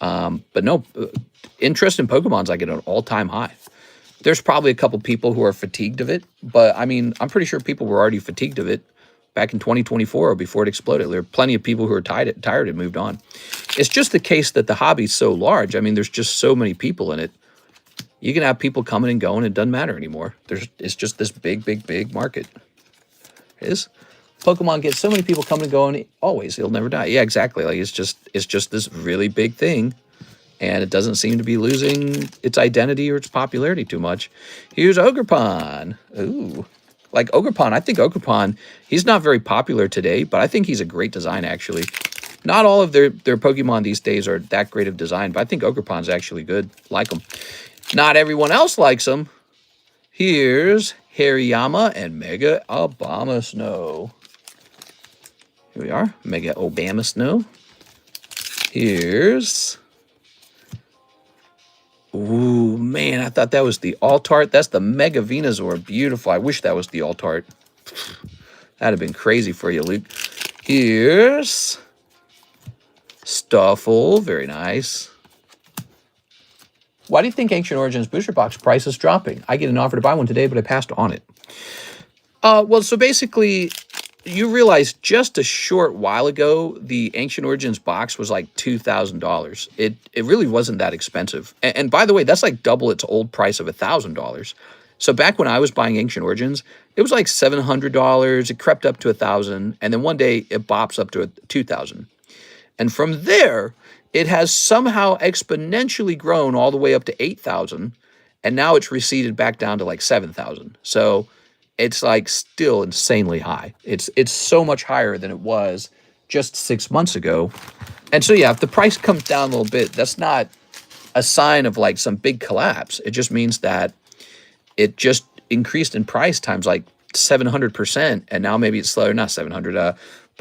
But no, interest in Pokemon's like at an all-time high. There's probably a couple people who are fatigued of it, but I mean, I'm pretty sure people were already fatigued of it back in 2024 or before it exploded. There are plenty of people who are tired and moved on. It's just the case that the hobby's so large. I mean, there's just so many people in it. You can have people coming and going. It doesn't matter anymore. It's just this big market. It is. Pokemon gets so many people coming and going. Always, it'll never die. Yeah, exactly. Like it's just this really big thing, and it doesn't seem to be losing its identity or its popularity too much. Here's Ogerpon. Ooh, like Ogerpon. I think Ogerpon. He's not very popular today, but I think he's a great design actually. Not all of their Pokemon these days are that great of design, but I think Ogerpon's actually good. Like him. Not everyone else likes him. Here's Hariyama and Mega Obama Snow. Here we are, Mega Obama Snow. Here's... Ooh, man, I thought that was the Altart. That's the Mega Venusaur. Beautiful. I wish that was the Altart. That'd have been crazy for you, Luke. Here's... Stuffle. Very nice. Why do you think Ancient Origins booster box price is dropping? I get an offer to buy one today, but I passed on it. Well, so basically, you realize just a short while ago, the Ancient Origins box was like $2,000. It really wasn't that expensive. And by the way, that's like double its old price of $1,000. So back when I was buying Ancient Origins, it was like $700. It crept up to $1,000. And then one day it bops up to $2,000. And from there, it has somehow exponentially grown all the way up to 8,000, and now it's receded back down to like 7,000. So it's like still insanely high. It's so much higher than it was just 6 months ago. And so, yeah, if the price comes down a little bit, that's not a sign of like some big collapse. It just means that it just increased in price times like 700%, and now maybe it's slower, not 700,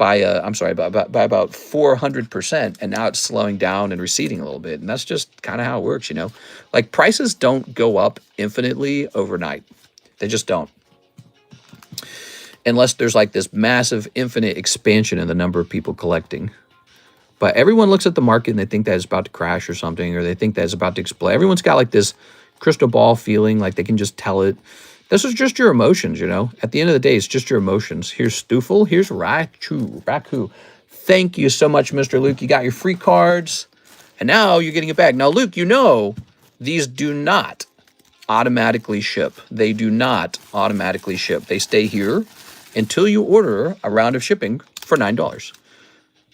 I'm sorry, by about 400%, and now it's slowing down and receding a little bit. And that's just kind of how it works, you know? Like, prices don't go up infinitely overnight. They just don't. Unless there's like this massive infinite expansion in the number of people collecting. But everyone looks at the market and they think that it's about to crash or something, or they think that it's about to explode. Everyone's got like this crystal ball feeling, like they can just tell it. This is just your emotions, you know? At the end of the day, it's just your emotions. Here's Stoofel. Here's Raku. Thank you so much, Mr. Luke. You got your free cards, and now you're getting it back. Now, Luke, you know these do not automatically ship. They do not automatically ship. They stay here until you order a round of shipping for $9.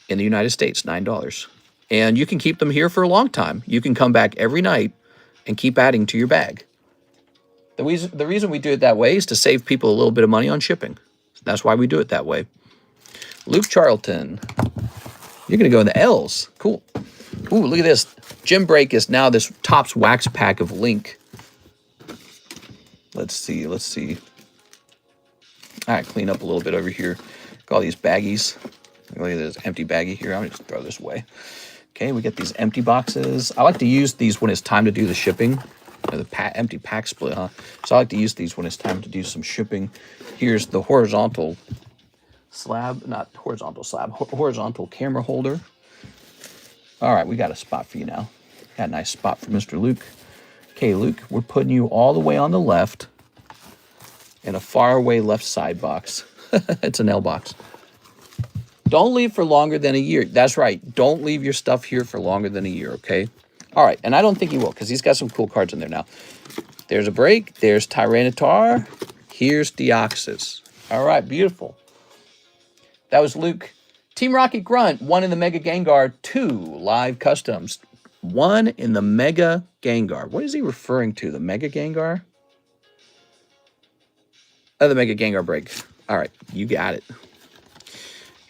In the United States, $9. And you can keep them here for a long time. You can come back every night and keep adding to your bag. The reason we do it that way is to save people a little bit of money on shipping. That's why we do it that way. Luke Charlton. You're going to go in the L's. Cool. Ooh, look at this. Gym Break is now this Topps Wax Pack of Link. Let's see. All right, clean up a little bit over here. Got all these baggies. Look at this empty baggie here. I'm going to just throw this away. Okay, we get these empty boxes. I like to use these when it's time to do the shipping. The empty pack split, huh? So I like to use these when it's time to do some shipping. Here's the horizontal slab, not horizontal slab, horizontal camera holder. All right, we got a spot for you now. Got a nice spot for Mr. Luke. Okay, Luke, we're putting you all the way on the left in a faraway left side box. It's an L box. Don't leave for longer than a year. That's right. Don't leave your stuff here for longer than a year, okay? All right, and I don't think he will, because he's got some cool cards in there now. There's a break. There's Tyranitar. Here's Deoxys. All right, beautiful. That was Luke. Team Rocket Grunt, 1 in the Mega Gengar, 2 live customs. 1 in the Mega Gengar. What is he referring to? The Mega Gengar? Oh, the Mega Gengar break. All right, you got it.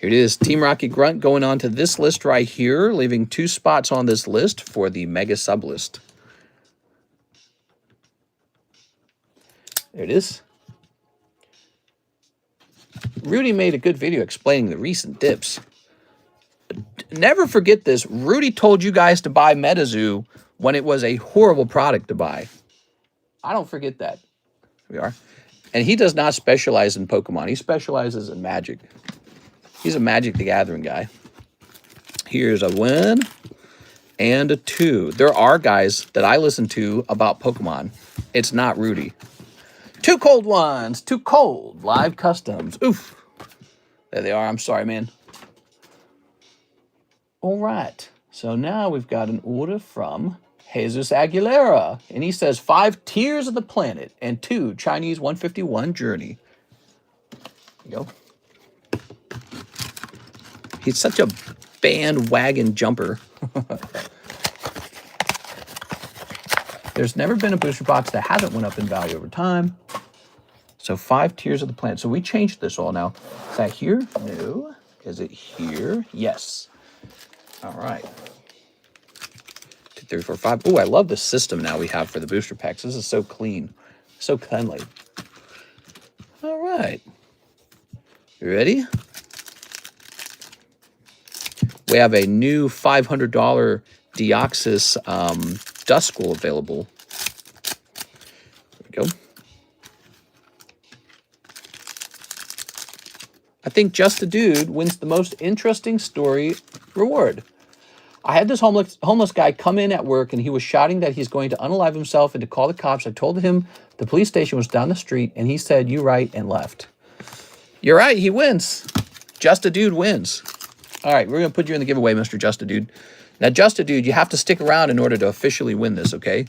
Here it is, Team Rocket Grunt going on to this list right here, leaving 2 spots on this list for the Mega Sublist. There it is. Rudy made a good video explaining the recent dips. Never forget this. Rudy told you guys to buy MetaZoo when it was a horrible product to buy. I don't forget that. Here we are. And he does not specialize in Pokemon. He specializes in Magic. He's a Magic the Gathering guy. Here's a 1 and a 2. There are guys that I listen to about Pokemon. It's not Rudy. 2 cold ones. 2 cold. Live customs. Oof. There they are. I'm sorry, man. All right. So now we've got an order from Jesus Aguilera. And he says 5 Tears of the Planet and 2 Chinese 151 Journey. There you go. He's such a bandwagon jumper. There's never been a booster box that hasn't went up in value over time. So 5 Tears of the Planet. So we changed this all now. Is that here? No. Is it here? Yes. All right. 2, 3, 4, 5. Oh, I love the system now we have for the booster packs. This is so clean. So cleanly. All right. You ready? We have a new $500 Deoxys Duskull available. There we go. I think Just a Dude wins the most interesting story reward. I had this homeless guy come in at work, and he was shouting that he's going to unalive himself and to call the cops. I told him the police station was down the street, and he said, "You right," and left. You're right, he wins. Just a Dude wins. All right, we're going to put you in the giveaway, Mr. Just a Dude. Now, Just a Dude, you have to stick around in order to officially win this, okay?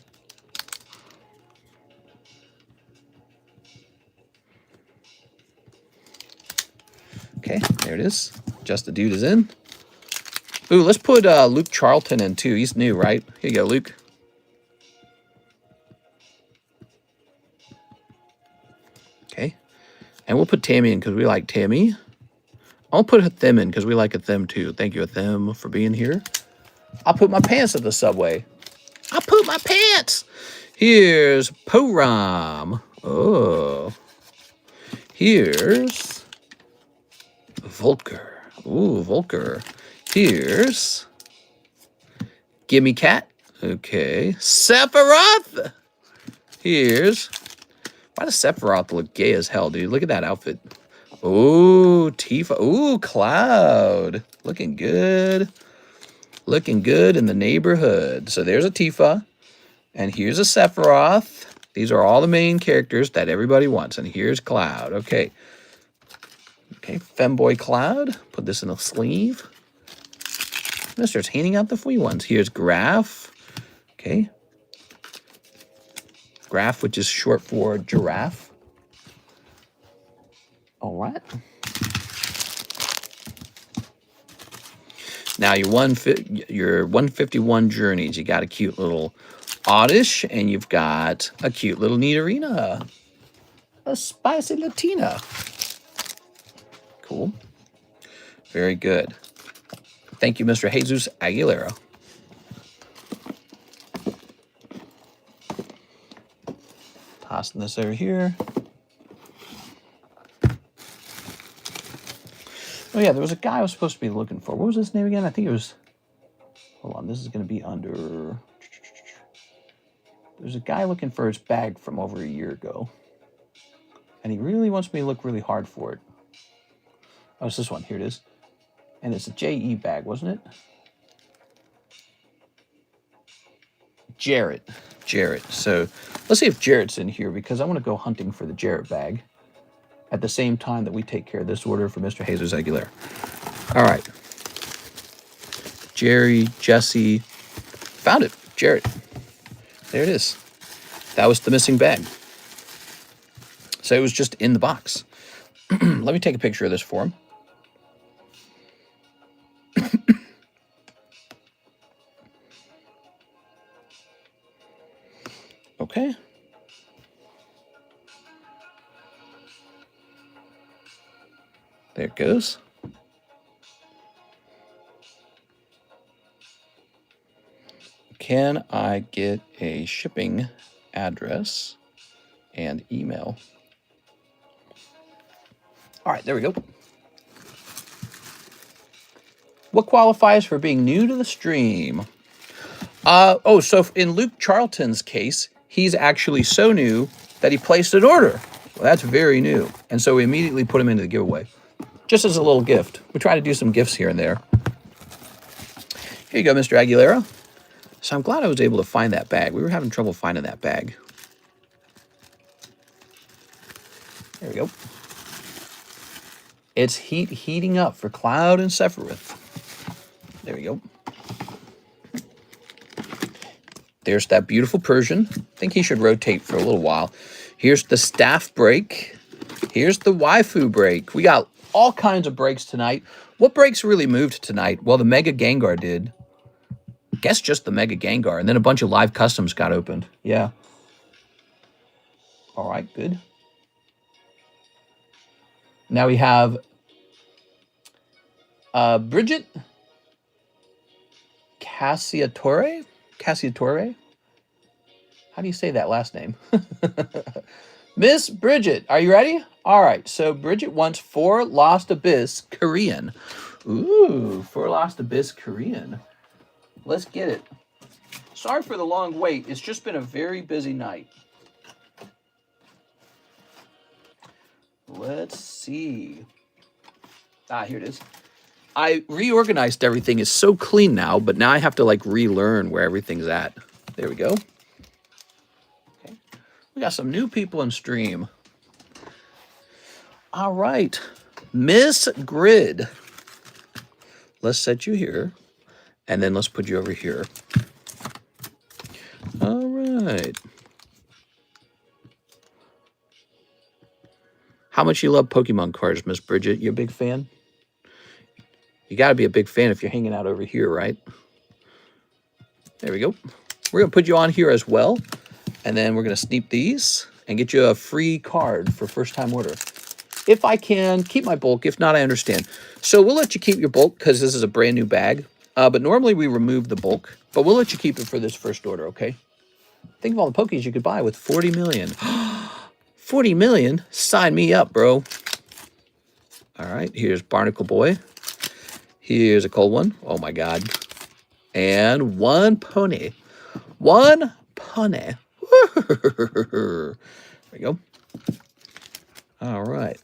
Okay, there it is. Just a Dude is in. Ooh, let's put Luke Charlton in, too. He's new, right? Here you go, Luke. Okay. And we'll put Tammy in because we like Tammy. I'll put a them in because we like a them too. Thank you, a them, for being here. I'll put my pants at the subway. I'll put my pants. Here's Poram. Oh. Here's Volker. Ooh, Volker. Here's Gimme Cat. Okay. Sephiroth. Here's... Why does Sephiroth look gay as hell, dude? Look at that outfit. Ooh, Tifa. Ooh, Cloud. Looking good. Looking good in the neighborhood. So there's a Tifa. And here's a Sephiroth. These are all the main characters that everybody wants. And here's Cloud. Okay. Okay, Femboy Cloud. Put this in a sleeve. Now starts handing out the free ones. Here's Graph. Okay. Graph, which is short for giraffe. All right. Now your 151 journeys. You got a cute little Oddish, and you've got a cute little Nidorina. A spicy Latina. Cool. Very good. Thank you, Mr. Jesus Aguilera. Tossing this over here. Oh, yeah, there was a guy I was supposed to be looking for. What was his name again? I think it was... Hold on, this is going to be under... There's a guy looking for his bag from over a year ago. And he really wants me to look really hard for it. Oh, it's this one. Here it is. And it's a JE bag, wasn't it? Jarrett. So let's see if Jarrett's in here, because I want to go hunting for the Jarrett bag at the same time that we take care of this order for Mr. Jesus Aguilera. All right. Jerry, Jesse. Found it. Jarrett. There it is. That was the missing bag. So it was just in the box. Let me take a picture of this for him. Okay. There it goes. Can I get a shipping address and email? All right, there we go. What qualifies for being new to the stream? So in Luke Charlton's case, he's actually so new that he placed an order. Well, that's very new. And so we immediately put him into the giveaway, just as a little gift. We try to do some gifts here and there. Here you go, Mr. Aguilera. So I'm glad I was able to find that bag. We were having trouble finding that bag. There we go. It's heating up for Cloud and Sephiroth. There we go. There's that beautiful Persian. I think he should rotate for a little while. Here's the staff break. Here's the waifu break. We got all kinds of breaks tonight. What breaks really moved tonight? Well, the Mega Gengar did. I guess just the Mega Gengar. And then a bunch of live customs got opened. Yeah. All right, good. Now we have Bridget Cassiatore. How do you say that last name? Miss Bridget, are you ready? All right, so Bridget wants 4 Lost Abyss Korean. Ooh, 4 Lost Abyss Korean. Let's get it. Sorry for the long wait. It's just been a very busy night. Let's see. Here it is. I reorganized everything. It's so clean now, but now I have to like relearn where everything's at. There we go. Okay. We got some new people in stream. All right. Miss Grid. Let's set you here. And then let's put you over here. All right. How much you love Pokemon cards, Miss Bridget? You a big fan? You got to be a big fan if you're hanging out over here, right? There we go. We're going to put you on here as well. And then we're going to sneak these and get you a free card for first-time order. If I can, keep my bulk. If not, I understand. So we'll let you keep your bulk because this is a brand new bag. But normally we remove the bulk. But we'll let you keep it for this first order, okay? Think of all the Pokies you could buy with 40 million. 40 million? Sign me up, bro. All right, here's Barnacle Boy. Here's a cold one. Oh, my God. And one pony. One pony. There we go. All right.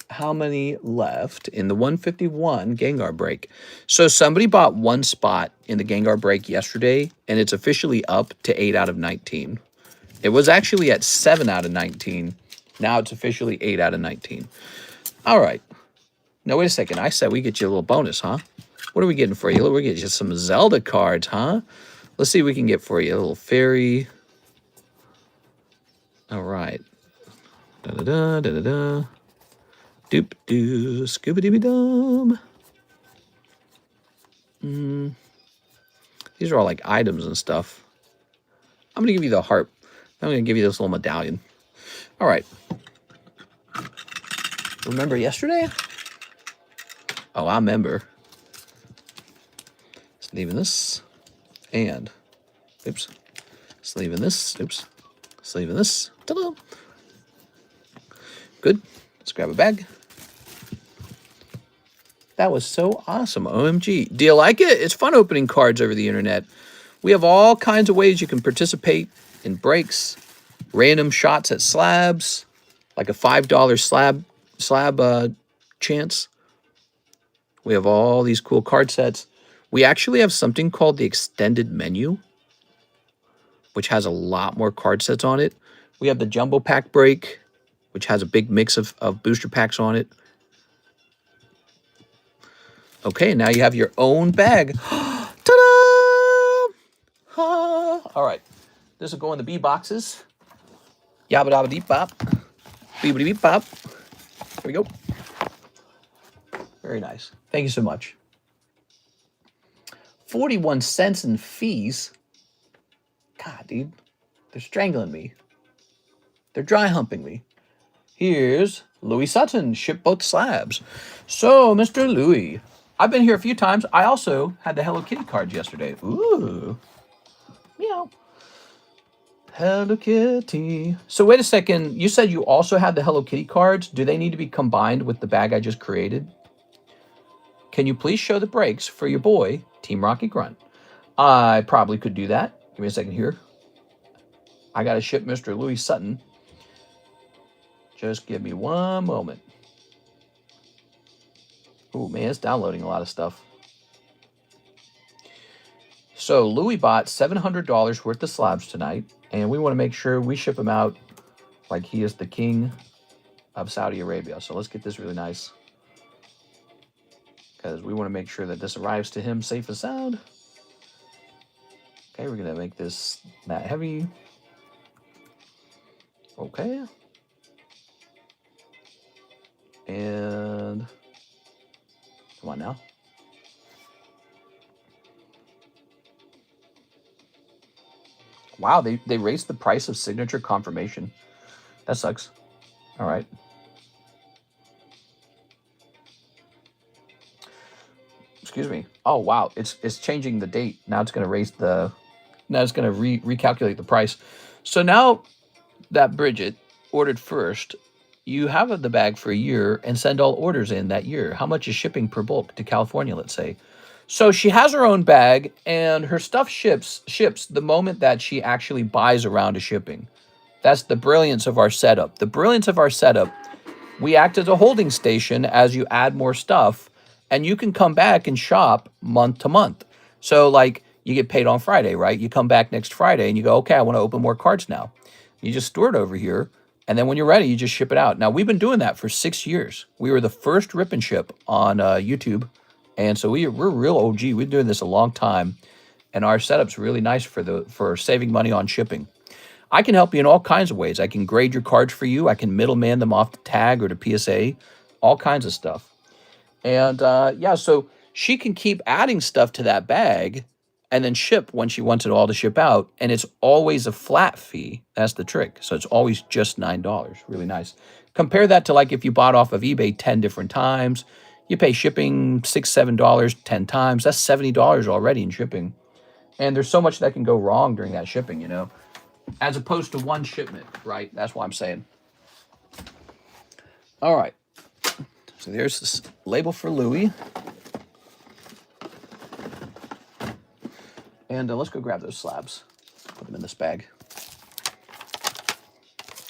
How many left in the 151 Gengar break? So somebody bought one spot in the Gengar break yesterday, and it's officially up to 8 out of 19. It was actually at 7 out of 19. Now it's officially 8 out of 19. All right. Now, wait a second. I said we get you a little bonus, huh? What are we getting for you? We're getting you some Zelda cards, huh? Let's see what we can get for you. A little fairy. All right. Da-da-da, da-da-da. Doop-doo, scooby-dooby-dum. These are all like items and stuff. I'm going to give you the heart. I'm going to give you this little medallion. All right. Remember yesterday? Oh, I remember. Sleeving this. And, oops. Sleeving this. Oops. Sleeving this. Ta-da! Good. Let's grab a bag. That was so awesome. OMG. Do you like it? It's fun opening cards over the internet. We have all kinds of ways you can participate in breaks, random shots at slabs, like a $5 slab chance. We have all these cool card sets. We actually have something called the extended menu, which has a lot more card sets on it. We have the jumbo pack break, which has a big mix of booster packs on it. Okay, now you have your own bag. Ta-da! All right. This will go in the B boxes. Yabba dabba deep bop. Beebity beep bop. There we go. Very nice. Thank you so much. 41 cents in fees. God, dude. They're strangling me. They're dry humping me. Here's Louis Sutton. Ship both slabs. So, Mr. Louis, I've been here a few times. I also had the Hello Kitty cards yesterday. Ooh. Meow. Hello Kitty. So wait a second. You said you also had the Hello Kitty cards. Do they need to be combined with the bag I just created? Can you please show the breaks for your boy, Team Rocky Grunt? I probably could do that. Give me a second here. I got to ship Mr. Louis Sutton. Just give me one moment. Oh, man, it's downloading a lot of stuff. So Louis bought $700 worth of slabs tonight, and we want to make sure we ship him out like he is the king of Saudi Arabia. So let's get this really nice, because we want to make sure that this arrives to him safe and sound. Okay, we're going to make this that heavy. Okay. And come on now. Wow, they raised the price of signature confirmation. That sucks. All right. Excuse me. Oh, wow. It's changing the date. Now it's going to raise the... Now it's going to recalculate the price. So now that Bridget ordered first, you have the bag for a year and send all orders in that year. How much is shipping per bulk to California, let's say? So she has her own bag, and her stuff ships the moment that she actually buys a round of shipping. That's the brilliance of our setup. The brilliance of our setup, we act as a holding station as you add more stuff, and you can come back and shop month to month. So, like, you get paid on Friday, right? You come back next Friday, and you go, okay, I want to open more cards now. You just store it over here, and then when you're ready, you just ship it out. Now, we've been doing that for 6 years. We were the first rip and ship on YouTube. And so we're real OG. We've been doing this a long time, and our setup's really nice for saving money on shipping. I can help you in all kinds of ways. I can grade your cards for you. I can middleman them off to Tag or to PSA, all kinds of stuff. And yeah, so she can keep adding stuff to that bag and then ship when she wants it all to ship out. And it's always a flat fee. That's the trick. So it's always just $9. Really nice. Compare that to like if you bought off of eBay 10 different times, you pay shipping $6, $7 10 times. That's $70 already in shipping. And there's so much that can go wrong during that shipping, you know, as opposed to one shipment, right? That's what I'm saying. All right. So there's this label for Louis. And let's go grab those slabs. Put them in this bag.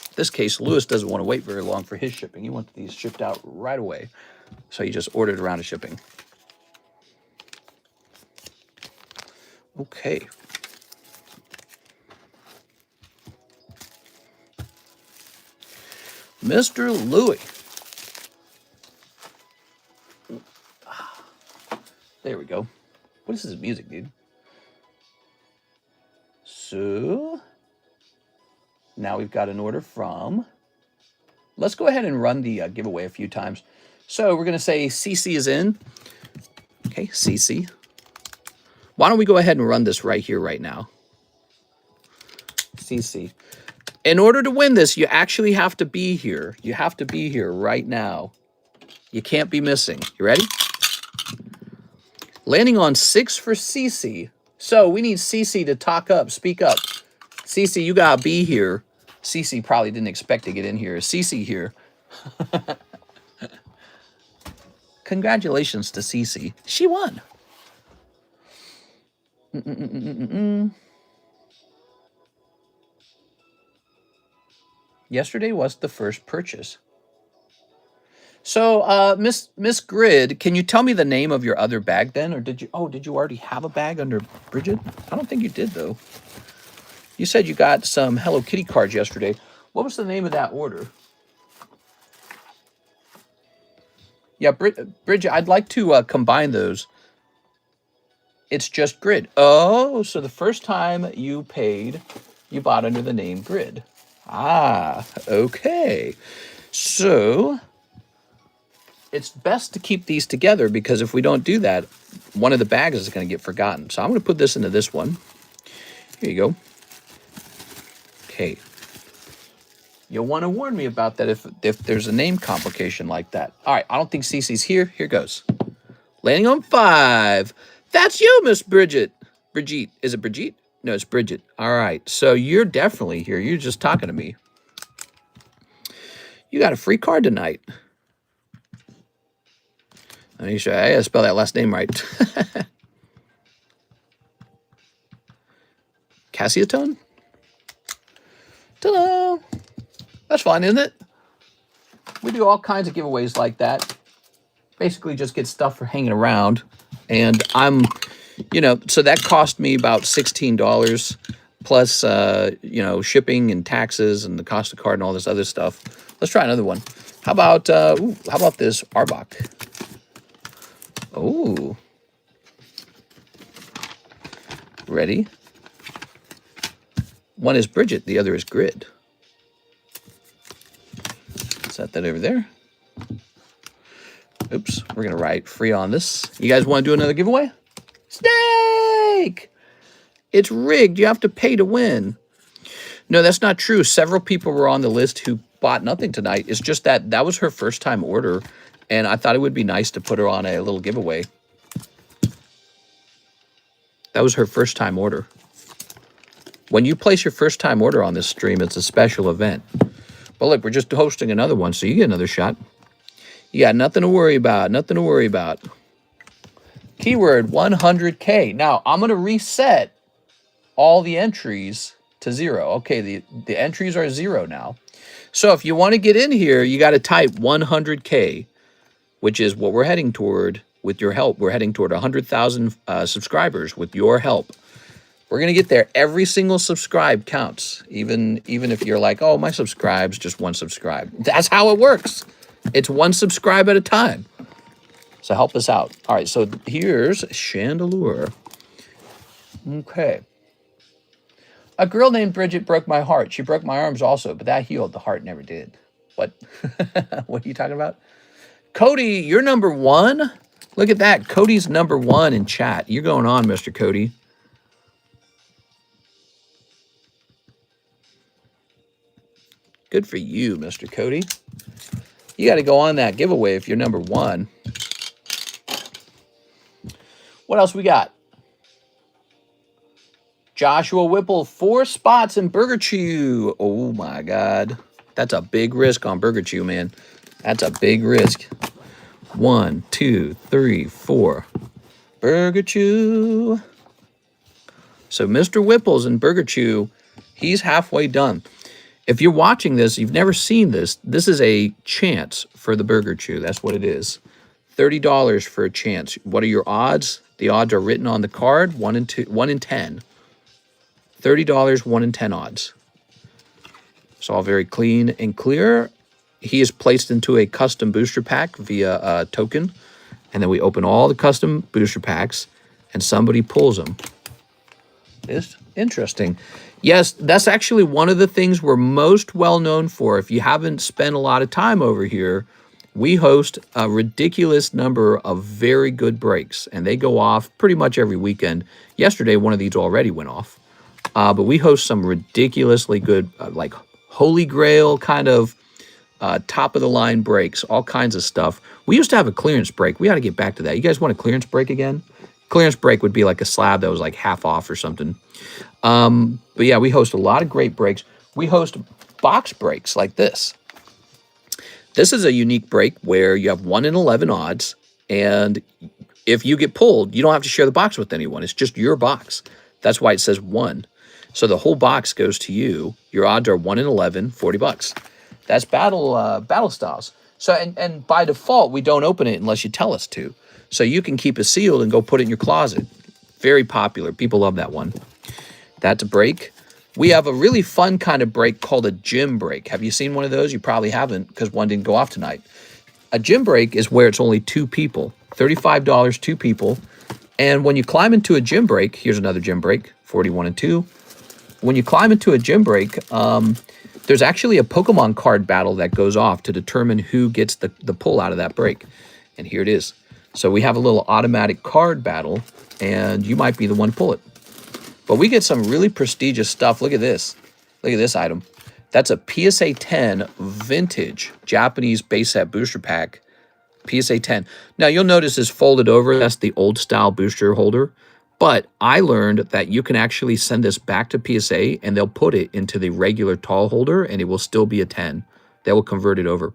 In this case, Lewis doesn't want to wait very long for his shipping. He wants these shipped out right away. So he just ordered a round of shipping. Okay. Mr. Louis. There we go. What is this music, dude? So now we've got an order from. Let's go ahead and run the giveaway a few times. So we're going to say CC is in. Okay, CC. Why don't we go ahead and run this right here, right now? CC. In order to win this, you actually have to be here. You have to be here right now. You can't be missing. You ready? Landing on 6 for CC. So we need CC to talk up, speak up. CC, you gotta be here. CC probably didn't expect to get in here. CC here. Congratulations to CC. She won. Yesterday was the first purchase. So, Miss Grid, can you tell me the name of your other bag then? Or did you already have a bag under Bridget? I don't think you did, though. You said you got some Hello Kitty cards yesterday. What was the name of that order? Yeah, Bridget, I'd like to combine those. It's just Grid. Oh, so the first time you paid, you bought under the name Grid. Ah, okay. So it's best to keep these together because if we don't do that, one of the bags is going to get forgotten. So I'm going to put this into this one. Here you go. Okay. You'll want to warn me about that if there's a name complication like that. All right, I don't think Cece's here. Here goes. Landing on 5. That's you, Miss Bridget. Brigitte. Is it Brigitte? No, it's Bridget. All right, so you're definitely here. You're just talking to me. You got a free card tonight. Let me show you. I gotta spell that last name right. Cassiatone? Ta-da! That's fun, isn't it? We do all kinds of giveaways like that. Basically just get stuff for hanging around. And I'm, so that cost me about $16 plus, shipping and taxes and the cost of card and all this other stuff. Let's try another one. How about this Arbok? Oh. Ready? One is Bridget, the other is Grid. Set that over there. Oops, we're going to write free on this. You guys want to do another giveaway? Snake! It's rigged. You have to pay to win. No, that's not true. Several people were on the list who bought nothing tonight. It's just that was her first time order, and I thought it would be nice to put her on a little giveaway. That was her first time order. When you place your first time order on this stream, it's a special event. But look, we're just hosting another one, so you get another shot. You got nothing to worry about. Nothing to worry about. Keyword 100K. Now, I'm going to reset all the entries to 0. Okay, the entries are 0 now. So if you want to get in here, you got to type 100K, which is what we're heading toward with your help. We're heading toward 100,000 subscribers with your help. We're going to get there. Every single subscribe counts, even if you're like, oh, my subscribe's just 1 subscribe. That's how it works. It's 1 subscribe at a time. So help us out. All right, so here's Chandelure. Okay. A girl named Bridget broke my heart. She broke my arms also, but that healed. The heart never did. What? What are you talking about? Cody, you're number 1? Look at that. Cody's number 1 in chat. You're going on, Mr. Cody. Good for you, Mr. Cody. You got to go on that giveaway if you're number 1. What else we got? Joshua Whipple, 4 spots in Burger Chew. Oh, my God. That's a big risk on Burger Chew, man. That's a big risk. 1, 2, 3, 4. Burger Chew. So Mr. Whipple's in Burger Chew. He's halfway done. If you're watching this, you've never seen this. This is a chance for the Burger Chew. That's what it is. $30 for a chance. What are your odds? The odds are written on the card. 1 in 10. $30, 1 in 10 odds. It's all very clean and clear. He is placed into a custom booster pack via a token. And then we open all the custom booster packs and somebody pulls them. It's interesting. Yes, that's actually one of the things we're most well known for. If you haven't spent a lot of time over here, we host a ridiculous number of very good breaks, and they go off pretty much every weekend. Yesterday, one of these already went off. But we host some ridiculously good, like Holy Grail kind of top-of-the-line breaks, all kinds of stuff. We used to have a clearance break. We ought to get back to that. You guys want a clearance break again? Clearance break would be like a slab that was like half off or something. But yeah, we host a lot of great breaks. We host box breaks like this. This is a unique break where you have 1 in 11 odds, and if you get pulled, you don't have to share the box with anyone. It's just your box. That's why it says 1. So the whole box goes to you. Your odds are 1 in 11, $40. That's battle styles. So and by default, we don't open it unless you tell us to. So you can keep it sealed and go put it in your closet. Very popular. People love that one. That's a break. We have a really fun kind of break called a gym break. Have you seen one of those? You probably haven't because one didn't go off tonight. A gym break is where it's only 2 people. $35, 2 people. And when you climb into a gym break, here's another gym break, 41 and 2. When you climb into a gym break, there's actually a Pokemon card battle that goes off to determine who gets the pull out of that break. And here it is. So we have a little automatic card battle, and you might be the one to pull it. But we get some really prestigious stuff. Look at this. Look at this item. That's a PSA 10 vintage Japanese base set booster pack. PSA 10. Now, you'll notice it's folded over. That's the old style booster holder. But I learned that you can actually send this back to PSA, and they'll put it into the regular tall holder, and it will still be a 10. They will convert it over.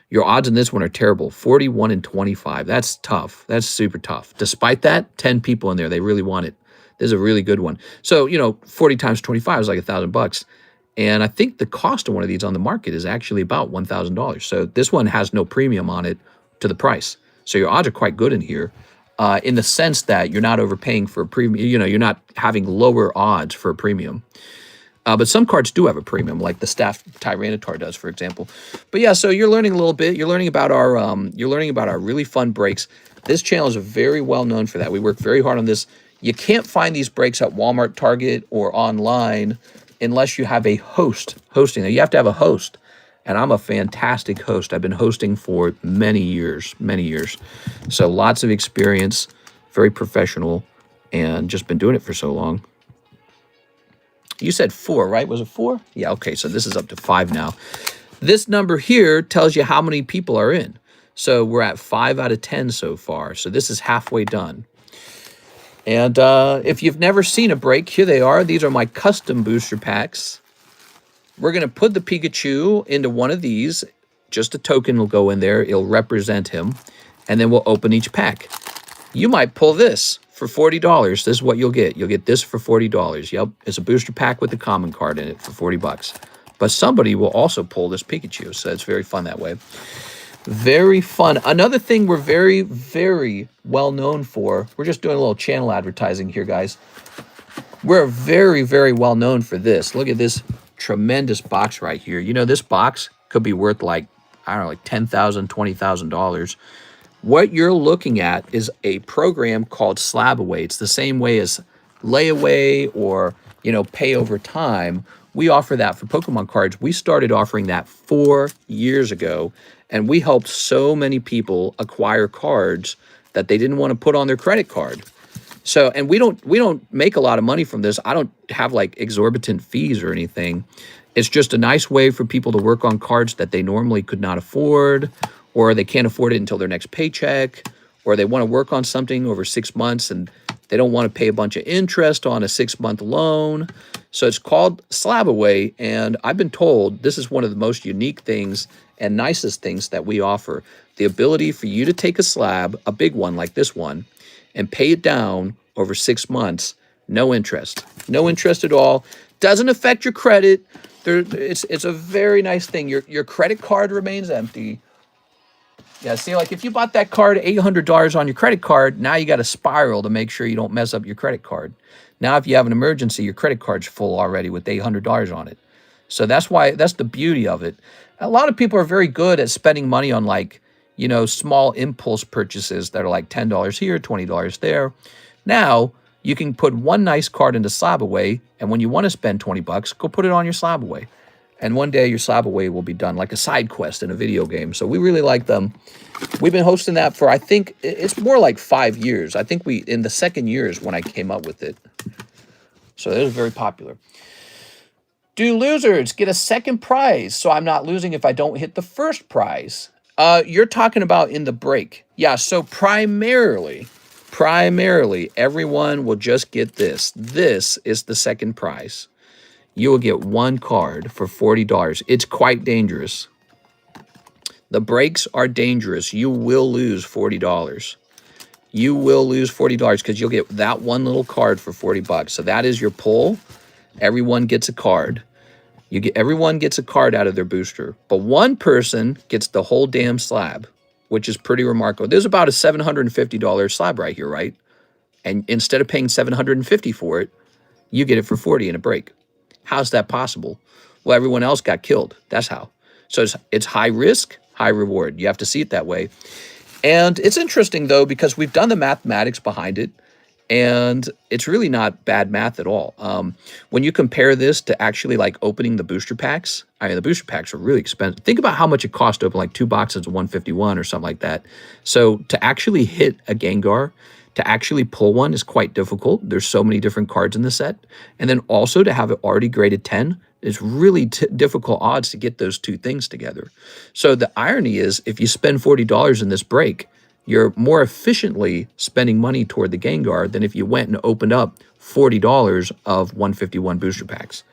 Your odds in this one are terrible. 41 and 25. That's tough. That's super tough. Despite that, 10 people in there. They really want it. This is a really good one. So, 40 times 25 is like $1,000. And I think the cost of one of these on the market is actually about $1,000. So this one has no premium on it to the price. So your odds are quite good in here in the sense that you're not overpaying for a premium. You're not having lower odds for a premium. But some cards do have a premium, like the Staff Tyranitar does, for example. But yeah, so you're learning a little bit. You're learning about our really fun breaks. This channel is very well known for that. We work very hard on this. You can't find these breaks at Walmart, Target, or online unless you have a host hosting it. You have to have a host. And I'm a fantastic host. I've been hosting for many years. So lots of experience, very professional, and just been doing it for so long. You said 4, right? Was it 4? Yeah, okay, so this is up to 5 now. This number here tells you how many people are in. So we're at 5 out of 10 so far. So this is halfway done. And if you've never seen a break, here they are. These are my custom booster packs. We're going to put the Pikachu into one of these. Just a token will go in there. It'll represent him. And then we'll open each pack. You might pull this for $40. This is what you'll get. You'll get this for $40. Yep, it's a booster pack with a common card in it for $40. But somebody will also pull this Pikachu, so it's very fun that way. Very fun. Another thing we're very, very well known for, we're just doing a little channel advertising here, guys. We're very, very well known for this. Look at this tremendous box right here. This box could be worth like, I don't know, like $10,000, $20,000. What you're looking at is a program called Slab Away. It's the same way as layaway or, pay over time. We offer that for Pokemon cards. We started offering that 4 years ago, and we helped so many people acquire cards that they didn't want to put on their credit card. So, and we don't make a lot of money from this. I don't have like exorbitant fees or anything. It's just a nice way for people to work on cards that they normally could not afford, or they can't afford it until their next paycheck, or they want to work on something over 6 months and they don't want to pay a bunch of interest on a 6-month loan. So it's called Slab Away, and I've been told this is one of the most unique things and nicest things that we offer. The ability for you to take a slab, a big one like this one, and pay it down over 6 months, no interest. No interest at all. Doesn't affect your credit. It's a very nice thing. Your credit card remains empty. Yeah, see, like if you bought that card $800 on your credit card, now you got a spiral to make sure you don't mess up your credit card. Now, if you have an emergency, your credit card's full already with $800 on it. So that's the beauty of it. A lot of people are very good at spending money on, like, you know, small impulse purchases that are like $10 here, $20 there. Now, you can put one nice card into Slab Away, and when you want to spend 20 bucks, go put it on your Slab Away. And one day your Slab Away will be done like a side quest in a video game. So we really like them. We've been hosting that for, I think, it's more like 5 years. I think in the second year is when I came up with it. So it was very popular. Do losers get a second prize so I'm not losing if I don't hit the first prize? You're talking about in the break. Yeah, so primarily, everyone will just get this. This is the second prize. You will get one card for $40. It's quite dangerous. The breaks are dangerous. You will lose $40. You will lose $40 because you'll get that one little card for 40 bucks. So that is your pull. Everyone gets a card. Everyone gets a card out of their booster. But one person gets the whole damn slab, which is pretty remarkable. There's about a $750 slab right here, right? And instead of paying $750 for it, you get it for $40 in a break. How's that possible? Well, everyone else got killed. That's how. So it's high risk, high reward. You have to see it that way. And it's interesting, though, because we've done the mathematics behind it, and it's really not bad math at all. When you compare this to actually like opening the booster packs, I mean, the booster packs are really expensive. Think about how much it costs to open like 2 boxes of 151 or something like that. So to actually hit a Gengar, to actually pull one is quite difficult. There's so many different cards in the set. And then also to have it already graded 10 is really difficult odds to get those two things together. So the irony is if you spend $40 in this break, you're more efficiently spending money toward the Gengar than if you went and opened up $40 of 151 booster packs.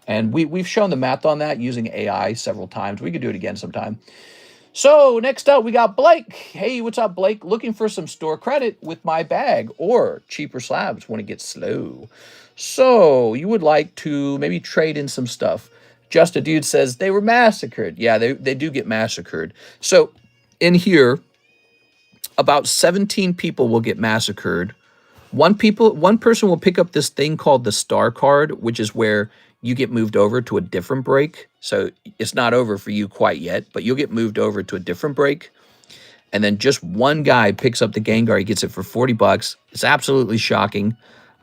And we've shown the math on that using AI several times. We could do it again sometime. So next up, we got Blake. Hey, what's up, Blake? Looking for some store credit with my bag or cheaper slabs when it gets slow. So you would like to maybe trade in some stuff. Just a dude says they were massacred. Yeah, they do get massacred. So in here, about 17 people will get massacred. One person will pick up this thing called the star card, which is where you get moved over to a different break. So it's not over for you quite yet, but you'll get moved over to a different break. And then just one guy picks up the Gengar. He gets it for 40 bucks. It's absolutely shocking.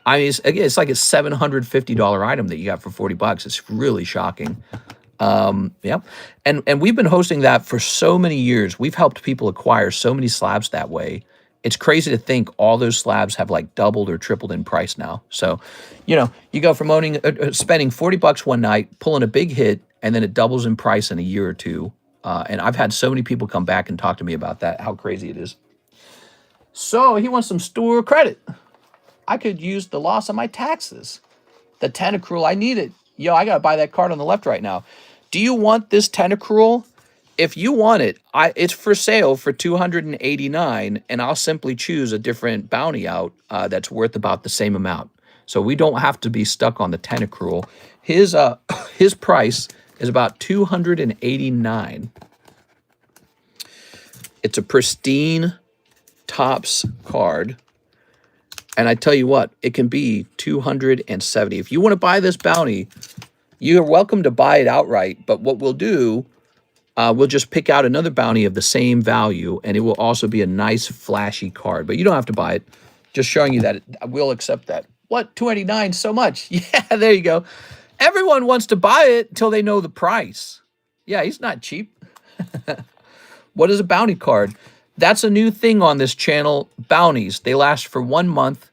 I mean, it's like a $750 item that you got for 40 bucks. It's really shocking. Yeah. And we've been hosting that for so many years. We've helped people acquire so many slabs that way. It's crazy to think all those slabs have like doubled or tripled in price now. So, you know, you go from spending 40 bucks one night, pulling a big hit, and then it doubles in price in a year or two. And I've had so many people come back and talk to me about that, how crazy it is. So he wants some store credit. I could use the loss on my taxes. The Tentacruel, I need it. Yo, I got to buy that card on the left right now. Do you want this Tentacruel? If you want it, it's for sale for $289, and I'll simply choose a different bounty out that's worth about the same amount. So we don't have to be stuck on the Tentacruel. His price is about $289. It's a pristine Topps card. And I tell you what, it can be $270. If you want to buy this bounty, you're welcome to buy it outright. But what we'll do, we'll just pick out another bounty of the same value, and it will also be a nice, flashy card. But you don't have to buy it. Just showing you that we'll accept that. What? $289? So much. Yeah, there you go. Everyone wants to buy it until they know the price. Yeah, he's not cheap. What is a bounty card? That's a new thing on this channel. Bounties. They last for 1 month.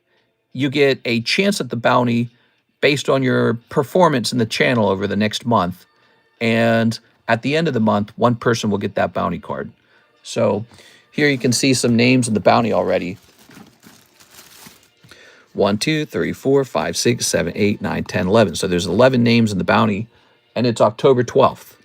You get a chance at the bounty based on your performance in the channel over the next month. And at the end of the month, one person will get that bounty card. So here you can see some names in the bounty already. 1, 2, 3, 4, 5, 6, 7, 8, 9, 10, 11. So there's 11 names in the bounty, and it's October 12th.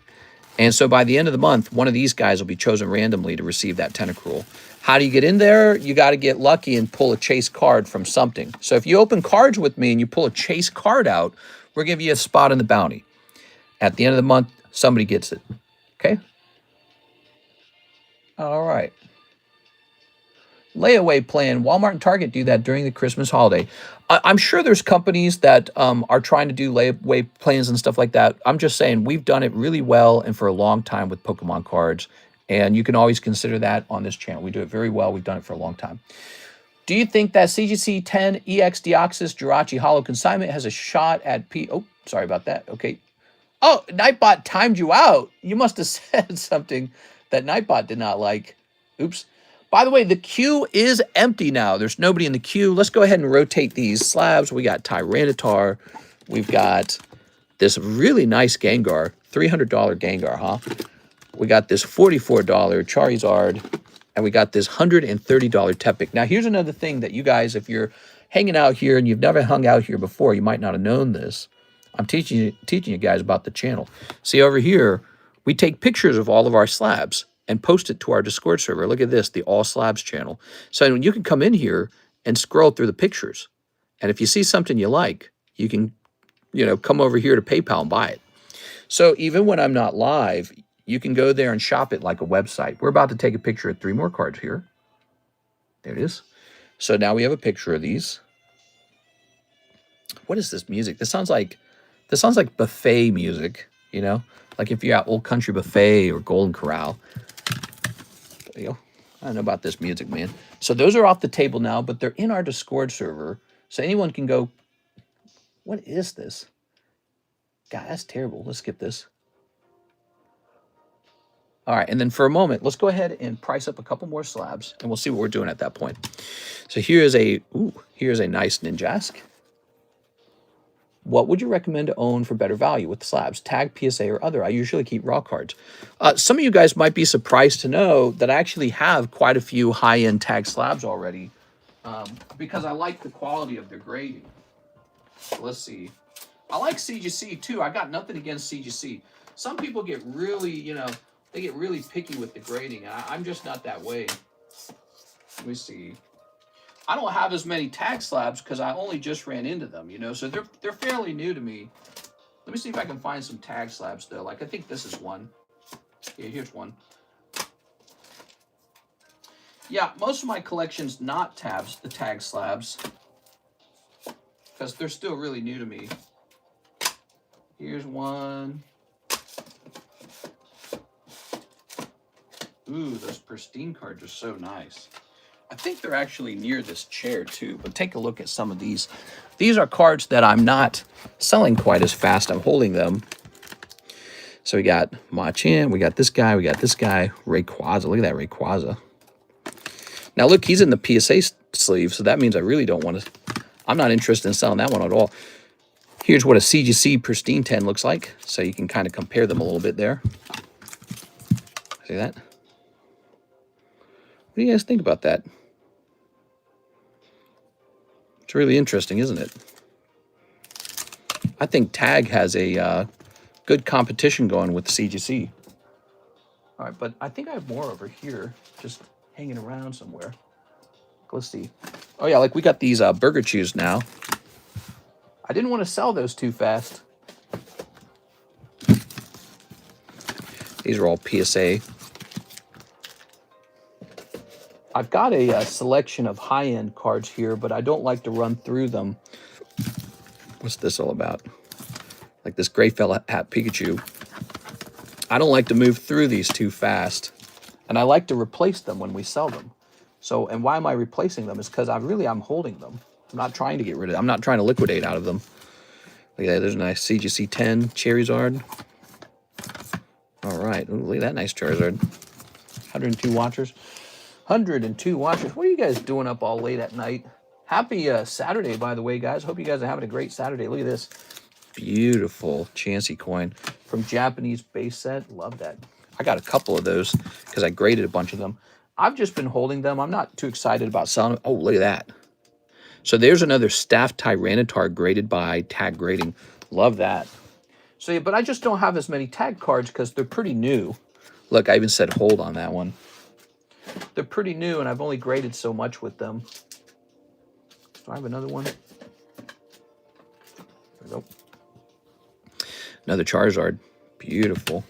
And so by the end of the month, one of these guys will be chosen randomly to receive that tentacruel. How do you get in there? You got to get lucky and pull a chase card from something. So if you open cards with me and you pull a chase card out, we're giving you a spot in the bounty. At the end of the month, somebody gets it. Okay? All right. Layaway plan. Walmart and Target do that during the Christmas holiday. I'm sure there's companies that are trying to do layaway plans and stuff like that. I'm just saying we've done it really well and for a long time with Pokemon cards. And you can always consider that on this channel. We do it very well. We've done it for a long time. Do you think that CGC 10 EX Deoxys Jirachi Hollow Consignment has a shot at P? Oh, sorry about that. Okay. Oh, Nightbot timed you out. You must have said something that Nightbot did not like. Oops. By the way, the queue is empty now. There's nobody in the queue. Let's go ahead and rotate these slabs. We got Tyranitar. We've got this really nice Gengar. $300 Gengar, huh? We got this $44 Charizard. And we got this $130 Tepic. Now, here's another thing that you guys, if you're hanging out here and you've never hung out here before, you might not have known this. I'm teaching you guys about the channel. See, over here, we take pictures of all of our slabs and post it to our Discord server. Look at this, the All Slabs channel. So you can come in here and scroll through the pictures. And if you see something you like, you can, come over here to PayPal and buy it. So even when I'm not live, you can go there and shop it like a website. We're about to take a picture of 3 more cards here. There it is. So now we have a picture of these. What is this music? This sounds like buffet music, like if you're at Old Country Buffet or Golden Corral. There you go. I don't know about this music, man. So those are off the table now, but they're in our Discord server. So anyone can go, what is this? God, that's terrible. Let's skip this. All right, and then for a moment, let's go ahead and price up a couple more slabs, and we'll see what we're doing at that point. So here's a nice Ninjask. What would you recommend to own for better value with slabs? Tag, PSA, or other? I usually keep raw cards. Some of you guys might be surprised to know that I actually have quite a few high-end tag slabs already because I like the quality of their grading. So let's see. I like CGC too. I got nothing against CGC. Some people get really, they get really picky with the grading. I'm just not that way. Let me see. I don't have as many tag slabs because I only just ran into them, so they're fairly new to me. Let me see if I can find some tag slabs though. Like I think this is one. Yeah, here's one. Yeah, most of my collection's not the tag slabs because they're still really new to me. Here's one. Ooh, those pristine cards are so nice. I think they're actually near this chair too, but take a look at some of these. These are cards that I'm not selling quite as fast. I'm holding them. So we got Machin, we got this guy, Rayquaza. Look at that Rayquaza. Now look, he's in the PSA sleeve, so that means I really don't want to, I'm not interested in selling that one at all. Here's what a CGC Pristine 10 looks like, so you can kind of compare them a little bit there. See that? What do you guys think about that? It's really interesting, isn't it? I think Tag has a good competition going with CGC. All right, but I think I have more over here, just hanging around somewhere. Let's see. Oh yeah, like we got these Burger Chews now. I didn't want to sell those too fast. These are all PSA. I've got a selection of high-end cards here, but I don't like to run through them. What's this all about? Like this gray fella hat Pikachu. I don't like to move through these too fast, and I like to replace them when we sell them. So, and why am I replacing them? Is because I'm holding them. I'm not trying to get rid of them. I'm not trying to liquidate out of them. Look at that. There's a nice CGC 10 Charizard. All right. Ooh, look at that nice Charizard. 102 watchers. 102 watchers. What are you guys doing up all late at night? Happy Saturday, by the way, guys. Hope you guys are having a great Saturday. Look at this beautiful Chansey coin from Japanese base set. Love that. I got a couple of those because I graded a bunch of them. I've just been holding them. I'm not too excited about selling them. Oh, look at that. So there's another Staff Tyranitar graded by Tag Grading. Love that. So yeah, but I just don't have as many tag cards because they're pretty new. Look, I even said hold on that one. They're pretty new, and I've only graded so much with them. Do I have another one? There we go. Another Charizard. Beautiful.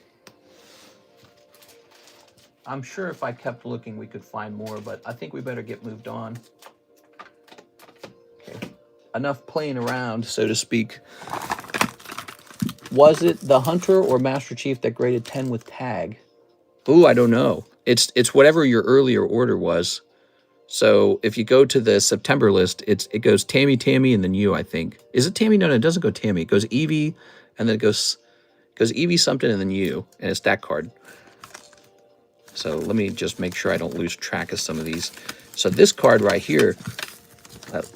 I'm sure if I kept looking, we could find more, but I think we better get moved on. Okay. Enough playing around, so to speak. Was it the Hunter or Master Chief that graded 10 with tag? Ooh, I don't know. It's whatever your earlier order was. So if you go to the September list, it goes Tammy, and then you, I think. Is it Tammy? No, it doesn't go Tammy. It goes Eevee, and then it goes Eevee something, and then you, and it's that card. So let me just make sure I don't lose track of some of these. So this card right here,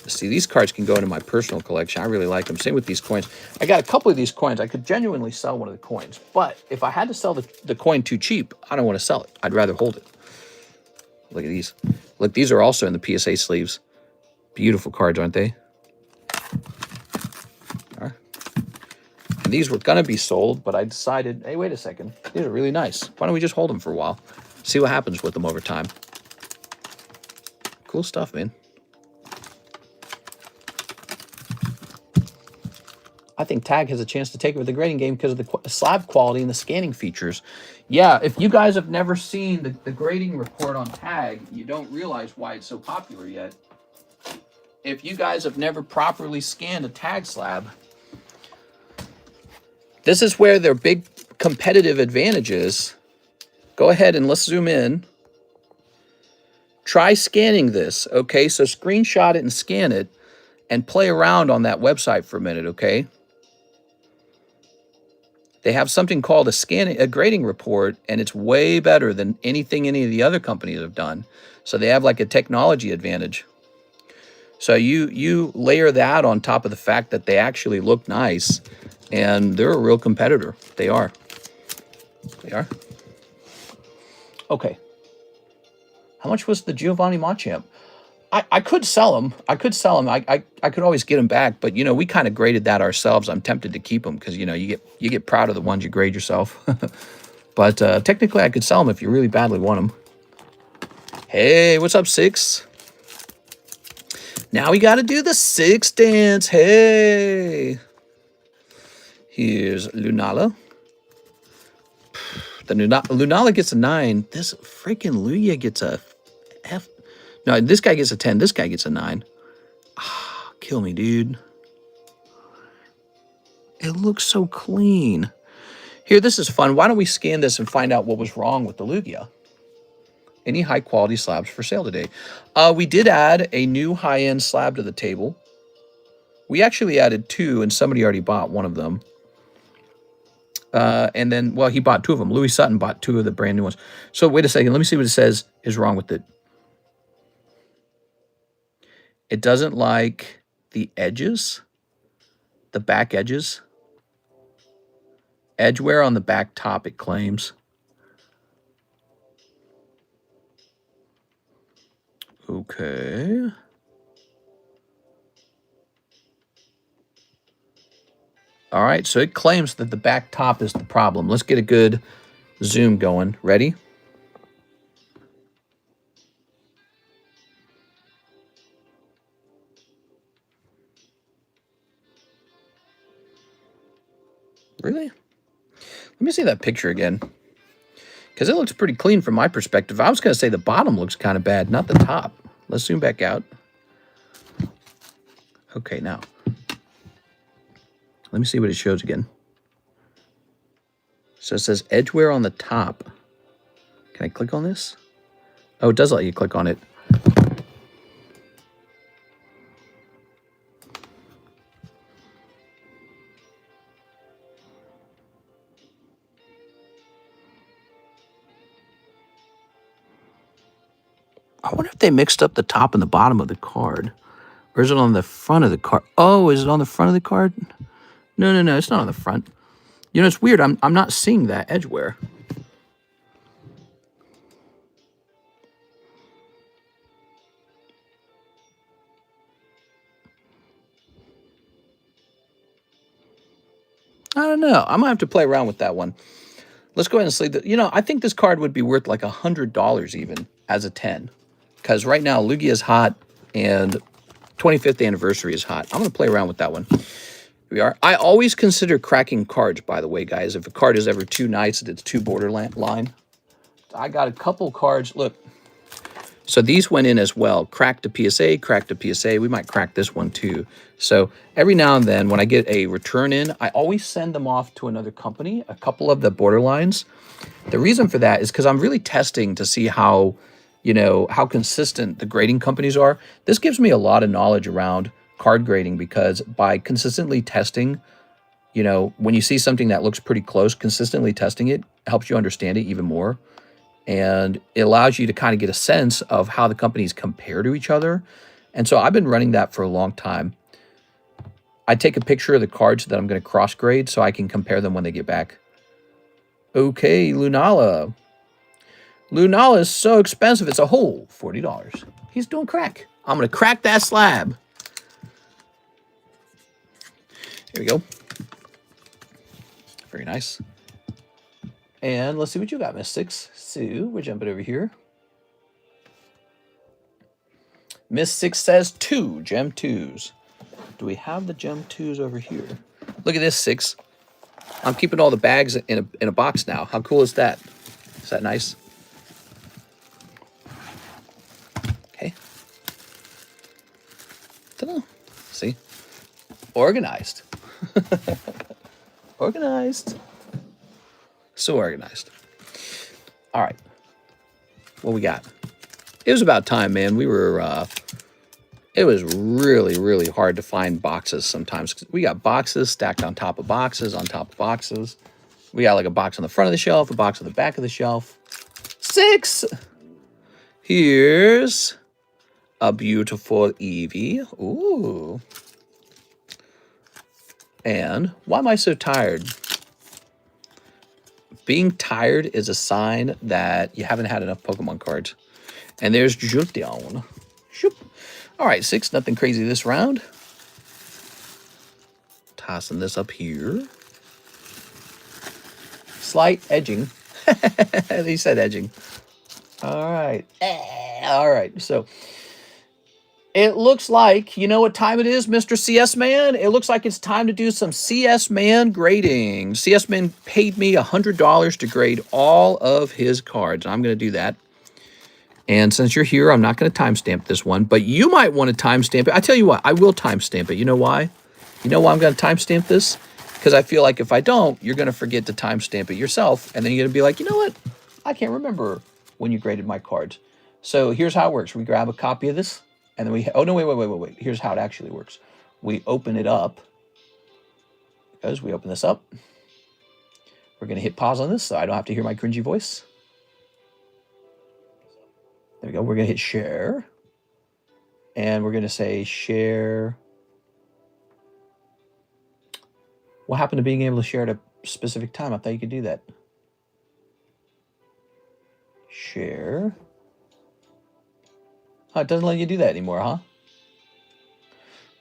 see, these cards can go into my personal collection. I really like them. Same with these coins. I got a couple of these coins. I could genuinely sell one of the coins. But if I had to sell the coin too cheap, I don't want to sell it. I'd rather hold it. Look at these. Look, these are also in the PSA sleeves. Beautiful cards, aren't they? All right. And these were going to be sold, but I decided, hey, wait a second. These are really nice. Why don't we just hold them for a while? See what happens with them over time. Cool stuff, man. I think Tag has a chance to take over the grading game because of the slab quality and the scanning features. Yeah, if you guys have never seen the grading report on Tag, you don't realize why it's so popular yet. If you guys have never properly scanned a Tag slab, this is where their big competitive advantage is. Go ahead and let's zoom in. Try scanning this, okay? So screenshot it and scan it and play around on that website for a minute, okay? They have something called a grading report, and it's way better than anything any of the other companies have done. So they have like a technology advantage. So you layer that on top of the fact that they actually look nice, and they're a real competitor. They are. They are. Okay. How much was the Giovanni Machamp? I could sell them. I could sell them. I could always get them back, but you know, we kind of graded that ourselves. I'm tempted to keep them because you know you get proud of the ones you grade yourself. But technically, I could sell them if you really badly want them. Hey, what's up, Six? Now we got to do the Six dance. Hey, here's Lunala. The Lunala gets a 9. This freaking Luya gets a F. No, this guy gets a 10. This guy gets a 9. Ah, kill me, dude. It looks so clean. Here, this is fun. Why don't we scan this and find out what was wrong with the Lugia? Any high-quality slabs for sale today? We did add a new high-end slab to the table. We actually added 2, and somebody already bought one of them. And then, well, he bought 2 of them. Louis Sutton bought 2 of the brand new ones. So wait a second. Let me see what it says is wrong with it. It doesn't like the edges, the back edges. Edge wear on the back top, it claims. Okay. All right, so it claims that the back top is the problem. Let's get a good zoom going. Ready? Really? Let me see that picture again. Because it looks pretty clean from my perspective. I was going to say the bottom looks kind of bad, not the top. Let's zoom back out. Okay, now. Let me see what it shows again. So it says edge wear on the top. Can I click on this? Oh, it does let you click on it. I wonder if they mixed up the top and the bottom of the card. Or is it on the front of the card? Oh, is it on the front of the card? No, no, no, it's not on the front. You know, it's weird. I'm not seeing that edge wear. I don't know. I'm gonna have to play around with that one. Let's go ahead and sleeve that. You know, I think this card would be worth like $100 even as a 10. Because right now, Lugia is hot and 25th anniversary is hot. I'm going to play around with that one. Here we are. I always consider cracking cards, by the way, guys. If a card is ever too nice, it's too borderline. I got a couple cards. Look. So these went in as well. Cracked a PSA, cracked a PSA. We might crack this one too. So every now and then when I get a return in, I always send them off to another company, a couple of the borderlines. The reason for that is because I'm really testing to see how, you know, how consistent the grading companies are. This gives me a lot of knowledge around card grading because by consistently testing, you know, when you see something that looks pretty close, consistently testing it helps you understand it even more. And it allows you to kind of get a sense of how the companies compare to each other. And so I've been running that for a long time. I take a picture of the cards that I'm going to cross grade so I can compare them when they get back. Okay, Lunala. Lunala is so expensive. It's a whole $40. He's doing crack. I'm going to crack that slab. Here we go. Very nice. And let's see what you got, Miss Six. Sue, we're jumping over here. Miss Six says 2 gem 2s. Do we have the gem 2s over here? Look at this, Six. I'm keeping all the bags in a box now. How cool is that? Is that nice? Okay. Ta-da. See? Organized. Organized. So organized. All right. What we got? It was about time, man. We were, it was really, really hard to find boxes sometimes. We got boxes stacked on top of boxes on top of boxes. We got like a box on the front of the shelf, a box on the back of the shelf. 6. Here's a beautiful Eevee. Ooh. And why am I so tired? Being tired is a sign that you haven't had enough Pokemon cards. And there's Jolteon. Shoop. All right, 6. Nothing crazy this round. Tossing this up here. Slight edging. He said edging. All right. All right. So it looks like, you know what time it is, Mr. CS Man? It looks like it's time to do some CS Man grading. CS Man paid me $100 to grade all of his cards. I'm going to do that. And since you're here, I'm not going to timestamp this one, but you might want to timestamp it. I tell you what, I will timestamp it. You know why? You know why I'm going to timestamp this? Because I feel like if I don't, you're going to forget to timestamp it yourself. And then you're going to be like, you know what? I can't remember when you graded my cards. So here's how it works. We grab a copy of this. And then we, oh no, wait. Here's how it actually works. We open it up. Because we open this up. We're going to hit pause on this so I don't have to hear my cringy voice. There we go. We're going to hit share. And we're going to say share. What happened to being able to share at a specific time? I thought you could do that. Share. Oh, it doesn't let you do that anymore, huh?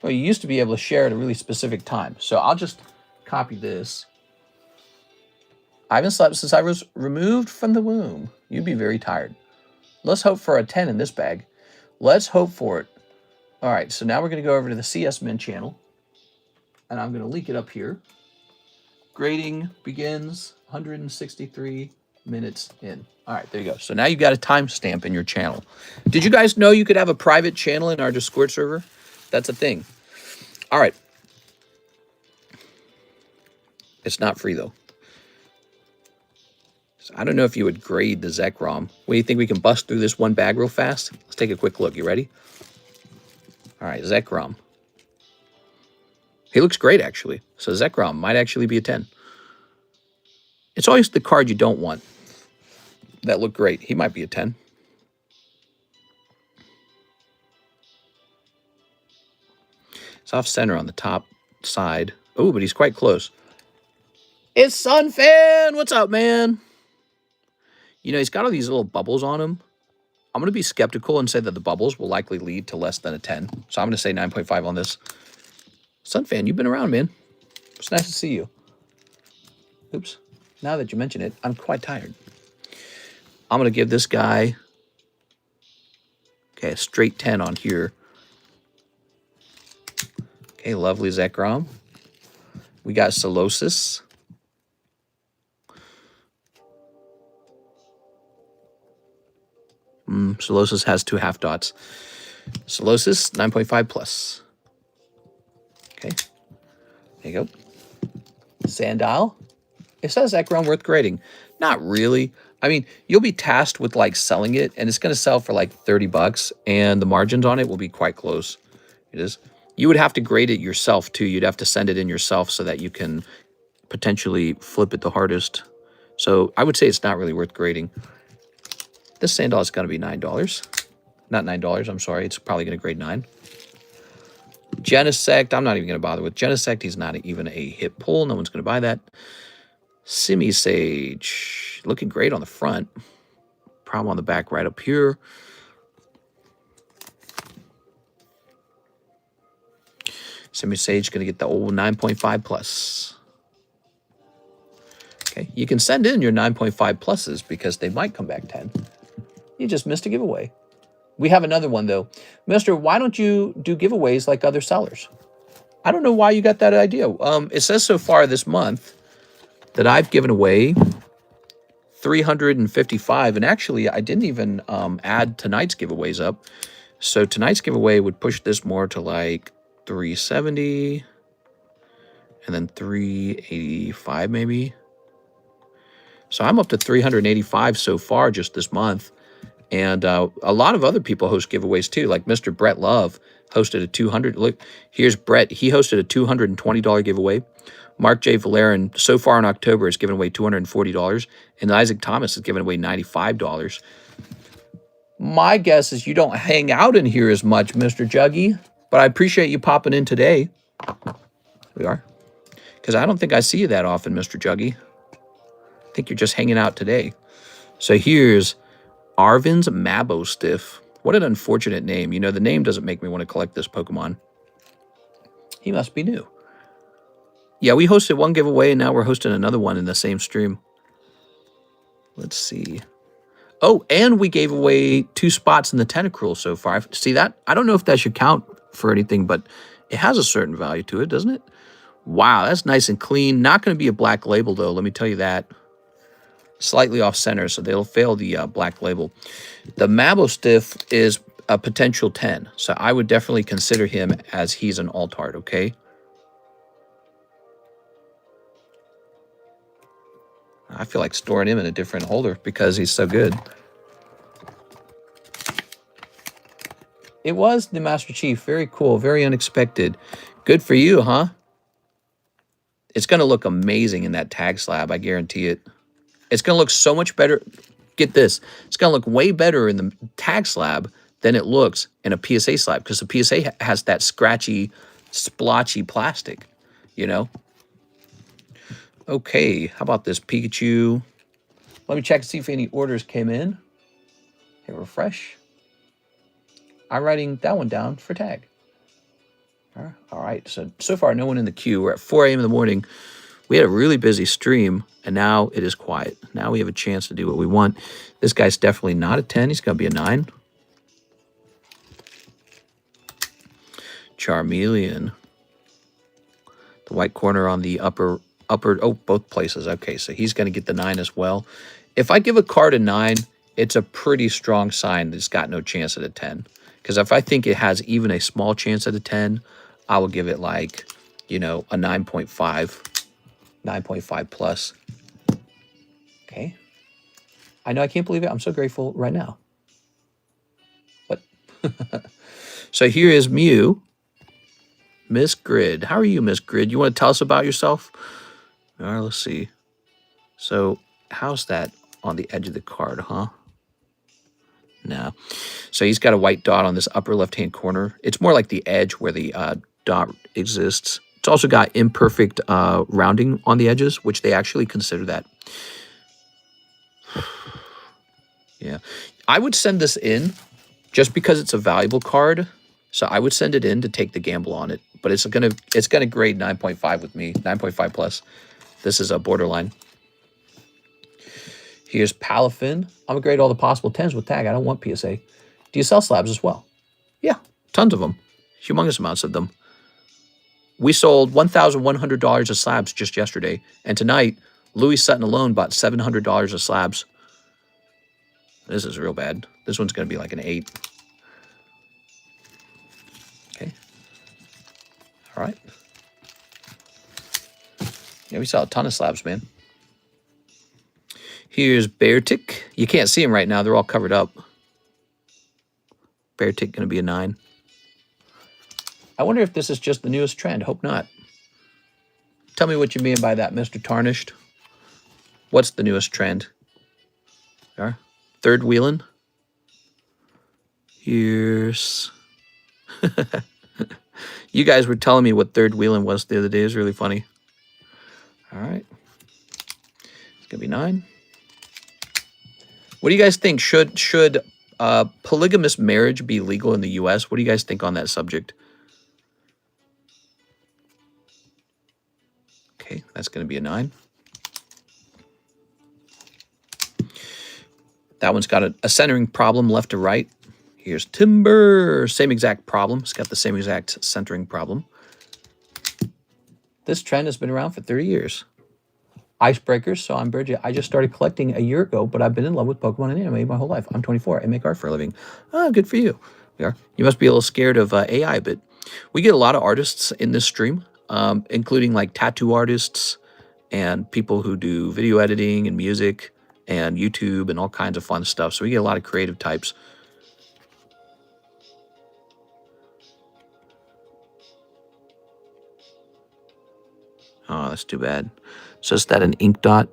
Well, you used to be able to share at a really specific time. So I'll just copy this. I haven't slept since I was removed from the womb. You'd be very tired. Let's hope for a 10 in this bag. Let's hope for it. All right, so now we're going to go over to the CS Min channel. And I'm going to link it up here. Grading begins 163 minutes in. All right, there you go. So now you've got a timestamp in your channel. Did you guys know you could have a private channel in our Discord server? That's a thing. All right. It's not free, though. So I don't know if you would grade the Zekrom. What do you think? We can bust through this one bag real fast? Let's take a quick look. You ready? All right, Zekrom. He looks great, actually. So Zekrom might actually be a 10. It's always the card you don't want that look great. He might be a 10. It's off center on the top side. Oh, but he's quite close. It's Sunfan! What's up, man? You know, he's got all these little bubbles on him. I'm going to be skeptical and say that the bubbles will likely lead to less than a 10. So I'm going to say 9.5 on this. Sunfan, you've been around, man. It's nice to see you. Oops. Now that you mention it, I'm quite tired. I'm going to give this guy, okay, a straight 10 on here. Okay, lovely Zekrom. We got Solosis. Solosis has 2 half dots. Solosis, 9.5 plus. Okay. There you go. Sandile. It says Zekrom worth grading. Not really. I mean, you'll be tasked with like selling it, and it's going to sell for like 30 bucks, and the margins on it will be quite close. It is. You would have to grade it yourself too. You'd have to send it in yourself so that you can potentially flip it the hardest. So I would say it's not really worth grading. This Sandile is going to be $9. Not $9, I'm sorry. It's probably going to grade 9. Genesect, I'm not even going to bother with Genesect. He's not even a hit pull. No one's going to buy that. Simisage, looking great on the front. Problem on the back right up here. Simisage going to get the old 9.5 plus. Okay, you can send in your 9.5 pluses because they might come back 10. You just missed a giveaway. We have another one, though. Mister, why don't you do giveaways like other sellers? I don't know why you got that idea. It says so far this month that I've given away 355. And actually, I didn't even add tonight's giveaways up. So tonight's giveaway would push this more to like 370 and then 385 maybe. So I'm up to 385 so far just this month. And a lot of other people host giveaways too, like Mr. Brett Love hosted a 200. Look, here's Brett. He hosted a $220 giveaway. Mark J. Valerian, so far in October, has given away $240. And Isaac Thomas has given away $95. My guess is you don't hang out in here as much, Mr. Juggy, but I appreciate you popping in today. We are. Because I don't think I see you that often, Mr. Juggy. I think you're just hanging out today. So here's Arvin's Mabostiff. What an unfortunate name. You know, the name doesn't make me want to collect this Pokemon. He must be new. Yeah, we hosted one giveaway, and now we're hosting another one in the same stream. Let's see. Oh, and we gave away 2 spots in the Tentacruel so far. See that? I don't know if that should count for anything, but it has a certain value to it, doesn't it? Wow, that's nice and clean. Not going to be a black label, though. Let me tell you that. Slightly off center, so they'll fail the black label. The Mabostiff is a potential 10, so I would definitely consider him as he's an alt-art, okay? I feel like storing him in a different holder because he's so good. It was the Master Chief. Very cool, very unexpected. Good for you, huh? It's going to look amazing in that tag slab, I guarantee it. It's going to look so much better. Get this. It's going to look way better in the tag slab than it looks in a PSA slab because the PSA has that scratchy, splotchy plastic, you know? Okay, how about this Pikachu? Let me check and see if any orders came in. Hit refresh. I'm writing that one down for tag. All right, so far no one in the queue. We're at 4 a.m. in the morning. We had a really busy stream, and now it is quiet. Now we have a chance to do what we want. This guy's definitely not a 10. He's going to be a 9. Charmeleon. The white corner on the upper, oh, both places. Okay, so he's going to get the 9 as well. If I give a card a 9, it's a pretty strong sign that it's got no chance at a 10. Because if I think it has even a small chance at a 10, I will give it like, you know, a 9.5. 9.5 plus. Okay. I know I can't believe it. I'm so grateful right now. But so here is Mew. Miss Grid. How are you, Miss Grid? You want to tell us about yourself? All right, let's see. So how's that on the edge of the card, huh? No. So he's got a white dot on this upper left-hand corner. It's more like the edge where the dot exists. It's also got imperfect rounding on the edges, which they actually consider that. Yeah. I would send this in just because it's a valuable card. So I would send it in to take the gamble on it. But it's gonna grade 9.5 with me, 9.5 plus. This is a borderline. Here's Palafin. I'm gonna grade all the possible 10s with tag. I don't want PSA. Do you sell slabs as well? Yeah, tons of them. Humongous amounts of them. We sold $1,100 of slabs just yesterday. And tonight, Louis Sutton alone bought $700 of slabs. This is real bad. This one's going to be like an 8. Okay. All right. Yeah, we saw a ton of slabs, man. Here's Beartic. You can't see them right now. They're all covered up. Beartic going to be a 9. I wonder if this is just the newest trend. Hope not. Tell me what you mean by that, Mr. Tarnished. What's the newest trend? There. Third wheeling. Here's... You guys were telling me what third wheeling was the other day. It was really funny. All right. It's going to be 9. What do you guys think? Should polygamous marriage be legal in the U.S.? What do you guys think on that subject? Okay, that's going to be a 9. That one's got a centering problem left to right. Here's Timber. Same exact problem. It's got the same exact centering problem. This trend has been around for 30 years. Icebreakers. So I'm Bridget. I just started collecting a year ago, but I've been in love with Pokemon and anime my whole life. I'm 24. I make art for a living. Oh, good for you. We are. You must be a little scared of AI, but we get a lot of artists in this stream, including like tattoo artists and people who do video editing and music and YouTube and all kinds of fun stuff. So we get a lot of creative types. Oh, that's too bad. So is that an ink dot?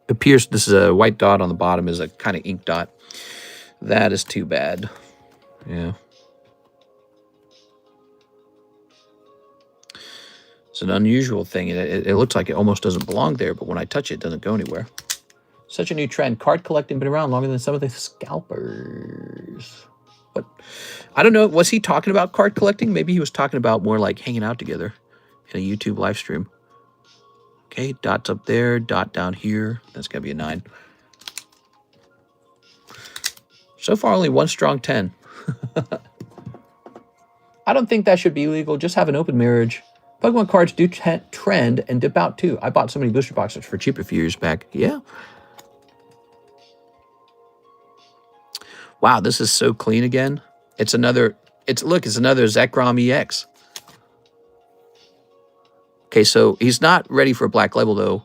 It appears this is a white dot on the bottom is a kind of ink dot. That is too bad. Yeah. It's an unusual thing. It looks like it almost doesn't belong there, but when I touch it, it doesn't go anywhere. Such a new trend. Card collecting been around longer than some of the scalpers. What? I don't know. Was he talking about card collecting? Maybe he was talking about more like hanging out together in a YouTube live stream. Okay, dots up there, dot down here. That's going to be a 9. So far, only one strong 10. I don't think that should be legal. Just have an open marriage. Pokemon cards do trend and dip out too. I bought so many booster boxes for cheap a few years back. Yeah. Wow, this is so clean again. It's another Zekrom EX. Okay, so he's not ready for a black label though.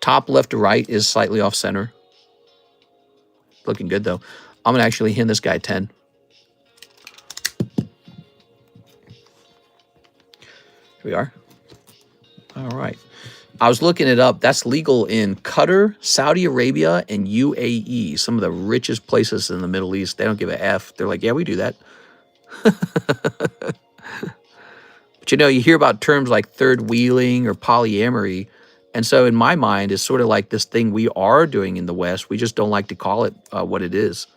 Top left to right is slightly off center. Looking good though. I'm gonna actually hand this guy 10. Here we are. All right. I was looking it up. That's legal in Qatar, Saudi Arabia, and UAE. Some of the richest places in the Middle East. They don't give a F. They're like, yeah, we do that. But you know, you hear about terms like third wheeling or polyamory. And so in my mind, it's sort of like this thing we are doing in the West. We just don't like to call it what it is.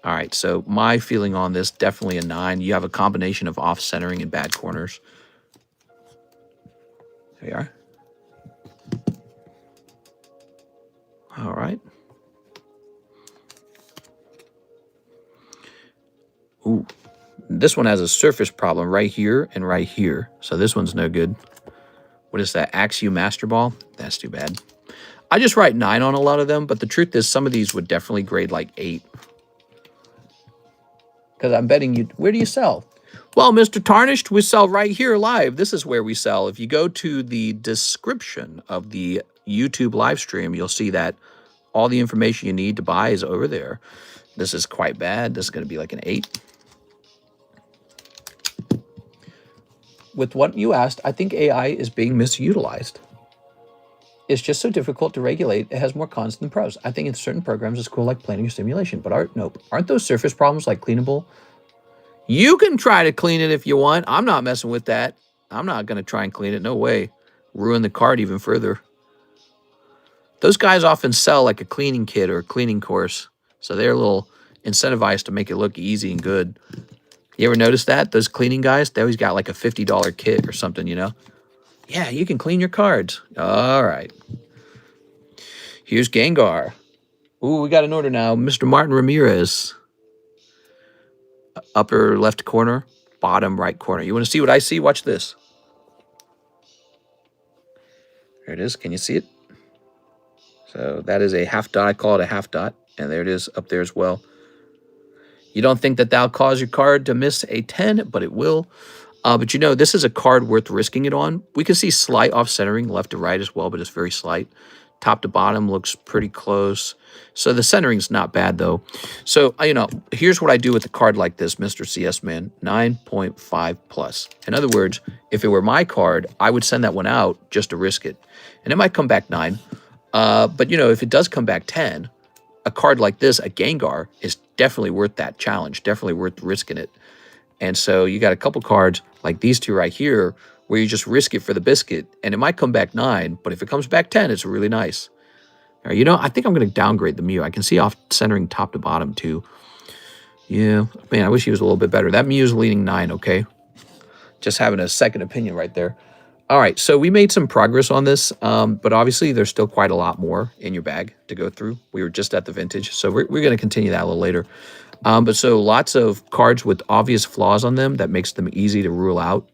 All right, so my feeling on this, definitely a 9. You have a combination of off-centering and bad corners. There you are. All right. Ooh. This one has a surface problem right here and right here. So this one's no good. What is that? Axew Master Ball? That's too bad. I just write 9 on a lot of them, but the truth is some of these would definitely grade like 8. Because I'm betting you... Where do you sell? Well, Mr. Tarnished, we sell right here live. This is where we sell. If you go to the description of the YouTube live stream, you'll see that all the information you need to buy is over there. This is quite bad. This is going to be like an 8. With what you asked, I think AI is being misutilized. It's just so difficult to regulate. It has more cons than pros. I think in certain programs it's cool like planning or simulation, but nope. Aren't those surface problems like cleanable? You can try to clean it if you want. I'm not messing with that. I'm not going to try and clean it. No way. Ruin the card even further. Those guys often sell like a cleaning kit or a cleaning course. So they're a little incentivized to make it look easy and good. You ever notice that? Those cleaning guys, they always got like a $50 kit or something, you know? Yeah, you can clean your cards. All right. Here's Gengar. Ooh, we got an order now. Mr. Martin Ramirez. Upper left corner, bottom right corner. You want to see what I see? Watch this. There it is. Can you see it? So that is a half dot. I call it a half dot. And there it is up there as well. You don't think that that'll cause your card to miss a 10, but it will. But you know, this is a card worth risking it on. We can see slight off-centering left to right as well, but it's very slight. Top to bottom looks pretty close. So the centering's not bad, though. So, you know, here's what I do with a card like this, Mr. CS Man, 9.5 plus. In other words, if it were my card, I would send that one out just to risk it. And it might come back 9. But, you know, if it does come back 10, a card like this, a Gengar, is definitely worth that challenge, definitely worth risking it. And so you got a couple cards like these two right here where you just risk it for the biscuit, and it might come back 9, but if it comes back 10, it's really nice. All right, you know, I think I'm going to downgrade the Mew. I can see off centering top to bottom too. Yeah, man, I wish he was a little bit better. That Mew's leaning 9, okay? Just having a second opinion right there. All right, so we made some progress on this, but obviously there's still quite a lot more in your bag to go through. We were just at the vintage, so we're going to continue that a little later. But so lots of cards with obvious flaws on them that makes them easy to rule out.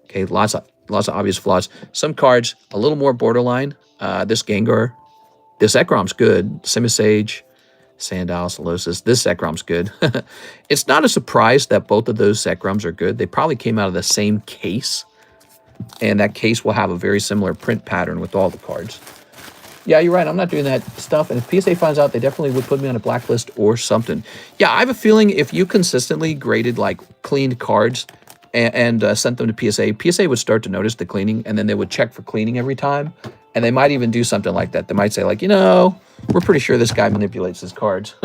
Okay, lots of obvious flaws. Some cards a little more borderline. This Gengar, this Ekrom's good. Simisage, Sandile, Solosis. This Ekrom's good. It's not a surprise that both of those Ekroms are good. They probably came out of the same case, and that case will have a very similar print pattern with all the cards. Yeah, you're right. I'm not doing that stuff. And if PSA finds out, they definitely would put me on a blacklist or something. Yeah, I have a feeling if you consistently graded like cleaned cards and sent them to PSA would start to notice the cleaning, and then they would check for cleaning every time. And they might even do something like that. They might say like, you know, we're pretty sure this guy manipulates his cards.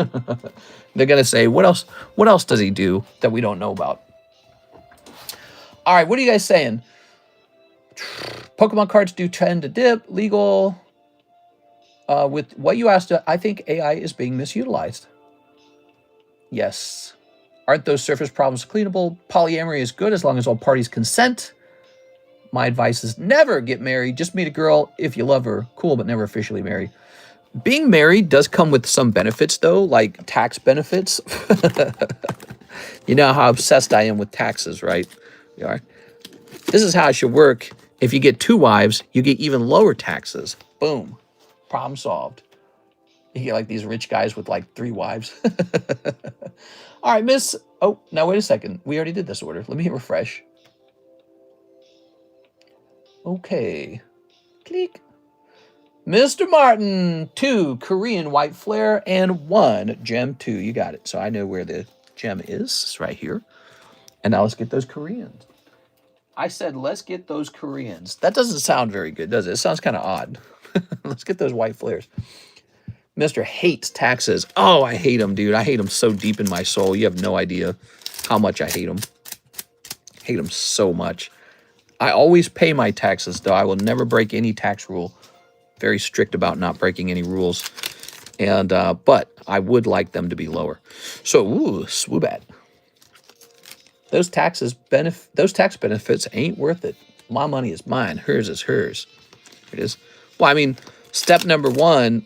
They're going to say, what else does he do that we don't know about? All right, what are you guys saying? Pokemon cards do tend to dip. Legal. With what you asked, I think AI is being misutilized. Yes. Aren't those surface problems cleanable? Polyamory is good as long as all parties consent. My advice is never get married. Just meet a girl if you love her. Cool, but never officially marry. Being married does come with some benefits, though, like tax benefits. You know how obsessed I am with taxes, right? You are. This is how it should work. If you get 2 wives, you get even lower taxes. Boom. Problem solved. You get like these rich guys with like 3 wives. All right, Miss. Oh, now wait a second. We already did this order. Let me hit refresh. Okay. Click. Mr. Martin, 2 Korean white flare and 1 gem 2. You got it. So I know where the gem is. It's right here. And now let's get those Koreans. I said, let's get those Koreans. That doesn't sound very good, does it? It sounds kind of odd. Let's get those white flares. Mr. hates taxes. Oh, I hate them, dude. I hate them so deep in my soul. You have no idea how much I hate them. Hate them so much. I always pay my taxes, though. I will never break any tax rule. Very strict about not breaking any rules. And but I would like them to be lower. So, ooh, swoobat. Those tax benefits ain't worth it. My money is mine. Hers is hers. Here it is. Well, I mean, step number 1,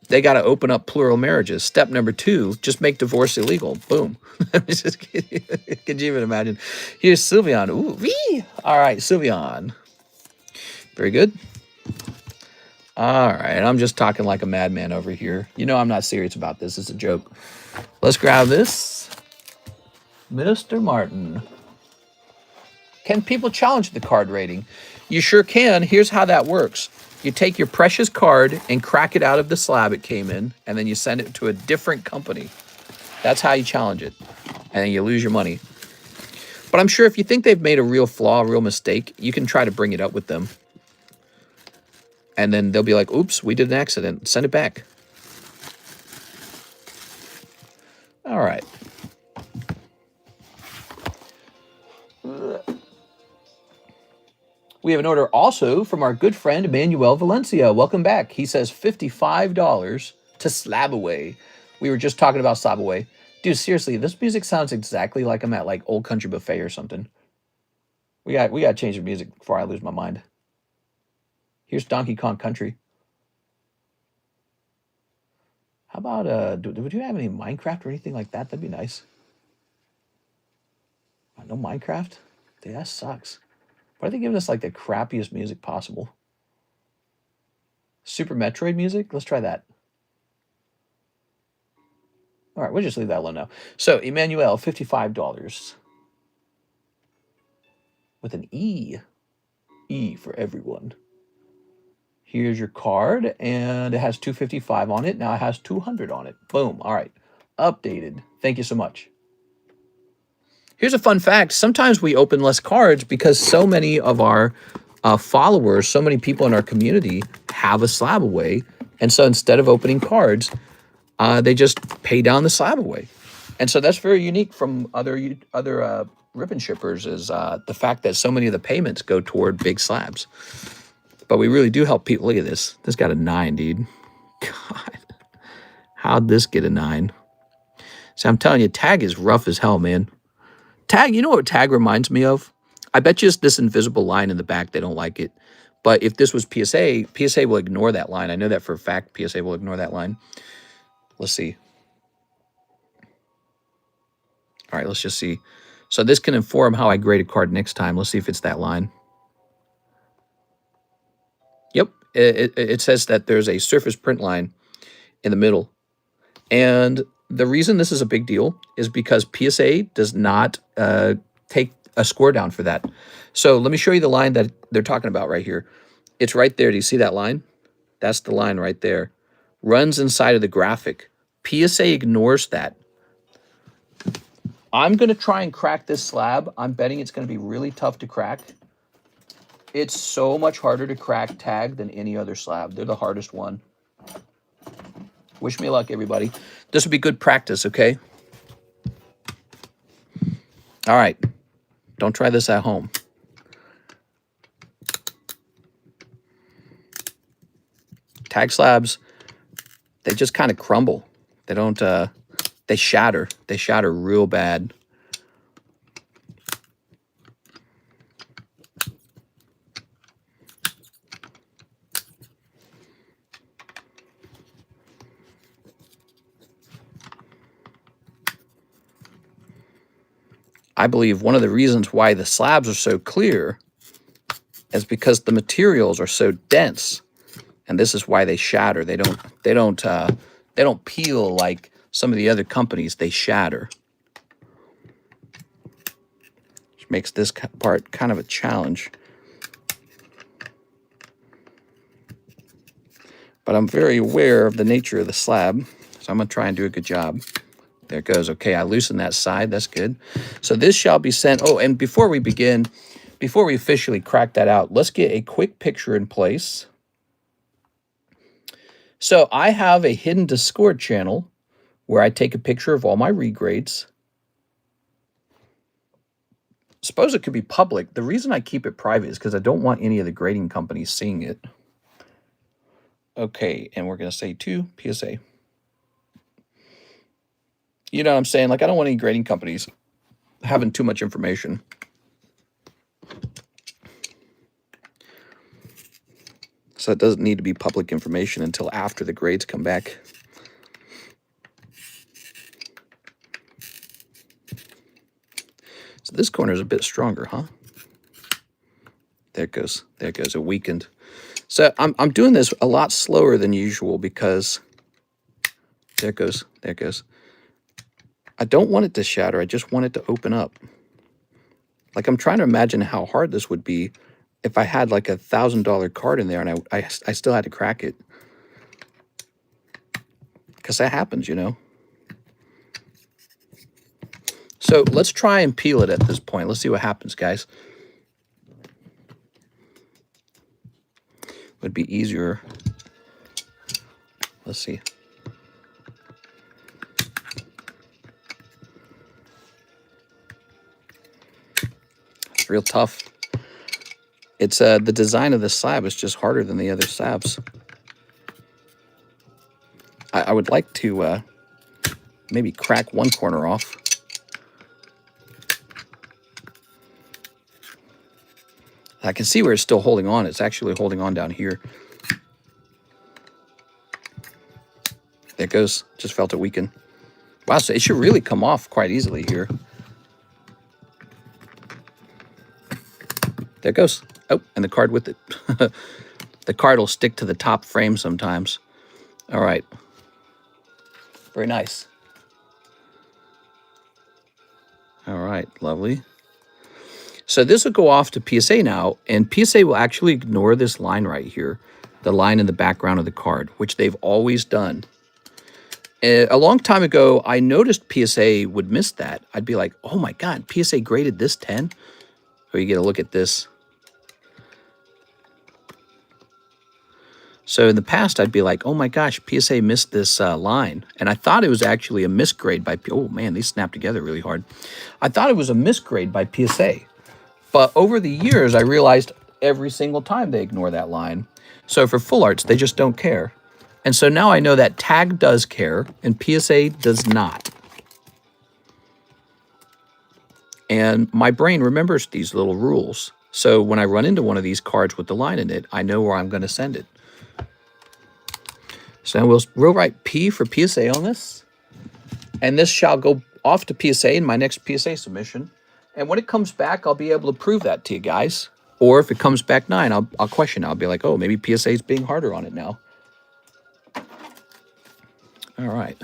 they got to open up plural marriages. Step number 2, just make divorce illegal. Boom. Could you even imagine? Here's Sylveon. Ooh, wee. All right, Sylveon. Very good. All right, I'm just talking like a madman over here. You know I'm not serious about this. It's a joke. Let's grab this. Mr. Martin. Can people challenge the card rating? You sure can. Here's how that works. You take your precious card and crack it out of the slab it came in, and then you send it to a different company. That's how you challenge it. And then you lose your money. But I'm sure if you think they've made a real flaw, a real mistake, you can try to bring it up with them. And then they'll be like, oops, we did an accident. Send it back. All right. We have an order also from our good friend Emmanuel Valencia. Welcome back. He says $55 to Slab Away. We were just talking about Slab Away. Dude, seriously, this music sounds exactly like I'm at like Old Country Buffet or something. We got to change the music before I lose my mind. Here's Donkey Kong Country. How about would you have any Minecraft or anything like that? That'd be nice. No Minecraft? Dude, that sucks. Why are they giving us like the crappiest music possible? Super Metroid music? Let's try that. All right, we'll just leave that alone now. So, Emmanuel, $55. With an E. E for everyone. Here's your card, and it has 255 on it. Now it has 200 on it. Boom. All right. Updated. Thank you so much. Here's a fun fact. Sometimes we open less cards because so many of our followers, so many people in our community have a Slab Away. And so instead of opening cards, they just pay down the Slab Away. And so that's very unique from other ribbon shippers is the fact that so many of the payments go toward big slabs. But we really do help people. Look at this. This got a 9, dude. God. How'd this get a 9? So I'm telling you, tag is rough as hell, man. Tag, you know what tag reminds me of? I bet you it's this invisible line in the back. They don't like it. But if this was PSA, PSA will ignore that line. I know that for a fact. PSA will ignore that line. Let's see. All right, let's just see. So this can inform how I grade a card next time. Let's see if it's that line. Yep, it says that there's a surface print line in the middle. And the reason this is a big deal is because PSA does not take a score down for that. So let me show you the line that they're talking about right here. It's right there. Do you see that line? That's the line right there. Runs inside of the graphic. PSA ignores that. I'm going to try and crack this slab. I'm betting it's going to be really tough to crack. It's so much harder to crack tag than any other slab. They're the hardest one. Wish me luck, everybody. This would be good practice, okay? All right. Don't try this at home. Tag slabs, they just kind of crumble. They don't, they shatter. They shatter real bad. I believe one of the reasons why the slabs are so clear is because the materials are so dense, and this is why they shatter. They don't peel like some of the other companies. They shatter, which makes this part kind of a challenge. But I'm very aware of the nature of the slab, so I'm gonna try and do a good job. There it goes. Okay, I loosened that side. That's good. So this shall be sent. Oh, and before we begin, before we officially crack that out, let's get a quick picture in place. So I have a hidden Discord channel where I take a picture of all my regrades. Suppose it could be public. The reason I keep it private is because I don't want any of the grading companies seeing it. Okay, and we're going to say to PSA. You know what I'm saying? Like, I don't want any grading companies having too much information. So it doesn't need to be public information until after the grades come back. So this corner is a bit stronger, huh? There it goes. There it goes. It weakened. So I'm doing this a lot slower than usual because there it goes. There it goes. I don't want it to shatter. I just want it to open up. Like, I'm trying to imagine how hard this would be if I had like $1,000 card in there and I still had to crack it. Because that happens, you know. So let's try and peel it at this point. Let's see what happens, guys. Would be easier. Let's see. real tough. It's the design of the slab is just harder than the other slabs. I would like to maybe crack one corner off. I can see where it's still holding on. It's actually holding on down here. There it goes. Just felt it weaken. Wow, so it should really come off quite easily here. There it goes. Oh, and the card with it. The card will stick to the top frame sometimes. All right. Very nice. All right, lovely. So this will go off to PSA now, and PSA will actually ignore this line right here, the line in the background of the card, which they've always done. A long time ago, I noticed PSA would miss that. I'd be like, oh my God, PSA graded this 10? Or you get a look at this. So in the past, I'd be like, oh my gosh, PSA missed this line. And I thought it was actually a misgrade by, oh man, these snap together really hard. I thought it was a misgrade by PSA. But over the years, I realized every single time they ignore that line. So for full arts, they just don't care. And so now I know that tag does care and PSA does not. And my brain remembers these little rules. So when I run into one of these cards with the line in it, I know where I'm going to send it. So we'll write P for PSA on this. And this shall go off to PSA in my next PSA submission. And when it comes back, I'll be able to prove that to you guys. Or if it comes back 9, I'll question it. I'll be like, oh, maybe PSA is being harder on it now. All right.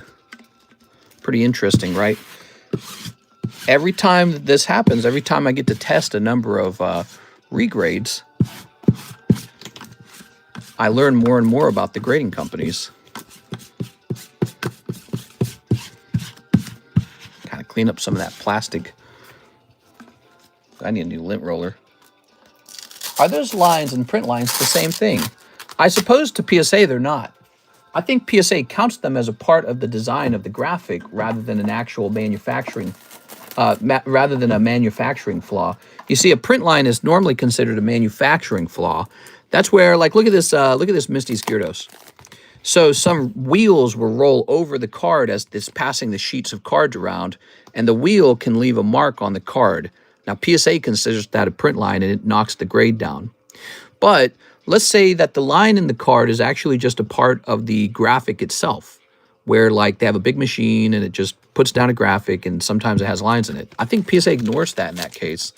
Pretty interesting, right? Every time this happens, every time I get to test a number of regrades, I learn more and more about the grading companies. Kind of clean up some of that plastic. I need a new lint roller. Are those lines and print lines the same thing? I suppose to PSA they're not. I think PSA counts them as a part of the design of the graphic rather than an actual manufacturing, rather than a manufacturing flaw. You see, a print line is normally considered a manufacturing flaw. That's where, like, look at this Misty's Gyarados. So some wheels will roll over the card as it's passing the sheets of cards around, and the wheel can leave a mark on the card. Now, PSA considers that a print line, and it knocks the grade down. But let's say that the line in the card is actually just a part of the graphic itself, where, like, they have a big machine, and it just puts down a graphic, and sometimes it has lines in it. I think PSA ignores that in that case.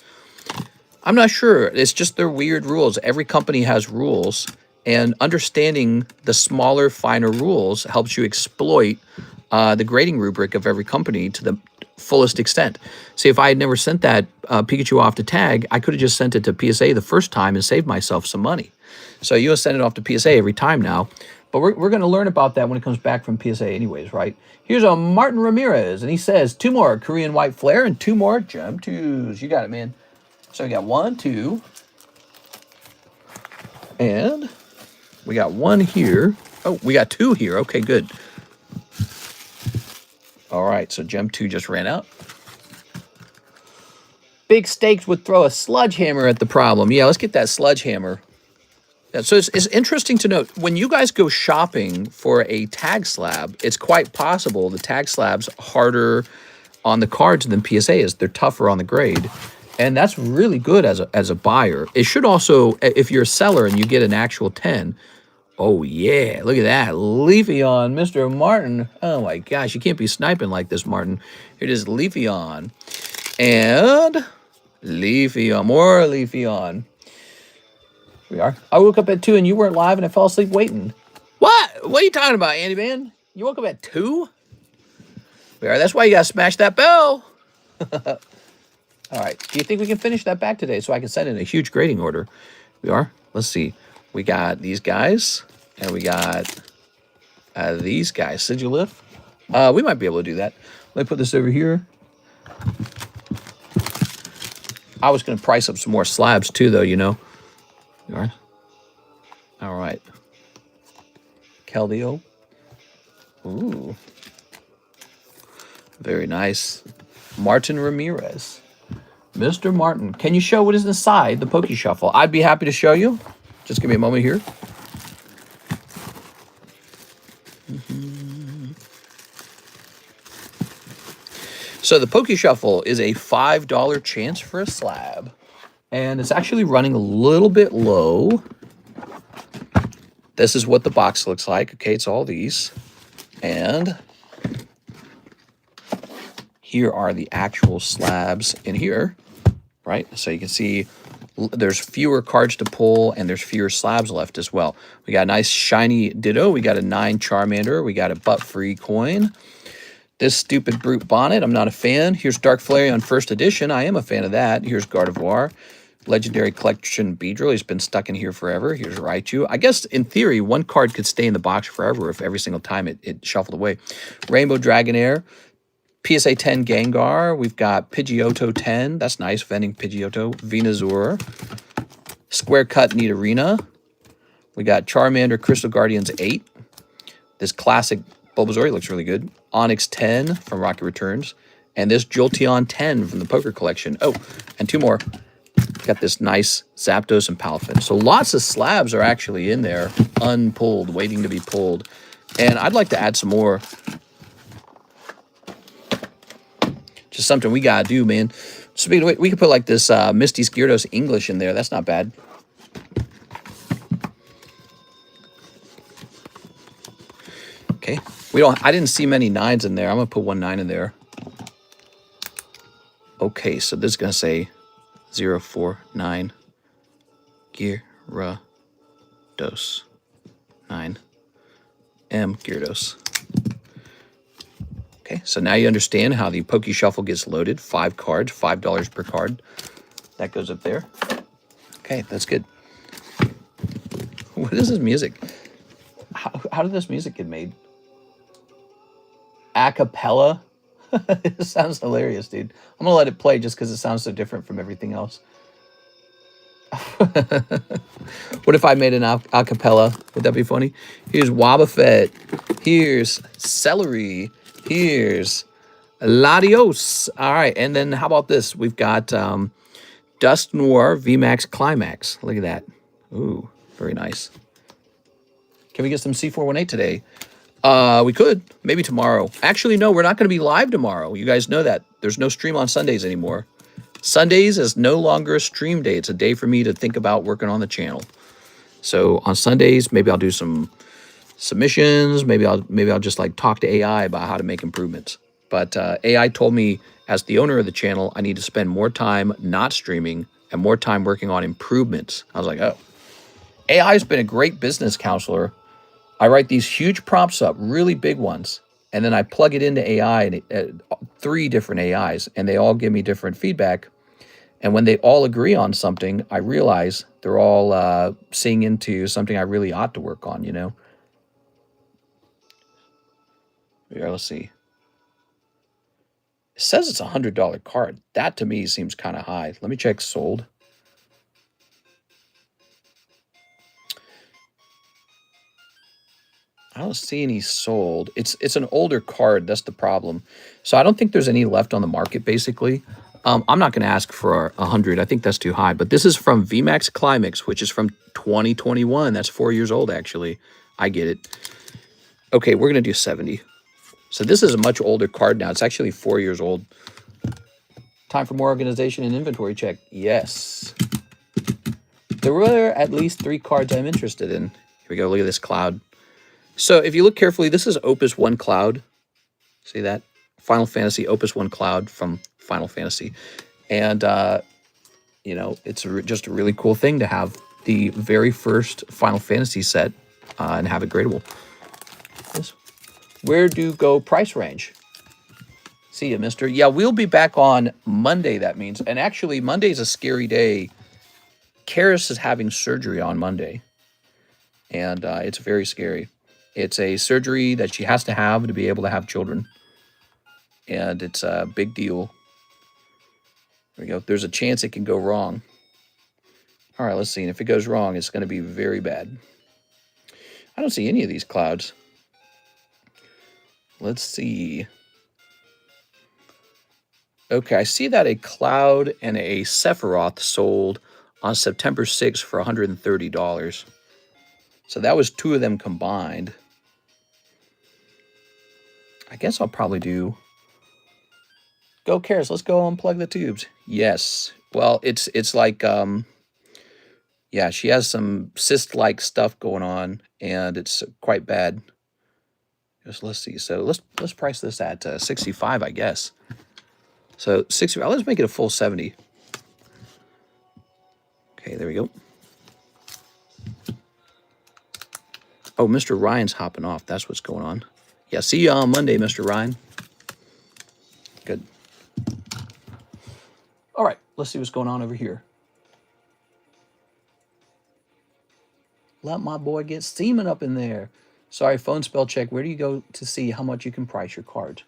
I'm not sure. It's just their weird rules. Every company has rules, and understanding the smaller, finer rules helps you exploit the grading rubric of every company to the fullest extent. See, if I had never sent that Pikachu off to tag, I could have just sent it to PSA the first time and saved myself some money. So you'll send it off to PSA every time now. But we're going to learn about that when it comes back from PSA anyways, right? Here's a Martin Ramirez, and he says 2 more Korean White Flare and 2 more Gem 2s. You got it, man. So we got 1, 2. And we got 1 here. Oh, we got 2 here. Okay, good. All right, so Gem 2 just ran out. Big Stakes would throw a sludge hammer at the problem. Yeah, let's get that sludge hammer. Yeah, so it's interesting to note, when you guys go shopping for a tag slab, it's quite possible the tag slab's harder on the cards than PSA is. They're tougher on the grade. And that's really good as a buyer. It should also, if you're a seller and you get an actual 10, oh yeah, look at that. Leafeon, Mr. Martin. Oh my gosh, you can't be sniping like this, Martin. Here it is, Leafeon. And Leafeon, more Leafeon. Here we are. I woke up at 2 and you weren't live and I fell asleep waiting. What? What are you talking about, Andy Man? You woke up at 2? We are. That's why you gotta smash that bell. All right, do you think we can finish that back today so I can send in a huge grading order? We are. Let's see. We got these guys, and we got these guys. Sigilif. We might be able to do that. Let me put this over here. I was going to price up some more slabs too, though, you know. We are. All right. Keldeo. Ooh. Very nice. Martin Ramirez. Mr. Martin, can you show what is inside the Pokey Shuffle? I'd be happy to show you. Just give me a moment here. So the Pokey Shuffle is a $5 chance for a slab. And it's actually running a little bit low. This is what the box looks like. Okay, it's all these. And here are the actual slabs in here, right? So you can see there's fewer cards to pull and there's fewer slabs left as well. We got a nice shiny Ditto. We got a 9 Charmander. We got a butt-free coin. This stupid Brute Bonnet, I'm not a fan. Here's Dark Flareon First Edition. I am a fan of that. Here's Gardevoir. Legendary Collection Beedrill. He's been stuck in here forever. Here's Raichu. I guess, in theory, one card could stay in the box forever if every single time it shuffled away. Rainbow Dragonair. PSA 10 Gengar. We've got Pidgeotto 10. That's nice. Vending Pidgeotto. Venusaur. Square Cut Nidorina. We got Charmander Crystal Guardians 8. This classic Bulbasaur, he looks really good. Onyx 10 from Rocket Returns. And this Jolteon 10 from the Poker Collection. Oh, and 2 more. Got this nice Zapdos and Palafin. So lots of slabs are actually in there, unpulled, waiting to be pulled. And I'd like to add some more. Just something we gotta do, man. Speaking of which, we could put like this Misty's Gyarados English in there. That's not bad. Okay. I didn't see many 9s in there. I'm gonna put 1 9 in there. Okay, so this is gonna say 049 Gyarados 9 M Gyarados. Okay, so now you understand how the Pokey Shuffle gets loaded. 5 cards, $5 per card. That goes up there. Okay, that's good. What is this music? How did this music get made? A cappella? It sounds hilarious, dude. I'm going to let it play just because it sounds so different from everything else. What if I made an a cappella? Would that be funny? Here's Wobbuffet. Here's Celery. Here's Latios. All right, and then how about this? We've got Dust Noir VMAX Climax. Look at that. Ooh, very nice. Can we get some C418 today? We could. Maybe tomorrow. Actually, no, we're not going to be live tomorrow. You guys know that. There's no stream on Sundays anymore. Sundays is no longer a stream day. It's a day for me to think about working on the channel. So on Sundays, maybe I'll do some submissions. Maybe I'll just like talk to AI about how to make improvements. But AI told me as the owner of the channel, I need to spend more time not streaming and more time working on improvements. I was like, oh, AI has been a great business counselor. I write these huge prompts up, really big ones, and then I plug it into AI, and 3 different AIs, and they all give me different feedback. And when they all agree on something, I realize they're all seeing into something I really ought to work on, you know? Here, let's see. It says it's a $100 card. That, to me, seems kind of high. Let me check sold. I don't see any sold. It's an older card. That's the problem. So I don't think there's any left on the market, basically. I'm not going to ask for 100. I think that's too high. But this is from VMAX Climax, which is from 2021. That's 4 years old, actually. I get it. Okay, we're going to do 70. So this is a much older card now. It's actually 4 years old. Time for more organization and inventory check. Yes. There were at least 3 cards I'm interested in. Here we go. Look at this cloud. So if you look carefully, this is Opus 1 Cloud. See that? Final Fantasy Opus 1 Cloud from Final Fantasy. And, you know, it's just a really cool thing to have the very first Final Fantasy set and have it gradable. Yes. Where do go price range? See you, mister. Yeah, we'll be back on Monday, that means. And actually, Monday's a scary day. Karis is having surgery on Monday. And it's very scary. It's a surgery that she has to have to be able to have children. And it's a big deal. There we go. There's a chance it can go wrong. All right, let's see. And if it goes wrong, it's going to be very bad. I don't see any of these clouds. Let's see. Okay, I see that a Cloud and a Sephiroth sold on September 6th for $130. So that was 2 of them combined. I guess I'll probably do... Go, Karis, let's go unplug the tubes. Yes. Well, it's like, yeah, she has some cyst-like stuff going on, and it's quite bad. Just let's see. So let's price this at 65, I guess. So 60. Let's make it a full 70. Okay, there we go. Oh, Mr. Ryan's hopping off. That's what's going on. Yeah, see you on Monday, Mr. Ryan. Good. All right, let's see what's going on over here. Let my boy get steaming up in there. Sorry, phone spell check. Where do you go to see how much you can price your card?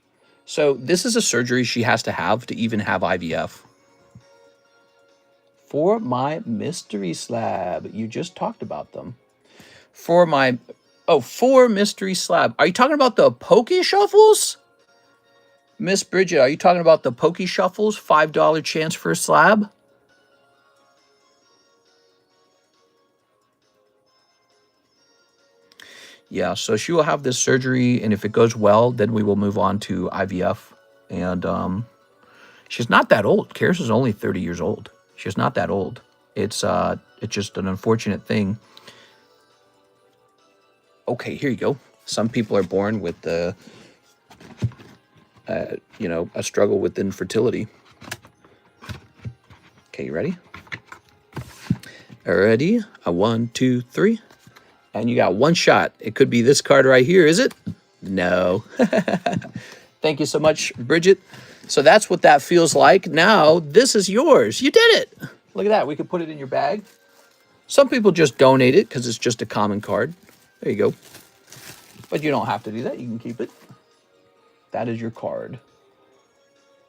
So this is a surgery she has to have to even have IVF. For my mystery slab. You just talked about them. For my... Oh, 4 mystery slab. Are you talking about the Poke Shuffles? Miss Bridget, are you talking about the Poke Shuffles? $5 chance for a slab? Yeah, so she will have this surgery, and if it goes well, then we will move on to IVF. And she's not that old. Karis is only 30 years old. She's not that old. It's just an unfortunate thing. Okay, here you go. Some people are born with the, you know, a struggle with infertility. Okay, you ready? Ready? A 1, 2, 3. And you got 1 shot. It could be this card right here, is it? No. Thank you so much, Bridget. So that's what that feels like. Now, this is yours. You did it. Look at that. We could put it in your bag. Some people just donate it because it's just a common card. There you go. But you don't have to do that. You can keep it. That is your card.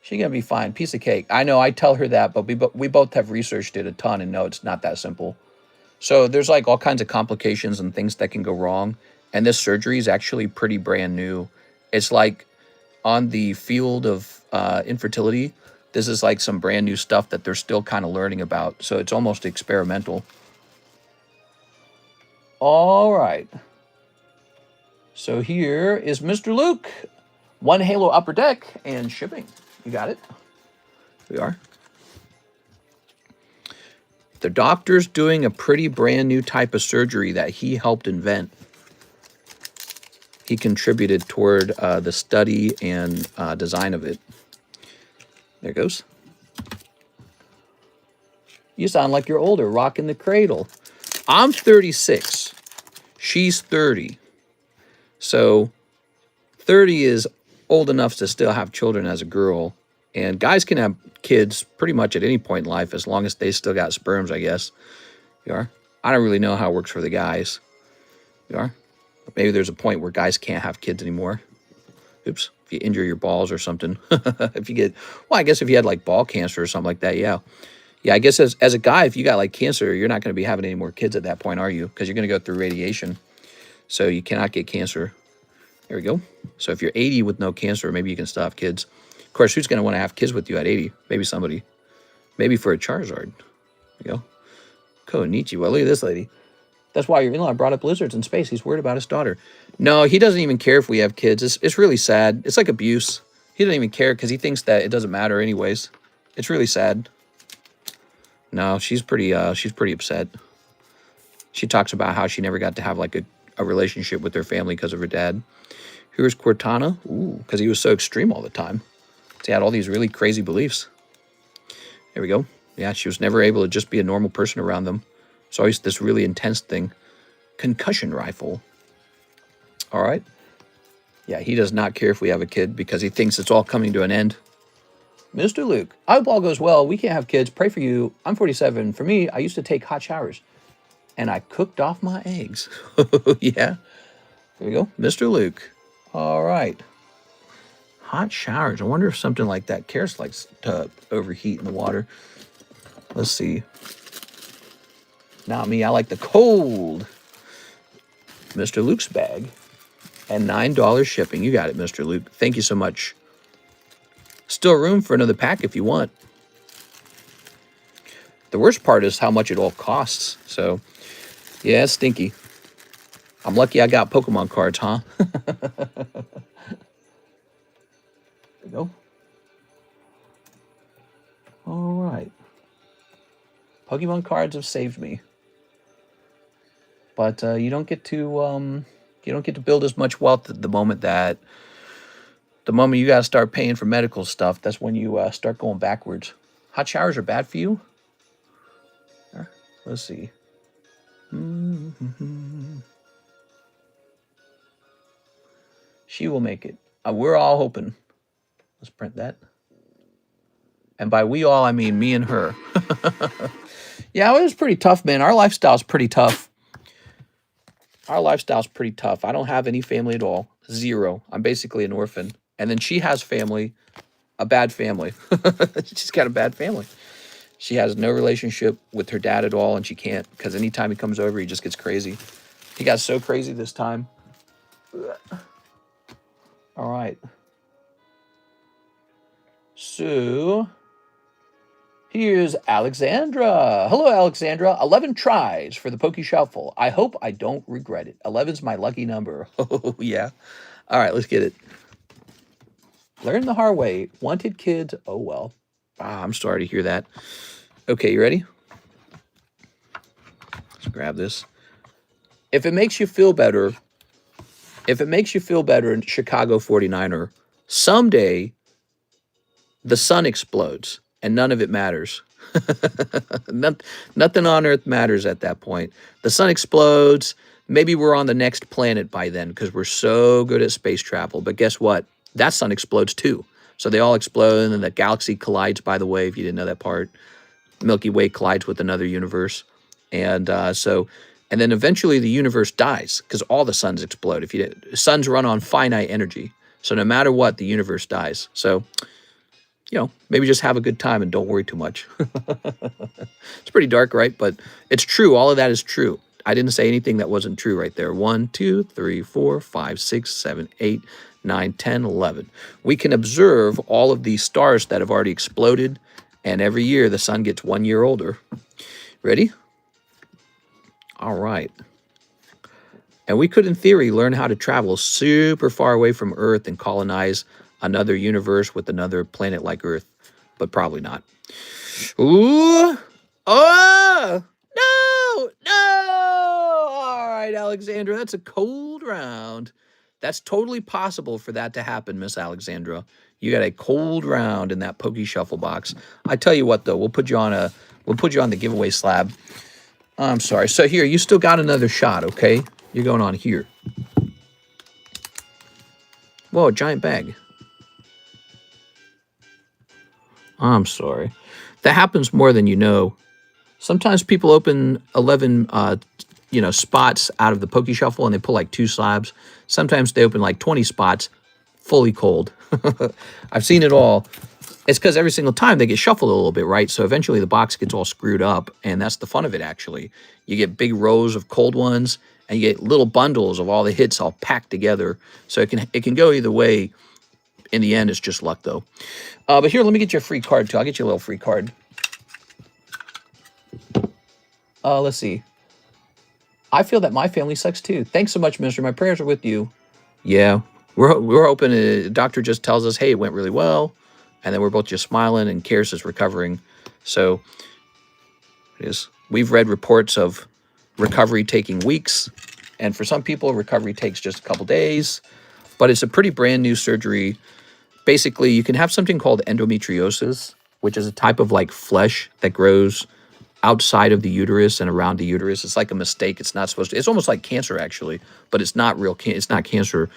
She's going to be fine. Piece of cake. I know I tell her that, but we both have researched it a ton and know it's not that simple. So there's like all kinds of complications and things that can go wrong. And this surgery is actually pretty brand new. It's like on the field of infertility, this is like some brand new stuff that they're still kind of learning about. So it's almost experimental. All right. So here is Mr. Luke. 1 Halo Upper Deck and shipping. You got it? We are. The doctor's doing a pretty brand new type of surgery that he helped invent. He contributed toward the study and design of it. There it goes. You sound like you're older, rocking the cradle. I'm 36. She's 30. So 30 is old enough to still have children as a girl. And guys can have kids pretty much at any point in life as long as they still got sperms, I guess. You are? I don't really know how it works for the guys. You are? Maybe there's a point where guys can't have kids anymore. Oops. If you injure your balls or something. If you get... Well, I guess if you had like ball cancer or something like that, yeah. Yeah, I guess as a guy, if you got like cancer, you're not going to be having any more kids at that point, are you? Because you're going to go through radiation. So you cannot get cancer. There we go. So if you're 80 with no cancer, maybe you can still have kids. Of course, who's going to want to have kids with you at 80? Maybe somebody. Maybe for a Charizard. There you go. Konnichiwa. Look at this lady. That's why your in-law brought up lizards in space. He's worried about his daughter. No, he doesn't even care if we have kids. It's really sad. It's like abuse. He doesn't even care because he thinks that it doesn't matter anyways. It's really sad. No, she's pretty upset. She talks about how she never got to have like a relationship with her family because of her dad. Here's Cortana. Ooh, because he was so extreme all the time. So he had all these really crazy beliefs. There we go. Yeah, she was never able to just be a normal person around them. It's always this really intense thing. Concussion rifle. All right. Yeah, he does not care if we have a kid because he thinks it's all coming to an end. Mr. Luke, I hope all goes well. We can't have kids. Pray for you. I'm 47. For me, I used to take hot showers. And I cooked off my eggs. Yeah. There we go. Mr. Luke. All right. Hot showers. I wonder if something like that. Karis likes to overheat in the water. Let's see. Not me. I like the cold. Mr. Luke's bag. And $9 shipping. You got it, Mr. Luke. Thank you so much. still room for another pack if you want. The worst part is how much it all costs. So, yeah, it's stinky. I'm lucky I got Pokemon cards, huh? There we go. All right. Pokemon cards have saved me. But you don't get to build as much wealth at the moment you got to start paying for medical stuff. That's when you start going backwards. Hot showers are bad for you? Let's see. She will make it. We're all hoping. Let's print that. And by we all, I mean me and her. Yeah, it was pretty tough, man. Our lifestyle's pretty tough. I don't have any family at all. Zero. I'm basically an orphan. And then she has family, a bad family. She's got a bad family. She has no relationship with her dad at all, and she can't, because anytime he comes over, he just gets crazy. He got so crazy this time. All right. So, here's Alexandra. Hello, Alexandra. 11 tries for the Poke Shuffle. I hope I don't regret it. 11's my lucky number. Oh, yeah. All right, let's get it. Learn the hard way. Wanted kids. Oh, well. I'm sorry to hear that. Okay, you ready? Let's grab this. If it makes you feel better, Chicago 49er, someday the sun explodes and none of it matters. Nothing on Earth matters at that point. The sun explodes. Maybe we're on the next planet by then because we're so good at space travel. But guess what? That sun explodes too. So they all explode, and then the galaxy collides, by the way, if you didn't know that part. Milky Way collides with another universe. And and then eventually the universe dies because all the suns explode. Suns run on finite energy. So no matter what, the universe dies. So, maybe just have a good time and don't worry too much. It's pretty dark, right? But it's true. All of that is true. I didn't say anything that wasn't true right there. 1, 2, 3, 4, 5, 6, 7, 8, 9, 10, 11. We can observe all of these stars that have already exploded, and every year the sun gets 1 year older. Ready? All right. And we could, in theory, learn how to travel super far away from Earth and colonize another universe with another planet like Earth, but probably not. Ooh! Oh! No! All right, Alexandra, that's a cold round. That's totally possible for that to happen, Miss Alexandra. You got a cold round in that Poke Shuffle box. I tell you what, though, we'll put you on the giveaway slab. I'm sorry. So here, you still got another shot, okay? You're going on here. Whoa, a giant bag. I'm sorry. That happens more than you know. Sometimes people open 11, spots out of the Poke Shuffle and they pull like 2 slabs. Sometimes they open like 20 spots fully cold. I've seen it all. It's because every single time they get shuffled a little bit, right? So eventually the box gets all screwed up, and that's the fun of it, actually. You get big rows of cold ones, and you get little bundles of all the hits all packed together. So it can go either way. In the end, it's just luck, though. But here, let me get you a free card, too. I'll get you a little free card. Let's see. I feel that my family sucks, too. Thanks so much, mister. My prayers are with you. Yeah, we're hoping the doctor just tells us, hey, it went really well. And then we're both just smiling, and Karis is recovering. So it is. We've read reports of recovery taking weeks. And for some people, recovery takes just a couple days. But it's a pretty brand new surgery. Basically, you can have something called endometriosis, which is a type of like flesh that grows outside of the uterus and around the uterus. It's like a mistake. It's not supposed to. It's almost like cancer, actually. But it's not real. It's not cancer.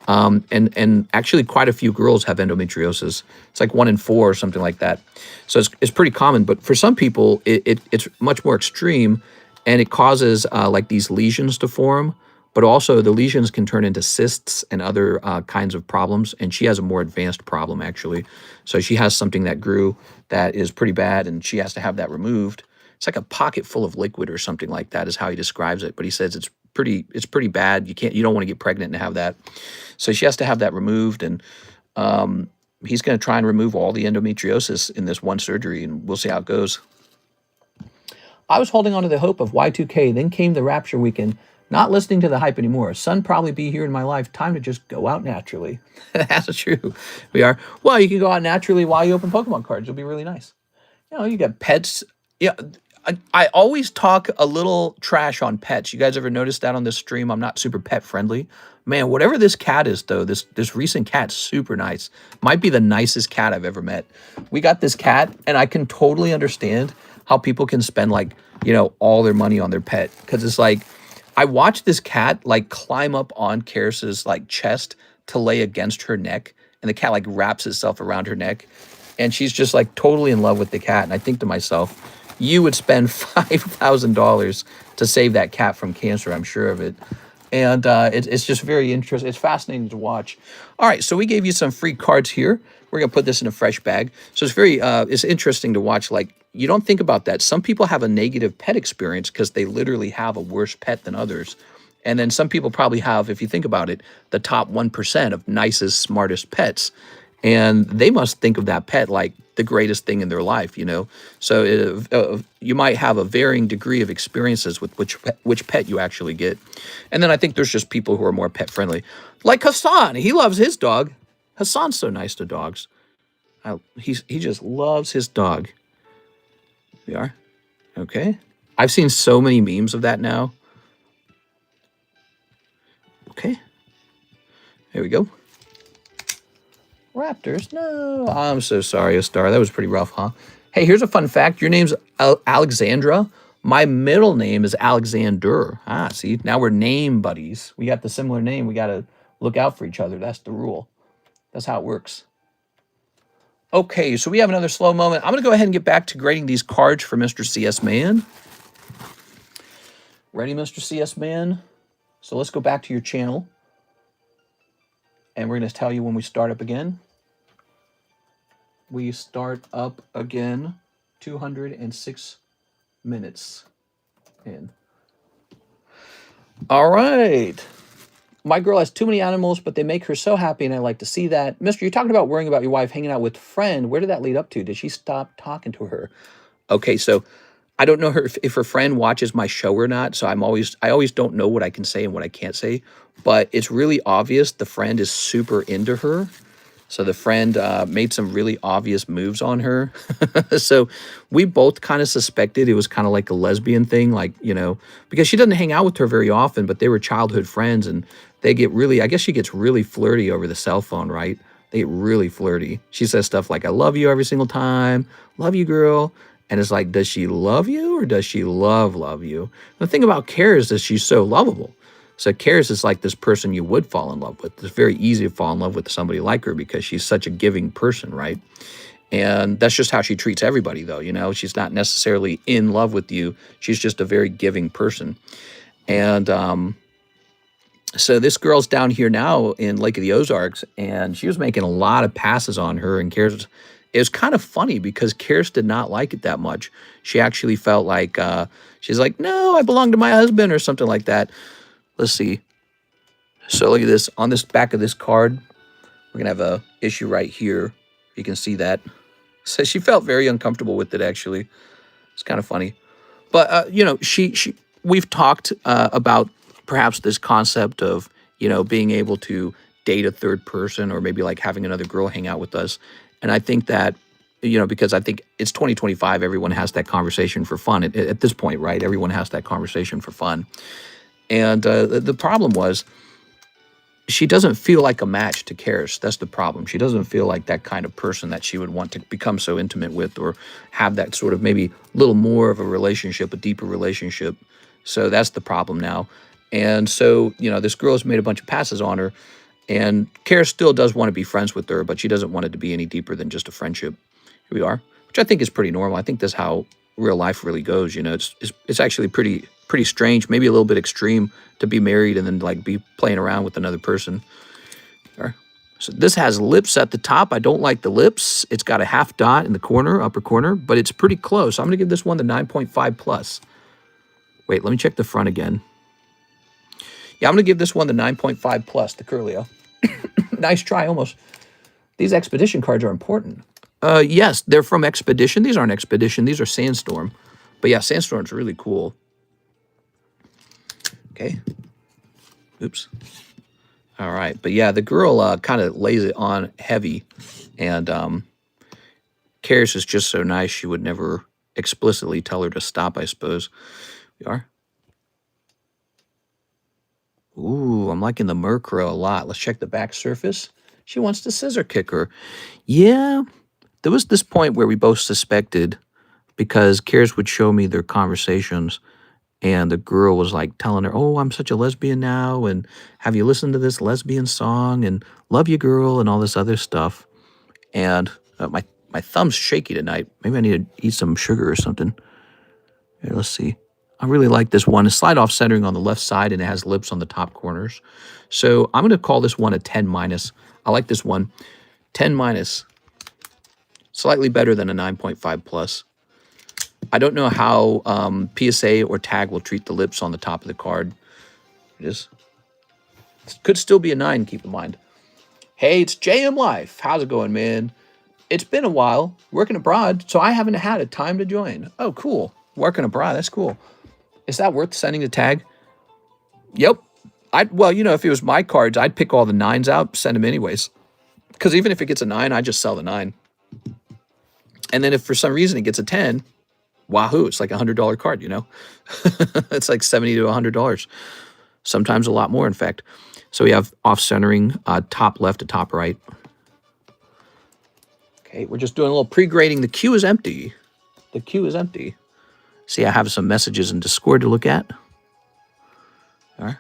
And actually quite a few girls have endometriosis. It's like 1 in 4 or something like that. So it's pretty common, but for some people, it's much more extreme, and it causes like these lesions to form, but also the lesions can turn into cysts and other kinds of problems. And she has a more advanced problem, actually. So she has something that grew that is pretty bad, and she has to have that removed. It's like a pocket full of liquid or something like that is how he describes it. But he says it's pretty bad. You don't want to get pregnant and have that. So she has to have that removed. And he's going to try and remove all the endometriosis in this one surgery, and we'll see how it goes. I was holding on to the hope of Y2K, then came the rapture weekend. Not listening to the hype anymore. Sun probably be here in my life. Time to just go out naturally. That's true. We are. Well, you can go out naturally while you open Pokemon cards. It'll be really nice. You know, you got pets. Yeah, I always talk a little trash on pets. You guys ever noticed that on this stream? I'm not super pet friendly. Man, whatever this cat is, though, this recent cat's super nice. Might be the nicest cat I've ever met. We got this cat, and I can totally understand how people can spend, like, you know, all their money on their pet. Because it's like, I watched this cat, like, climb up on Karis's, like, chest to lay against her neck. And the cat, like, wraps itself around her neck. And she's just, like, totally in love with the cat. And I think to myself, you would spend $5,000 to save that cat from cancer, I'm sure of it. And it's just very interesting. It's fascinating to watch. All right, so we gave you some free cards here. We're going to put this in a fresh bag. So it's very, it's interesting to watch. Like, you don't think about that. Some people have a negative pet experience because they literally have a worse pet than others. And then some people probably have, if you think about it, the top 1% of nicest, smartest pets. And they must think of that pet like the greatest thing in their life, you know? So you might have a varying degree of experiences with which pet you actually get. And then I think there's just people who are more pet friendly. Like Hassan, he loves his dog. Hassan's so nice to dogs. He just loves his dog. We are. Okay. I've seen so many memes of that now. Okay. There we go. Raptors, no. I'm so sorry, Star. That was pretty rough, huh? Hey, here's a fun fact. Your name's Alexandra. My middle name is Alexander. Ah, see, now we're name buddies. We got the similar name. We got to look out for each other. That's the rule. That's how it works. Okay, so we have another slow moment. I'm going to go ahead and get back to grading these cards for Mr. CS Man. Ready, Mr. CS Man? So let's go back to your channel. And we're going to tell you when we start up again. We start up again 206 minutes in. All right. My girl has too many animals, but they make her so happy, and I like to see that. Mister, you're talking about worrying about your wife hanging out with a friend. Where did that lead up to? Did she stop talking to her? Okay, so I don't know if her friend watches my show or not, so I always don't know what I can say and what I can't say. But it's really obvious the friend is super into her. So the friend made some really obvious moves on her. So we both kind of suspected it was kind of like a lesbian thing, like, you know, because she doesn't hang out with her very often, but they were childhood friends, and they get really, I guess she gets really flirty over the cell phone, right? They get really flirty. She says stuff like, I love you every single time. Love you, girl. And it's like, does she love you or does she love you? The thing about Karis is she's so lovable. So Karis is like this person you would fall in love with. It's very easy to fall in love with somebody like her because she's such a giving person, right? And that's just how she treats everybody, though, you know? She's not necessarily in love with you. She's just a very giving person. And so this girl's down here now in Lake of the Ozarks, and she was making a lot of passes on her, and Karis... It was kind of funny because Karis did not like it that much. She actually felt like, she's like, no, I belong to my husband or something like that. Let's see. So look at this. On this back of this card, we're going to have a issue right here. You can see that. So she felt very uncomfortable with it, actually. It's kind of funny. But, you know, we've talked about perhaps this concept of, you know, being able to date a third person or maybe like having another girl hang out with us. And I think that, you know, because I think it's 2025, everyone has that conversation for fun at this point, right? Everyone has that conversation for fun. And the problem was she doesn't feel like a match to Karis. That's the problem. She doesn't feel like that kind of person that she would want to become so intimate with or have that sort of maybe a little more of a relationship, a deeper relationship. So that's the problem now. And so, you know, this girl has made a bunch of passes on her. And Karis still does want to be friends with her, but she doesn't want it to be any deeper than just a friendship. Here we are, which I think is pretty normal. I think that's how real life really goes. You know, it's actually pretty strange, maybe a little bit extreme to be married and then like be playing around with another person. So this has lips at the top. I don't like the lips. It's got a half dot in the corner, upper corner, but it's pretty close. I'm going to give this one the 9.5 plus. Wait, let me check the front again. Yeah, I'm going to give this one the 9.5 plus, the Curlio. Nice try, almost. These Expedition cards are important. Yes, they're from Expedition. These aren't Expedition. These are Sandstorm. But yeah, Sandstorm's really cool. Okay. Oops. All right. But yeah, the girl kind of lays it on heavy. And Karis is just so nice, she would never explicitly tell her to stop, I suppose. We are. Ooh, I'm liking the Murkrow a lot. Let's check the back surface. She wants to scissor kick her. Yeah, there was this point where we both suspected, because Karis would show me their conversations, and the girl was like telling her, oh, I'm such a lesbian now, and have you listened to this lesbian song, and love you, girl, and all this other stuff. And my thumb's shaky tonight. Maybe I need to eat some sugar or something. Here, let's see. I really like this one. It's slide off centering on the left side, and it has lips on the top corners. So I'm going to call this one a 10 minus. I like this one. 10 minus. Slightly better than a 9.5 plus. I don't know how PSA or tag will treat the lips on the top of the card. It could still be a 9, keep in mind. Hey, it's JM Life. How's it going, man? It's been a while. Working abroad, so I haven't had a time to join. Oh, cool. Working abroad, that's cool. Is that worth sending the tag? Yep. Well, you know, if it was my cards, I'd pick all the 9s out, send them anyways. Because even if it gets a 9, I just sell the 9. And then if for some reason it gets a 10, wahoo, it's like a $100 card, you know? It's like $70 to $100. Sometimes a lot more, in fact. So we have off-centering, top left to top right. Okay, we're just doing a little pre-grading. The queue is empty. The queue is empty. See, I have some messages in Discord to look at. All right.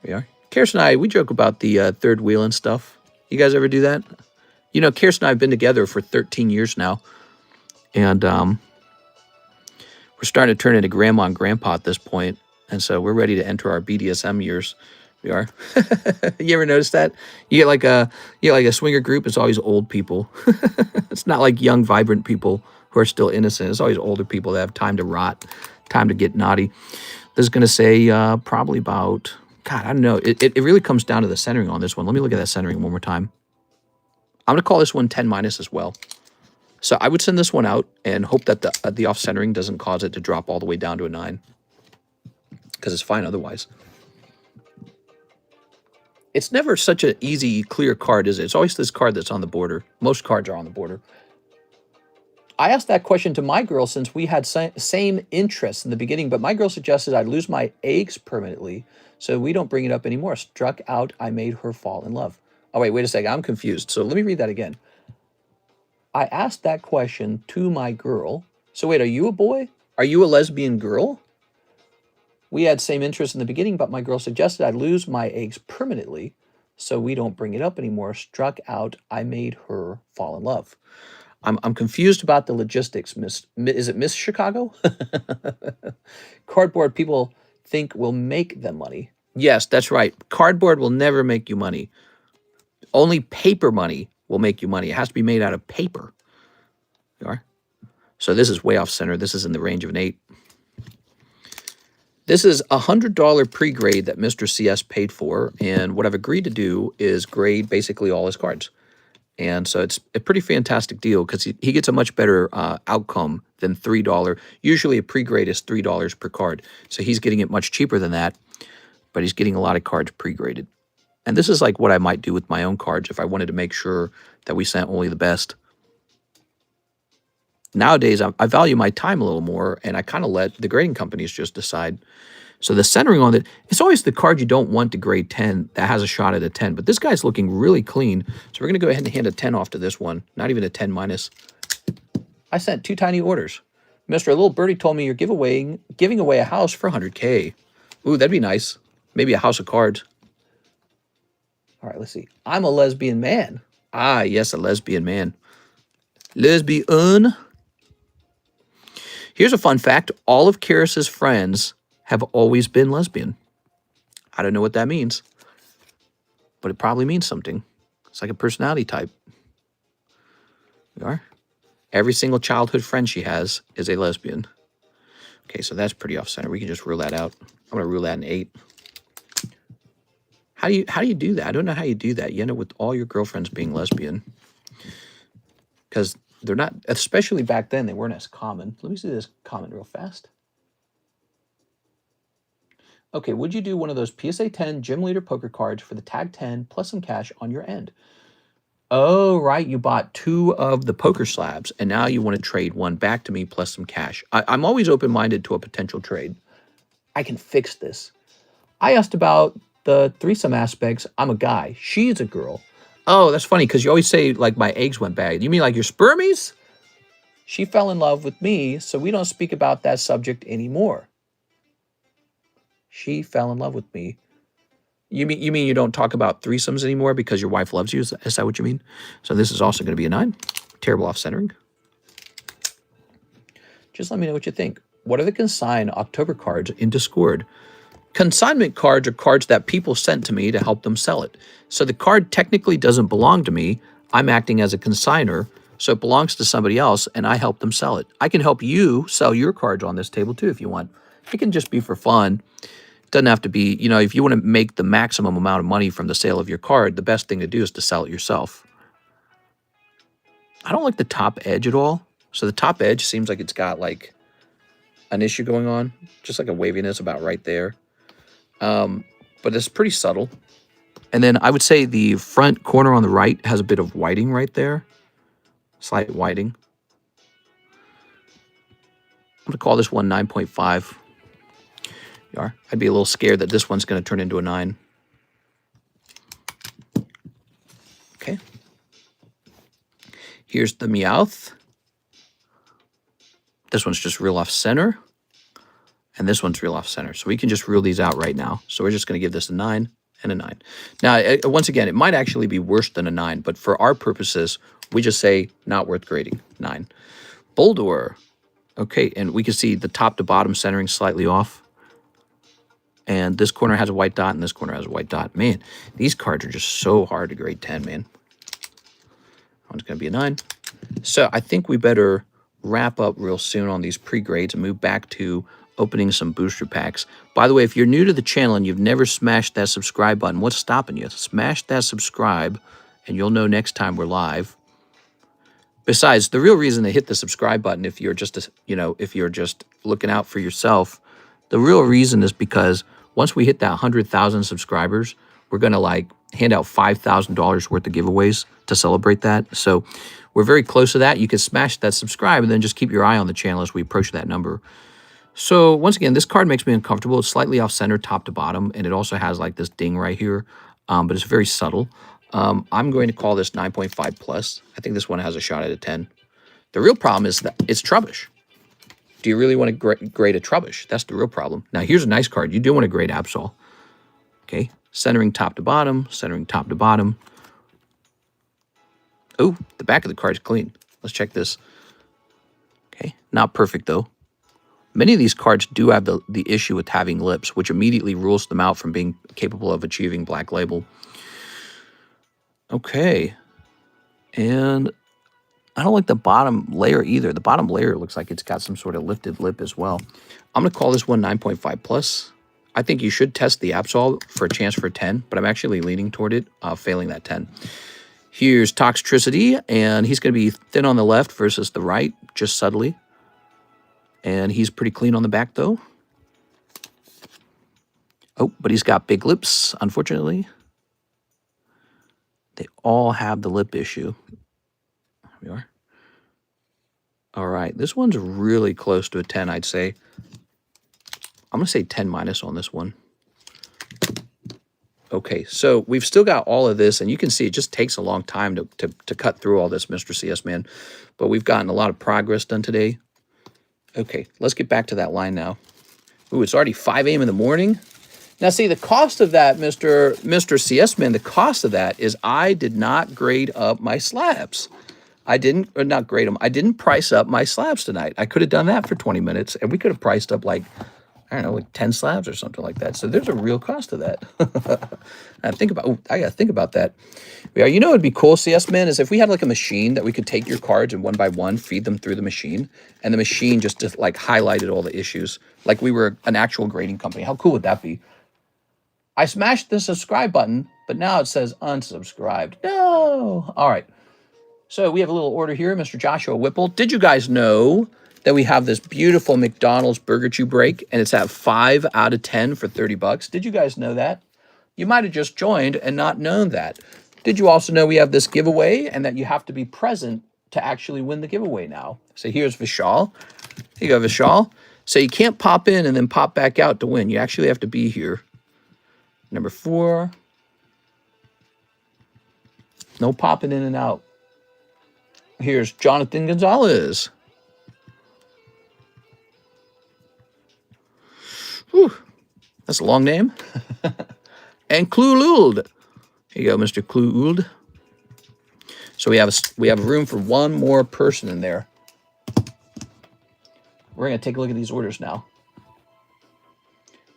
Here we are. Karis and I, we joke about the third wheel and stuff. You guys ever do that? You know, Karis and I have been together for 13 years now. And we're starting to turn into grandma and grandpa at this point. And so we're ready to enter our BDSM years. We are. You ever notice that? You get like a swinger group, it's always old people. It's not like young, vibrant people who are still innocent. It's always older people that have time to rot, time to get naughty. This is going to say probably about, God, I don't know. It really comes down to the centering on this one. Let me look at that centering one more time. I'm going to call this one 10 minus as well. So I would send this one out and hope that the off-centering doesn't cause it to drop all the way down to a 9. Because it's fine otherwise. It's never such an easy, clear card, is it? It's always this card that's on the border. Most cards are on the border. I asked that question to my girl since we had same interests in the beginning, but my girl suggested I'd lose my eggs permanently, so we don't bring it up anymore. Struck out, I made her fall in love. Oh, wait a second. I'm confused. So let me read that again. I asked that question to my girl. So wait, are you a boy? Are you a lesbian girl? We had same interests in the beginning, but my girl suggested I lose my eggs permanently, so we don't bring it up anymore. Struck out, I made her fall in love. I'm confused about the logistics, Miss. Is it Miss Chicago? Cardboard people think will make them money. Yes, that's right. Cardboard will never make you money. Only paper money will make you money. It has to be made out of paper. You are. So this is way off center. This is in the range of an 8. This is a $100 pre-grade that Mr. CS paid for, and what I've agreed to do is grade basically all his cards. And so it's a pretty fantastic deal because he gets a much better outcome than $3. Usually a pre-grade is $3 per card. So he's getting it much cheaper than that, but he's getting a lot of cards pre-graded. And this is like what I might do with my own cards if I wanted to make sure that we sent only the best. Nowadays, I value my time a little more, and I kind of let the grading companies just decide. So the centering on it, it's always the card you don't want to grade 10 that has a shot at a 10. But this guy's looking really clean. So we're going to go ahead and hand a 10 off to this one. Not even a 10 minus. I sent 2 tiny orders. Mr. Little Birdie told me you're giving away a house for 100K. Ooh, that'd be nice. Maybe a house of cards. All right, let's see. I'm a lesbian man. Ah, yes, a lesbian man. Lesbian. Here's a fun fact. All of Karis's friends have always been lesbian. I don't know what that means, but it probably means something. It's like a personality type. You are? Every single childhood friend she has is a lesbian. Okay, so that's pretty off-center. We can just rule that out. I'm going to rule that an 8. How do you do that? I don't know how you do that. You end up with all your girlfriends being lesbian. Because they're not, especially back then, they weren't as common. Let me see this comment real fast. Okay, would you do one of those PSA 10 gym leader poker cards for the tag 10 plus some cash on your end? Oh, right. You bought 2 of the poker slabs, and now you want to trade one back to me plus some cash. I'm always open-minded to a potential trade. I can fix this. I asked about the threesome aspects. I'm a guy. She's a girl. Oh, that's funny because you always say, like, my eggs went bad. You mean like your spermies? She fell in love with me, so we don't speak about that subject anymore. She fell in love with me. You mean you don't talk about threesomes anymore because your wife loves you? Is that what you mean? So this is also going to be a 9. Terrible off-centering. Just let me know what you think. What are the consign October cards in Discord? Consignment cards are cards that people sent to me to help them sell it. So the card technically doesn't belong to me. I'm acting as a consigner, so it belongs to somebody else, and I help them sell it. I can help you sell your cards on this table too if you want. It can just be for fun. It doesn't have to be, you know, if you want to make the maximum amount of money from the sale of your card, the best thing to do is to sell it yourself. I don't like the top edge at all. So the top edge seems like it's got like an issue going on, just like a waviness about right there. But it's pretty subtle. And then I would say the front corner on the right has a bit of whiting right there. Slight whiting. I'm going to call this one 9.5. You are. I'd be a little scared that this one's going to turn into a 9. Okay. Here's the Meowth. This one's just real off center. And this one's real off center. So we can just rule these out right now. So we're just going to give this a 9 and a 9. Now, once again, it might actually be worse than a 9, but for our purposes, we just say not worth grading, 9. Boldor. Okay, and we can see the top to bottom centering slightly off. And this corner has a white dot, and this corner has a white dot. Man, these cards are just so hard to grade 10, man. That one's going to be a 9. So I think we better wrap up real soon on these pre-grades and move back to opening some booster packs. By the way, if you're new to the channel and you've never smashed that subscribe button, what's stopping you? Smash that subscribe, and you'll know next time we're live. Besides, the real reason to hit the subscribe button, if you're just, if you're just looking out for yourself, the real reason is because once we hit that 100,000 subscribers, we're going to like hand out $5,000 worth of giveaways to celebrate that. So we're very close to that. You can smash that subscribe and then just keep your eye on the channel as we approach that number. So once again, this card makes me uncomfortable. It's slightly off center, top to bottom, and it also has like this ding right here, but it's very subtle. I'm going to call this 9.5 plus. I think this one has a shot at a 10. The real problem is that it's Trubbish. Do you really want to grade a Trubbish? That's the real problem. Now, here's a nice card. You do want to grade Absol. Okay, centering top to bottom, centering top to bottom. Oh, the back of the card is clean. Let's check this. Okay, not perfect though. Many of these cards do have the issue with having lips, which immediately rules them out from being capable of achieving Black Label. Okay, and I don't like the bottom layer either. The bottom layer looks like it's got some sort of lifted lip as well. I'm going to call this one 9.5 plus. I think you should test the Absol for a chance for a 10, but I'm actually leaning toward it, failing that 10. Here's Toxtricity, and he's going to be thin on the left versus the right, just subtly. And he's pretty clean on the back, though. Oh, but he's got big lips, unfortunately. They all have the lip issue. There we are. All right, this one's really close to a 10, I'd say. I'm going to say 10 minus on this one. Okay, so we've still got all of this, and you can see it just takes a long time to cut through all this, Mr. CS Man. But we've gotten a lot of progress done today. Okay, let's get back to that line now. Ooh, it's already 5 a.m. in the morning. Now, see, the cost of that, Mr. CS Man, the cost of that is I did not grade up my slabs. I didn't, or not grade them. I didn't price up my slabs tonight. I could have done that for 20 minutes, and we could have priced up like, I don't know, like 10 slabs or something like that. So there's a real cost to that. I gotta think about that. Yeah, you know, it'd be cool, CS Man, is if we had like a machine that we could take your cards and one by one feed them through the machine, and the machine just like highlighted all the issues, like we were an actual grading company. How cool would that be? I smashed the subscribe button, but now it says unsubscribed. No. All right. So we have a little order here, Mr. Joshua Whipple. Did you guys know that we have this beautiful McDonald's Burger Chew break, and it's at 5 out of 10 for 30 bucks? Did you guys know that? You might have just joined and not known that. Did you also know we have this giveaway and that you have to be present to actually win the giveaway now? So here's Vishal. Here you go, Vishal. So you can't pop in and then pop back out to win. You actually have to be here. Number 4. No popping in and out. Here's Jonathan Gonzalez. Whew, that's a long name. And Klululd. Here you go, Mr. Klululd. So we have room for one more person in there. We're going to take a look at these orders now.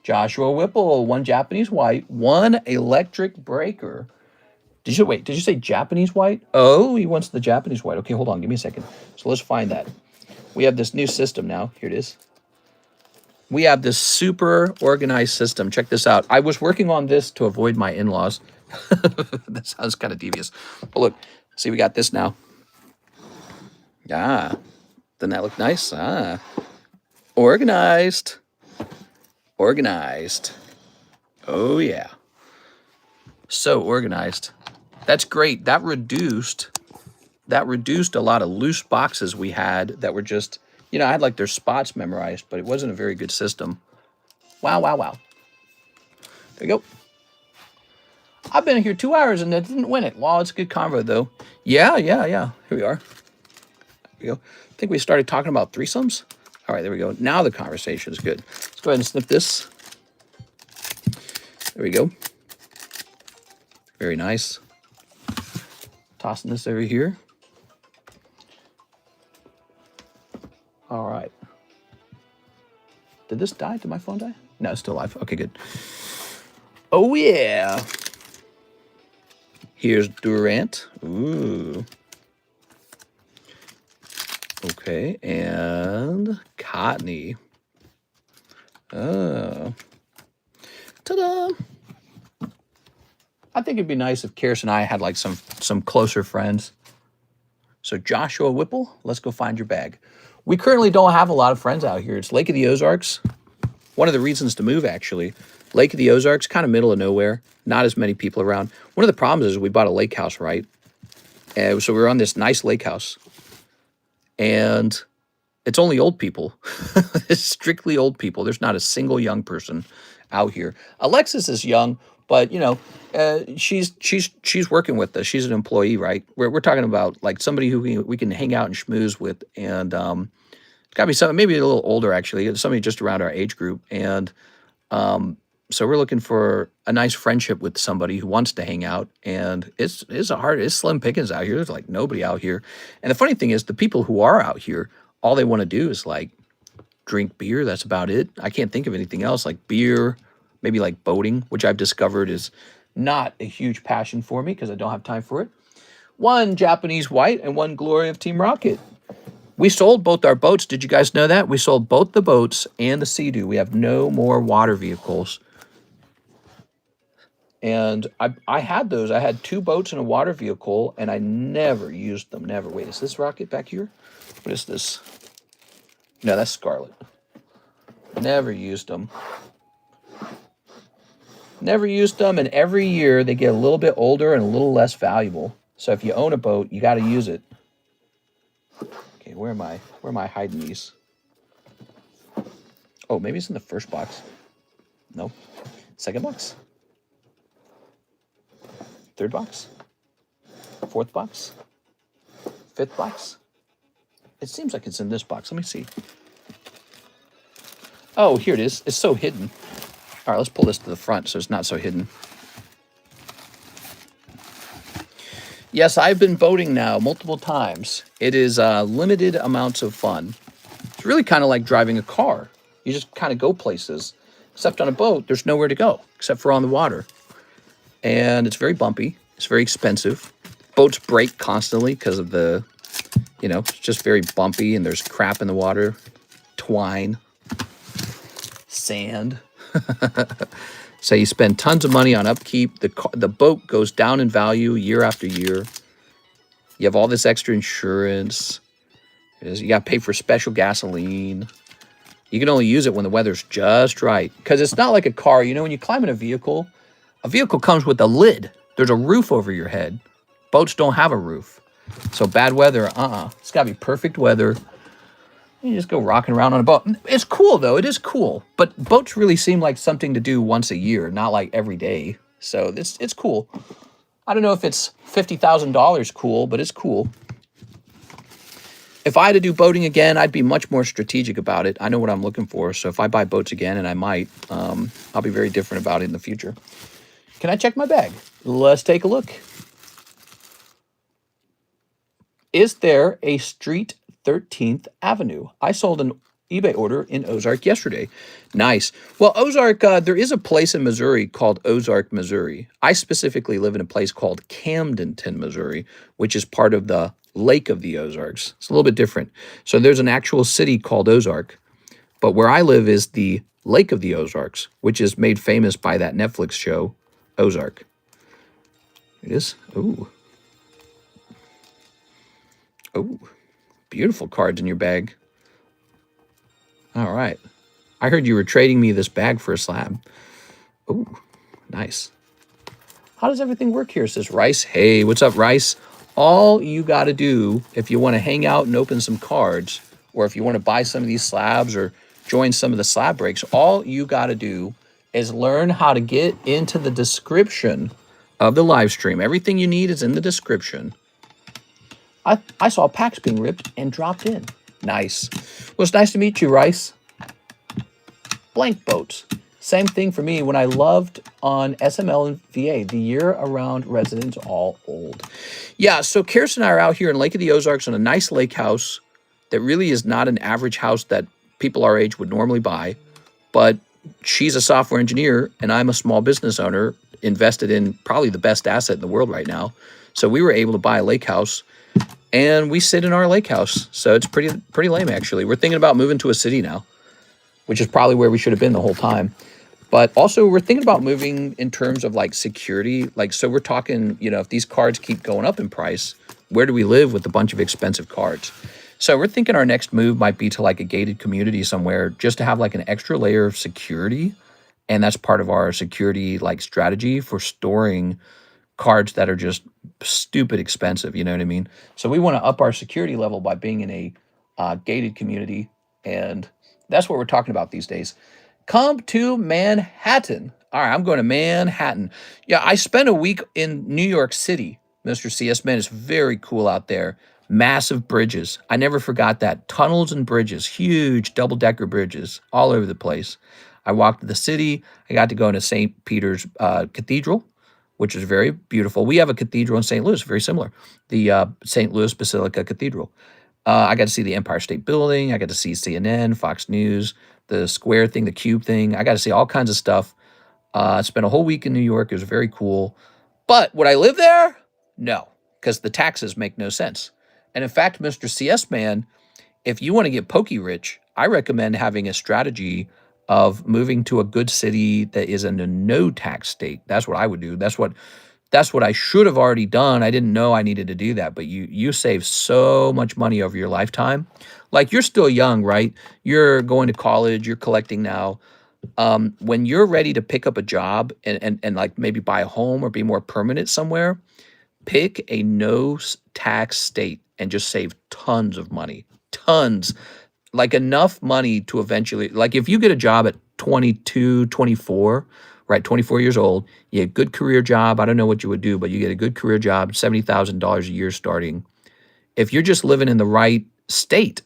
Joshua Whipple, 1 Japanese white, 1 electric breaker. Did you say Japanese white? Oh, he wants the Japanese white. Okay, hold on. Give me a second. So let's find that. We have this new system now. Here it is. We have this super organized system. Check this out. I was working on this to avoid my in-laws. That sounds kind of devious. But look, see, we got this now. Ah, doesn't that look nice? Ah, organized. Organized. Oh, yeah. So organized. That's great. That reduced a lot of loose boxes we had that were just, I had like their spots memorized, but it wasn't a very good system. Wow, wow, wow. There you go. I've been here 2 hours and I didn't win it. Wow, it's a good convo though. Yeah. Here we are. There we go. I think we started talking about threesomes. All right, there we go. Now the conversation is good. Let's go ahead and snip this. There we go. Very nice. Tossing this over here. All right. Did this die? Did my phone die? No, it's still alive. Okay, good. Oh, yeah. Here's Durant. Ooh. Okay, and Cottony. Oh. Ta-da! I think it'd be nice if Karis and I had like some closer friends. So Joshua Whipple, let's go find your bag. We currently don't have a lot of friends out here. It's Lake of the Ozarks. One of the reasons to move, actually. Lake of the Ozarks, kind of middle of nowhere. Not as many people around. One of the problems is we bought a lake house, right? So we were on this nice lake house. And it's only old people. It's strictly old people. There's not a single young person out here. Alexis is young, but she's working with us. She's an employee, right? We're talking about like somebody who we can hang out and schmooze with, and it's got to be something maybe a little older actually, somebody just around our age group, and so we're looking for a nice friendship with somebody who wants to hang out, and it's slim pickings out here. There's like nobody out here, and the funny thing is, the people who are out here, all they want to do is like drink beer. That's about it. I can't think of anything else like beer. Maybe like boating, which I've discovered is not a huge passion for me because I don't have time for it. 1 Japanese white and 1 Glory of Team Rocket. We sold both our boats. Did you guys know that? We sold both the boats and the Sea-Doo. We have no more water vehicles. And I had those. I had 2 boats and a water vehicle, and I never used them. Never. Wait, is this Rocket back here? What is this? No, that's Scarlet. Never used them. Never used them, and every year they get a little bit older and a little less valuable. So if you own a boat, you got to use it. Okay, where am I hiding these? Oh, maybe it's in the first box. No. Second box. Third box. Fourth box. Fifth box. It seems like it's in this box. Let me see. Oh, here it is. It's so hidden. All right, let's pull this to the front so it's not so hidden. Yes, I've been boating now multiple times. It is limited amounts of fun. It's really kind of like driving a car. You just kind of go places. Except on a boat, there's nowhere to go except for on the water. And it's very bumpy. It's very expensive. Boats break constantly because of the, it's just very bumpy and there's crap in the water. Twine. Sand. So you spend tons of money on upkeep. The boat goes down in value year after year. You have all this extra insurance. You got to pay for special gasoline. You can only use it when the weather's just right. Because it's not like a car. You know, when you climb in a vehicle comes with a lid. There's a roof over your head. Boats don't have a roof. So bad weather, It's got to be perfect weather. You just go rocking around on a boat. It's cool, though. It is cool. But boats really seem like something to do once a year, not like every day. So it's cool. I don't know if it's $50,000 cool, but it's cool. If I had to do boating again, I'd be much more strategic about it. I know what I'm looking for. So if I buy boats again, and I might, I'll be very different about it in the future. Can I check my bag? Let's take a look. Is there a Street 13th Avenue? I sold an eBay order in Ozark yesterday. Nice. Well, Ozark, there is a place in Missouri called Ozark, Missouri. I specifically live in a place called Camdenton, Missouri, which is part of the Lake of the Ozarks. It's a little bit different. So there's an actual city called Ozark, but where I live is the Lake of the Ozarks, which is made famous by that Netflix show, Ozark. It is. Ooh. Oh, beautiful cards in your bag. All right. I heard you were trading me this bag for a slab. Oh, nice. How does everything work here? Says Rice. Hey, what's up, Rice? All you got to do if you want to hang out and open some cards, or if you want to buy some of these slabs or join some of the slab breaks, all you got to do is learn how to get into the description of the live stream. Everything you need is in the description. I saw packs being ripped and dropped in. Nice. Well, it's nice to meet you, Rice. Blank boats. Same thing for me when I loved on SML and VA, the year-around residents all old. Yeah, so Kirsten and I are out here in Lake of the Ozarks on a nice lake house that really is not an average house that people our age would normally buy, but she's a software engineer and I'm a small business owner invested in probably the best asset in the world right now. So we were able to buy a lake house. And we sit in our lake house. So it's pretty lame, actually. We're thinking about moving to a city now, which is probably where we should have been the whole time. But also, we're thinking about moving in terms of, like, security. Like, so we're talking, you know, if these cards keep going up in price, where do we live with a bunch of expensive cards? So we're thinking our next move might be to, like, a gated community somewhere just to have, like, an extra layer of security. And that's part of our security, like, strategy for storing cards that are just stupid expensive, you know what I mean? So we want to up our security level by being in a gated community, and that's what we're talking about these days. Come to Manhattan. All right, I'm going to Manhattan. Yeah, I spent a week in New York City, Mr. CS. Man, it's very cool out there. Massive bridges. I never forgot that. Tunnels and bridges, huge double-decker bridges all over the place. I walked the city. I got to go into St. Peter's Cathedral, which is very beautiful. We have a cathedral in St. Louis, very similar, the St. Louis Basilica Cathedral. I got to see the Empire State Building. I got to see CNN, Fox News, the square thing, the cube thing. I got to see all kinds of stuff. Spent a whole week in New York. It was very cool. But would I live there? No, because the taxes make no sense. And in fact, Mr. CS Man, if you want to get pokey rich, I recommend having a strategy of moving to a good city that is in a no tax state. That's what I would do. That's what I should have already done. I didn't know I needed to do that, but you save so much money over your lifetime. Like, you're still young, right? You're going to college, you're collecting now. When you're ready to pick up a job and like maybe buy a home or be more permanent somewhere, pick a no tax state and just save tons of money. Tons. Like, enough money to eventually, like, if you get a job at 22, 24, right, 24 years old, you get a good career job. I don't know what you would do, but you get a good career job, $70,000 a year starting. If you're just living in the right state,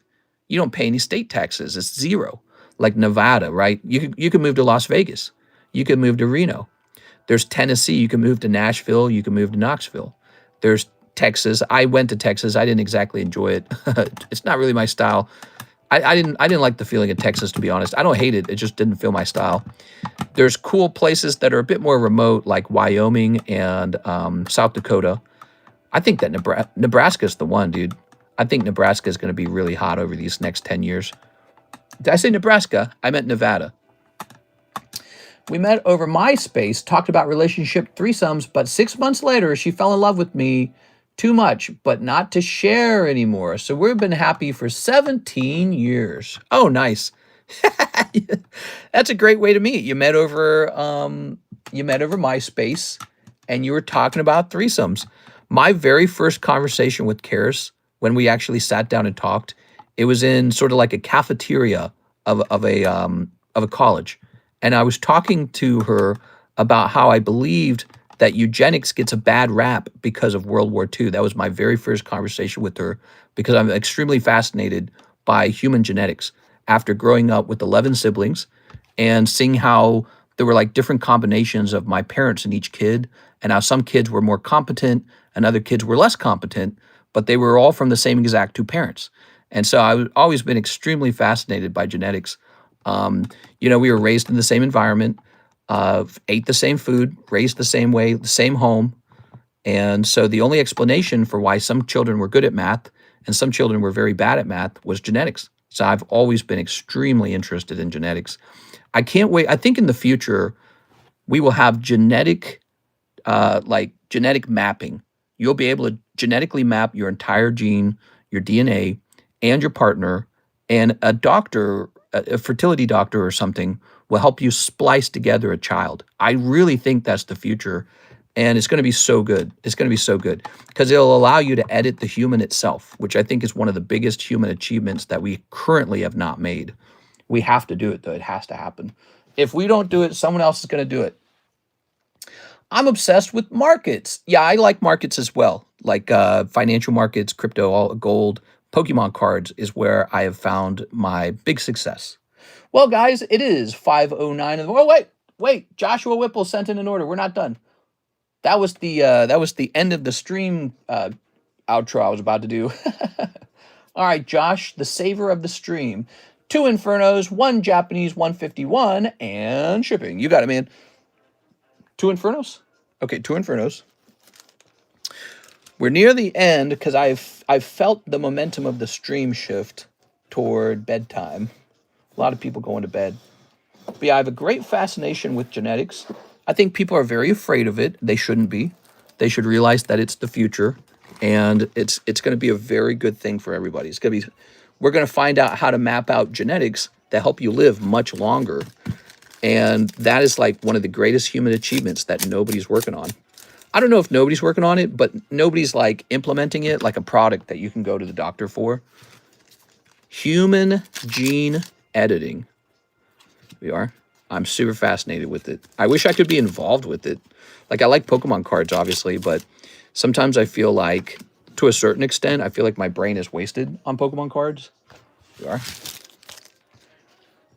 you don't pay any state taxes. It's zero. Like Nevada, right? You can move to Las Vegas. You can move to Reno. There's Tennessee. You can move to Nashville. You can move to Knoxville. There's Texas. I went to Texas. I didn't exactly enjoy it. It's not really my style. I didn't like the feeling of Texas, to be honest. I don't hate it. It just didn't feel my style. There's cool places that are a bit more remote, like Wyoming and South Dakota. I think that Nebraska's the one, dude. I think Nebraska is going to be really hot over these next 10 years. Did I say Nebraska? I meant Nevada. We met over MySpace, talked about relationship threesomes, but 6 months later, she fell in love with me too much, but not to share anymore. So we've been happy for 17 years. Oh, nice. That's a great way to meet. You met over MySpace, and you were talking about threesomes. My very first conversation with Karis, when we actually sat down and talked, it was in sort of like a cafeteria of a college, and I was talking to her about how I believed that eugenics gets a bad rap because of World War II. That was my very first conversation with her because I'm extremely fascinated by human genetics after growing up with 11 siblings and seeing how there were like different combinations of my parents in each kid, and how some kids were more competent and other kids were less competent, but they were all from the same exact two parents. And so I've always been extremely fascinated by genetics. We were raised in the same environment, ate the same food, raised the same way, the same home. And so the only explanation for why some children were good at math and some children were very bad at math was genetics. So I've always been extremely interested in genetics. I can't wait. I think in the future, we will have genetic mapping. You'll be able to genetically map your entire gene, your DNA, and your partner, and a doctor, a fertility doctor or something, will help you splice together a child. I really think that's the future, and it's going to be so good. It's going to be so good because it'll allow you to edit the human itself, which I think is one of the biggest human achievements that we currently have not made. We have to do it, though. It has to happen. If we don't do it, someone else is going to do it. I'm obsessed with markets. Yeah, I like markets as well, like financial markets, crypto, all gold. Pokemon cards is where I have found my big success. Well, guys, it is 5:09. Oh, wait. Joshua Whipple sent in an order. We're not done. That was the end of the stream outro I was about to do. All right, Josh, the saver of the stream. 2 Infernos, 1 Japanese 151, and shipping. You got it, man. 2 Infernos? Okay, 2 Infernos. We're near the end because I've felt the momentum of the stream shift toward bedtime. A lot of people going to bed. But yeah, I have a great fascination with genetics. I think people are very afraid of it. They shouldn't be. They should realize that it's the future, and it's going to be a very good thing for everybody. We're going to find out how to map out genetics that help you live much longer. And that is like one of the greatest human achievements that nobody's working on. I don't know if nobody's working on it, but nobody's like implementing it like a product that you can go to the doctor for. Human gene editing. We are. I'm super fascinated with it. I wish I could be involved with it. Like, I like Pokemon cards, obviously, but sometimes I feel like, to a certain extent, I feel like my brain is wasted on Pokemon cards. We are.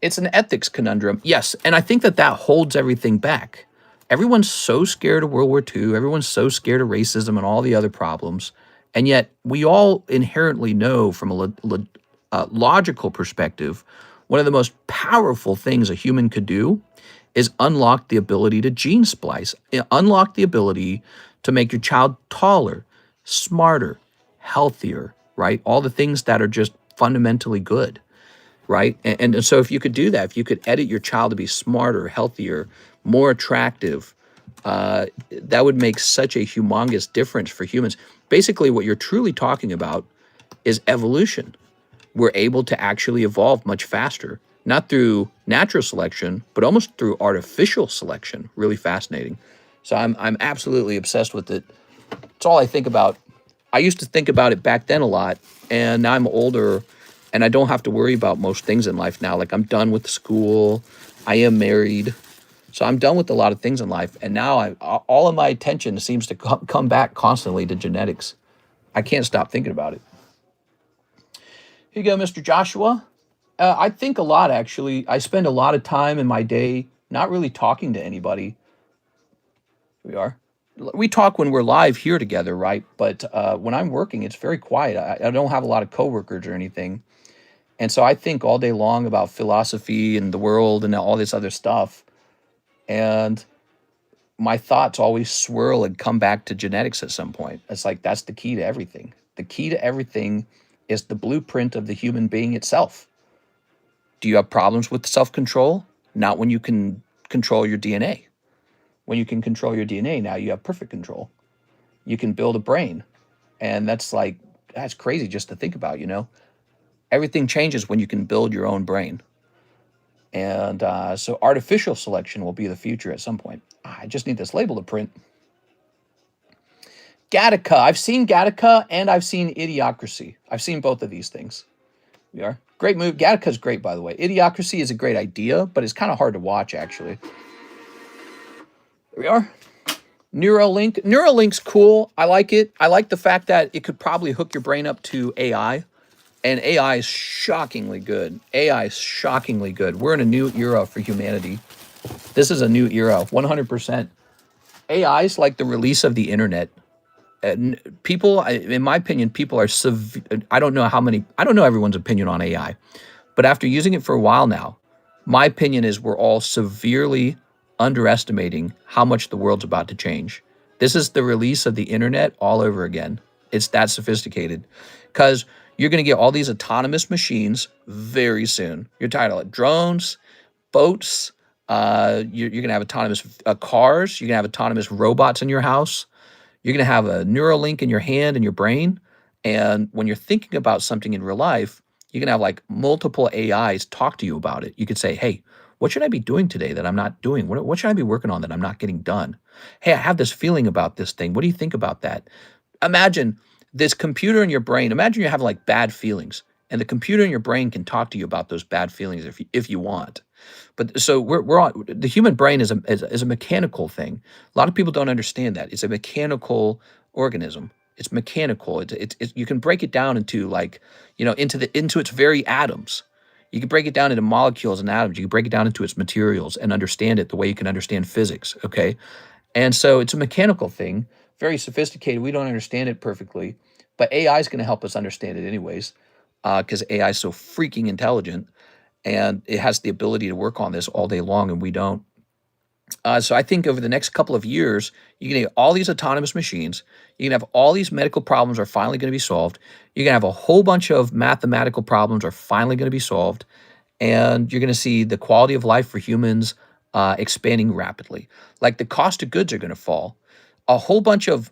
It's an ethics conundrum. Yes, and I think that holds everything back. Everyone's so scared of World War II. Everyone's so scared of racism and all the other problems. And yet we all inherently know from a logical perspective, one of the most powerful things a human could do is unlock the ability to gene splice, unlock the ability to make your child taller, smarter, healthier, right? All the things that are just fundamentally good, right? And so if you could do that, if you could edit your child to be smarter, healthier, more attractive, that would make such a humongous difference for humans. Basically, what you're truly talking about is evolution. We're able to actually evolve much faster, not through natural selection, but almost through artificial selection. Really fascinating. So I'm absolutely obsessed with it. It's all I think about. I used to think about it back then a lot, and now I'm older, and I don't have to worry about most things in life now. Like, I'm done with school. I am married. So I'm done with a lot of things in life, and now all of my attention seems to come back constantly to genetics. I can't stop thinking about it. Here you go, Mr. Joshua. I think a lot, actually. I spend a lot of time in my day not really talking to anybody. We are. We talk when we're live here together, right? But when I'm working, it's very quiet. I don't have a lot of coworkers or anything. And so I think all day long about philosophy and the world and all this other stuff. And my thoughts always swirl and come back to genetics at some point. It's like, that's the key to everything. The key to everything is the blueprint of the human being itself. Do you have problems with self-control? Not when you can control your DNA. When you can control your DNA, now you have perfect control. You can build a brain. And that's crazy just to think about, Everything changes when you can build your own brain. And so artificial selection will be the future at some point. I just need this label to print. Gattaca. I've seen Gattaca and I've seen Idiocracy. I've seen both of these things. We are. Great move. Gattaca's great, by the way. Idiocracy is a great idea, but it's kind of hard to watch, actually. There we are. Neuralink. Neuralink's cool. I like it. I like the fact that it could probably hook your brain up to AI. And AI is shockingly good. AI is shockingly good. We're in a new era for humanity. This is a new era, 100%. AI is like the release of the internet. And people, in my opinion, people are I don't know everyone's opinion on AI, but after using it for a while now, my opinion is we're all severely underestimating how much the world's about to change. This is the release of the internet all over again. It's that sophisticated because you're going to get all these autonomous machines very soon. You're tired of drones, boats. You're going to have autonomous cars. You're going to have autonomous robots in your house. You're going to have a Neuralink in your hand and your brain. And when you're thinking about something in real life, you're going to have like multiple AIs talk to you about it. You could say, hey, what should I be doing today that I'm not doing? What should I be working on that I'm not getting done? Hey, I have this feeling about this thing. What do you think about that? Imagine this computer in your brain. Imagine you're having like bad feelings and the computer in your brain can talk to you about those bad feelings if you want. But so we're on the human brain is a mechanical thing. A lot of people don't understand that. It's a mechanical organism. It's mechanical. It's you can break it down into into its very atoms. You can break it down into molecules and atoms. You can break it down into its materials and understand it the way you can understand physics, okay? And so it's a mechanical thing, very sophisticated. We don't understand it perfectly, but AI is going to help us understand it anyways because AI is so freaking intelligent. And it has the ability to work on this all day long, and we don't. So I think over the next couple of years, you're going to get all these autonomous machines. You're going to have all these medical problems are finally going to be solved. You're going to have a whole bunch of mathematical problems are finally going to be solved. And you're going to see the quality of life for humans expanding rapidly. Like the cost of goods are going to fall. A whole bunch of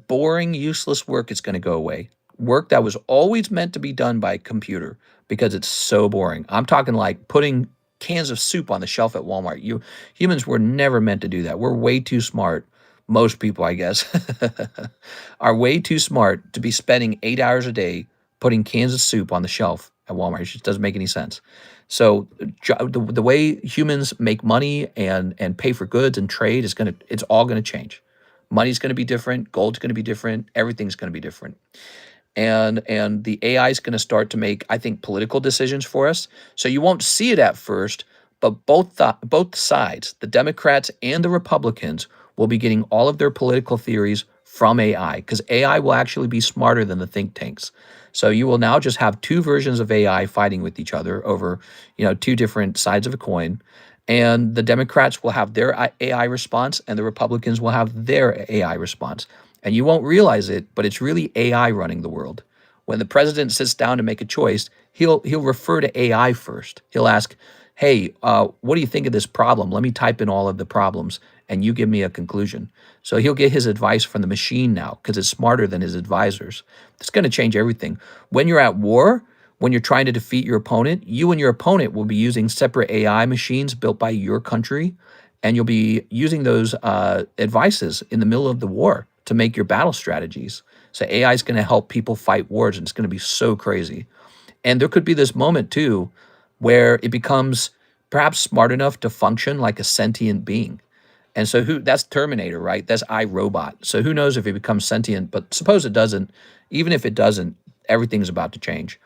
boring, useless work is going to go away. Work that was always meant to be done by a computer because it's so boring. I'm talking like putting cans of soup on the shelf at Walmart. Humans were never meant to do that. We're way too smart. Most people, I guess, are way too smart to be spending 8 hours a day putting cans of soup on the shelf at Walmart. It just doesn't make any sense. So the way humans make money and pay for goods and trade it's all gonna change. Money's gonna be different. Gold's gonna be different. Everything's gonna be different. And the AI is going to start to make, I think, political decisions for us. So you won't see it at first, but both sides, the Democrats and the Republicans, will be getting all of their political theories from AI because AI will actually be smarter than the think tanks. So you will now just have two versions of AI fighting with each other over, two different sides of a coin. And the Democrats will have their AI response and the Republicans will have their AI response. And you won't realize it, but it's really AI running the world. When the president sits down to make a choice, he'll refer to AI first. He'll ask, hey, what do you think of this problem? Let me type in all of the problems and you give me a conclusion. So he'll get his advice from the machine now because it's smarter than his advisors. It's going to change everything. When you're at war, when you're trying to defeat your opponent, you and your opponent will be using separate AI machines built by your country, and you'll be using those advices in the middle of the war to make your battle strategies. So AI is going to help people fight wars, and it's going to be so crazy. And there could be this moment too where it becomes perhaps smart enough to function like a sentient being. And so that's Terminator, right? That's iRobot. So who knows if it becomes sentient, but suppose it doesn't. Even if it doesn't, everything's about to change.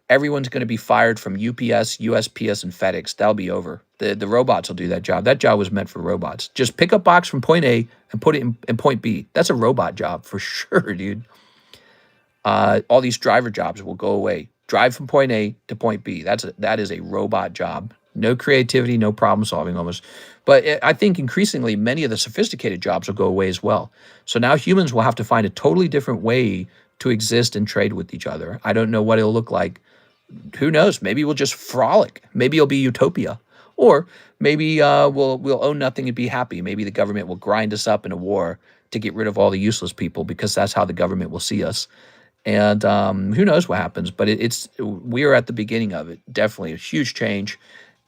Everyone's going to be fired from UPS, USPS, and FedEx. That'll be over. The robots will do that job. That job was meant for robots. Just pick up box from point A and put it in point B. That's a robot job for sure, dude. All these driver jobs will go away. Drive from point A to point B. That is a robot job. No creativity, no problem solving almost. But I think increasingly many of the sophisticated jobs will go away as well. So now humans will have to find a totally different way to exist and trade with each other. I don't know what it'll look like. Who knows? Maybe we'll just frolic. Maybe it'll be utopia. Or maybe we'll own nothing and be happy. Maybe the government will grind us up in a war to get rid of all the useless people because that's how the government will see us. And who knows what happens? But we are at the beginning of it. Definitely a huge change,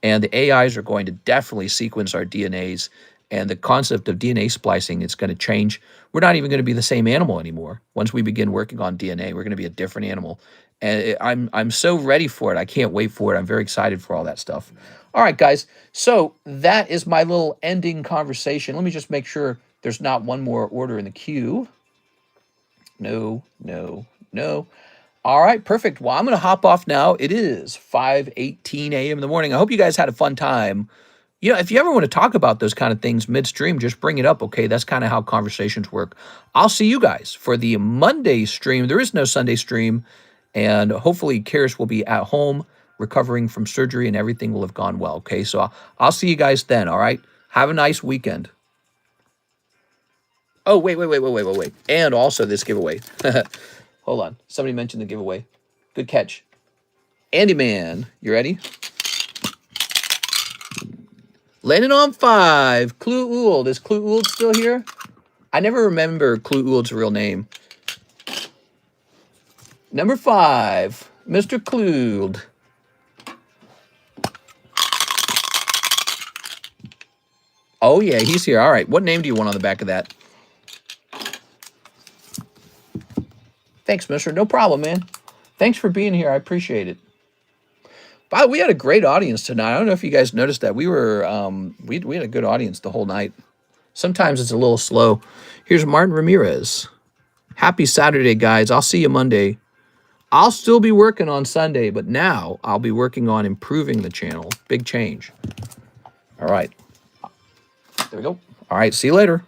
and the AIs are going to definitely sequence our DNAs. And the concept of DNA splicing is going to change. We're not even going to be the same animal anymore. Once we begin working on DNA, we're going to be a different animal. And I'm so ready for it. I can't wait for it. I'm very excited for all that stuff. All right, guys. So that is my little ending conversation. Let me just make sure there's not one more order in the queue. No, no, no. All right, perfect. Well, I'm going to hop off now. It is 5:18 a.m. in the morning. I hope you guys had a fun time. You know, if you ever want to talk about those kind of things midstream, just bring it up, okay? That's kind of how conversations work. I'll see you guys for the Monday stream. There is no Sunday stream, and hopefully Karis will be at home recovering from surgery and everything will have gone well, okay? So I'll see you guys then, all right? Have a nice weekend. Oh, wait. And also this giveaway. Hold on. Somebody mentioned the giveaway. Good catch. Andy Man, you ready? Landing on 5. Clue Ould. Is Clue Ould still here? I never remember Clue Ould's real name. Number 5. Mr. Clued. Oh, yeah, he's here. All right. What name do you want on the back of that? Thanks, mister. No problem, man. Thanks for being here. I appreciate it. By the way, we had a great audience tonight. I don't know if you guys noticed that. We had a good audience the whole night. Sometimes it's a little slow. Here's Martin Ramirez. Happy Saturday, guys. I'll see you Monday. I'll still be working on Sunday, but now I'll be working on improving the channel. Big change. All right. There we go. All right. See you later.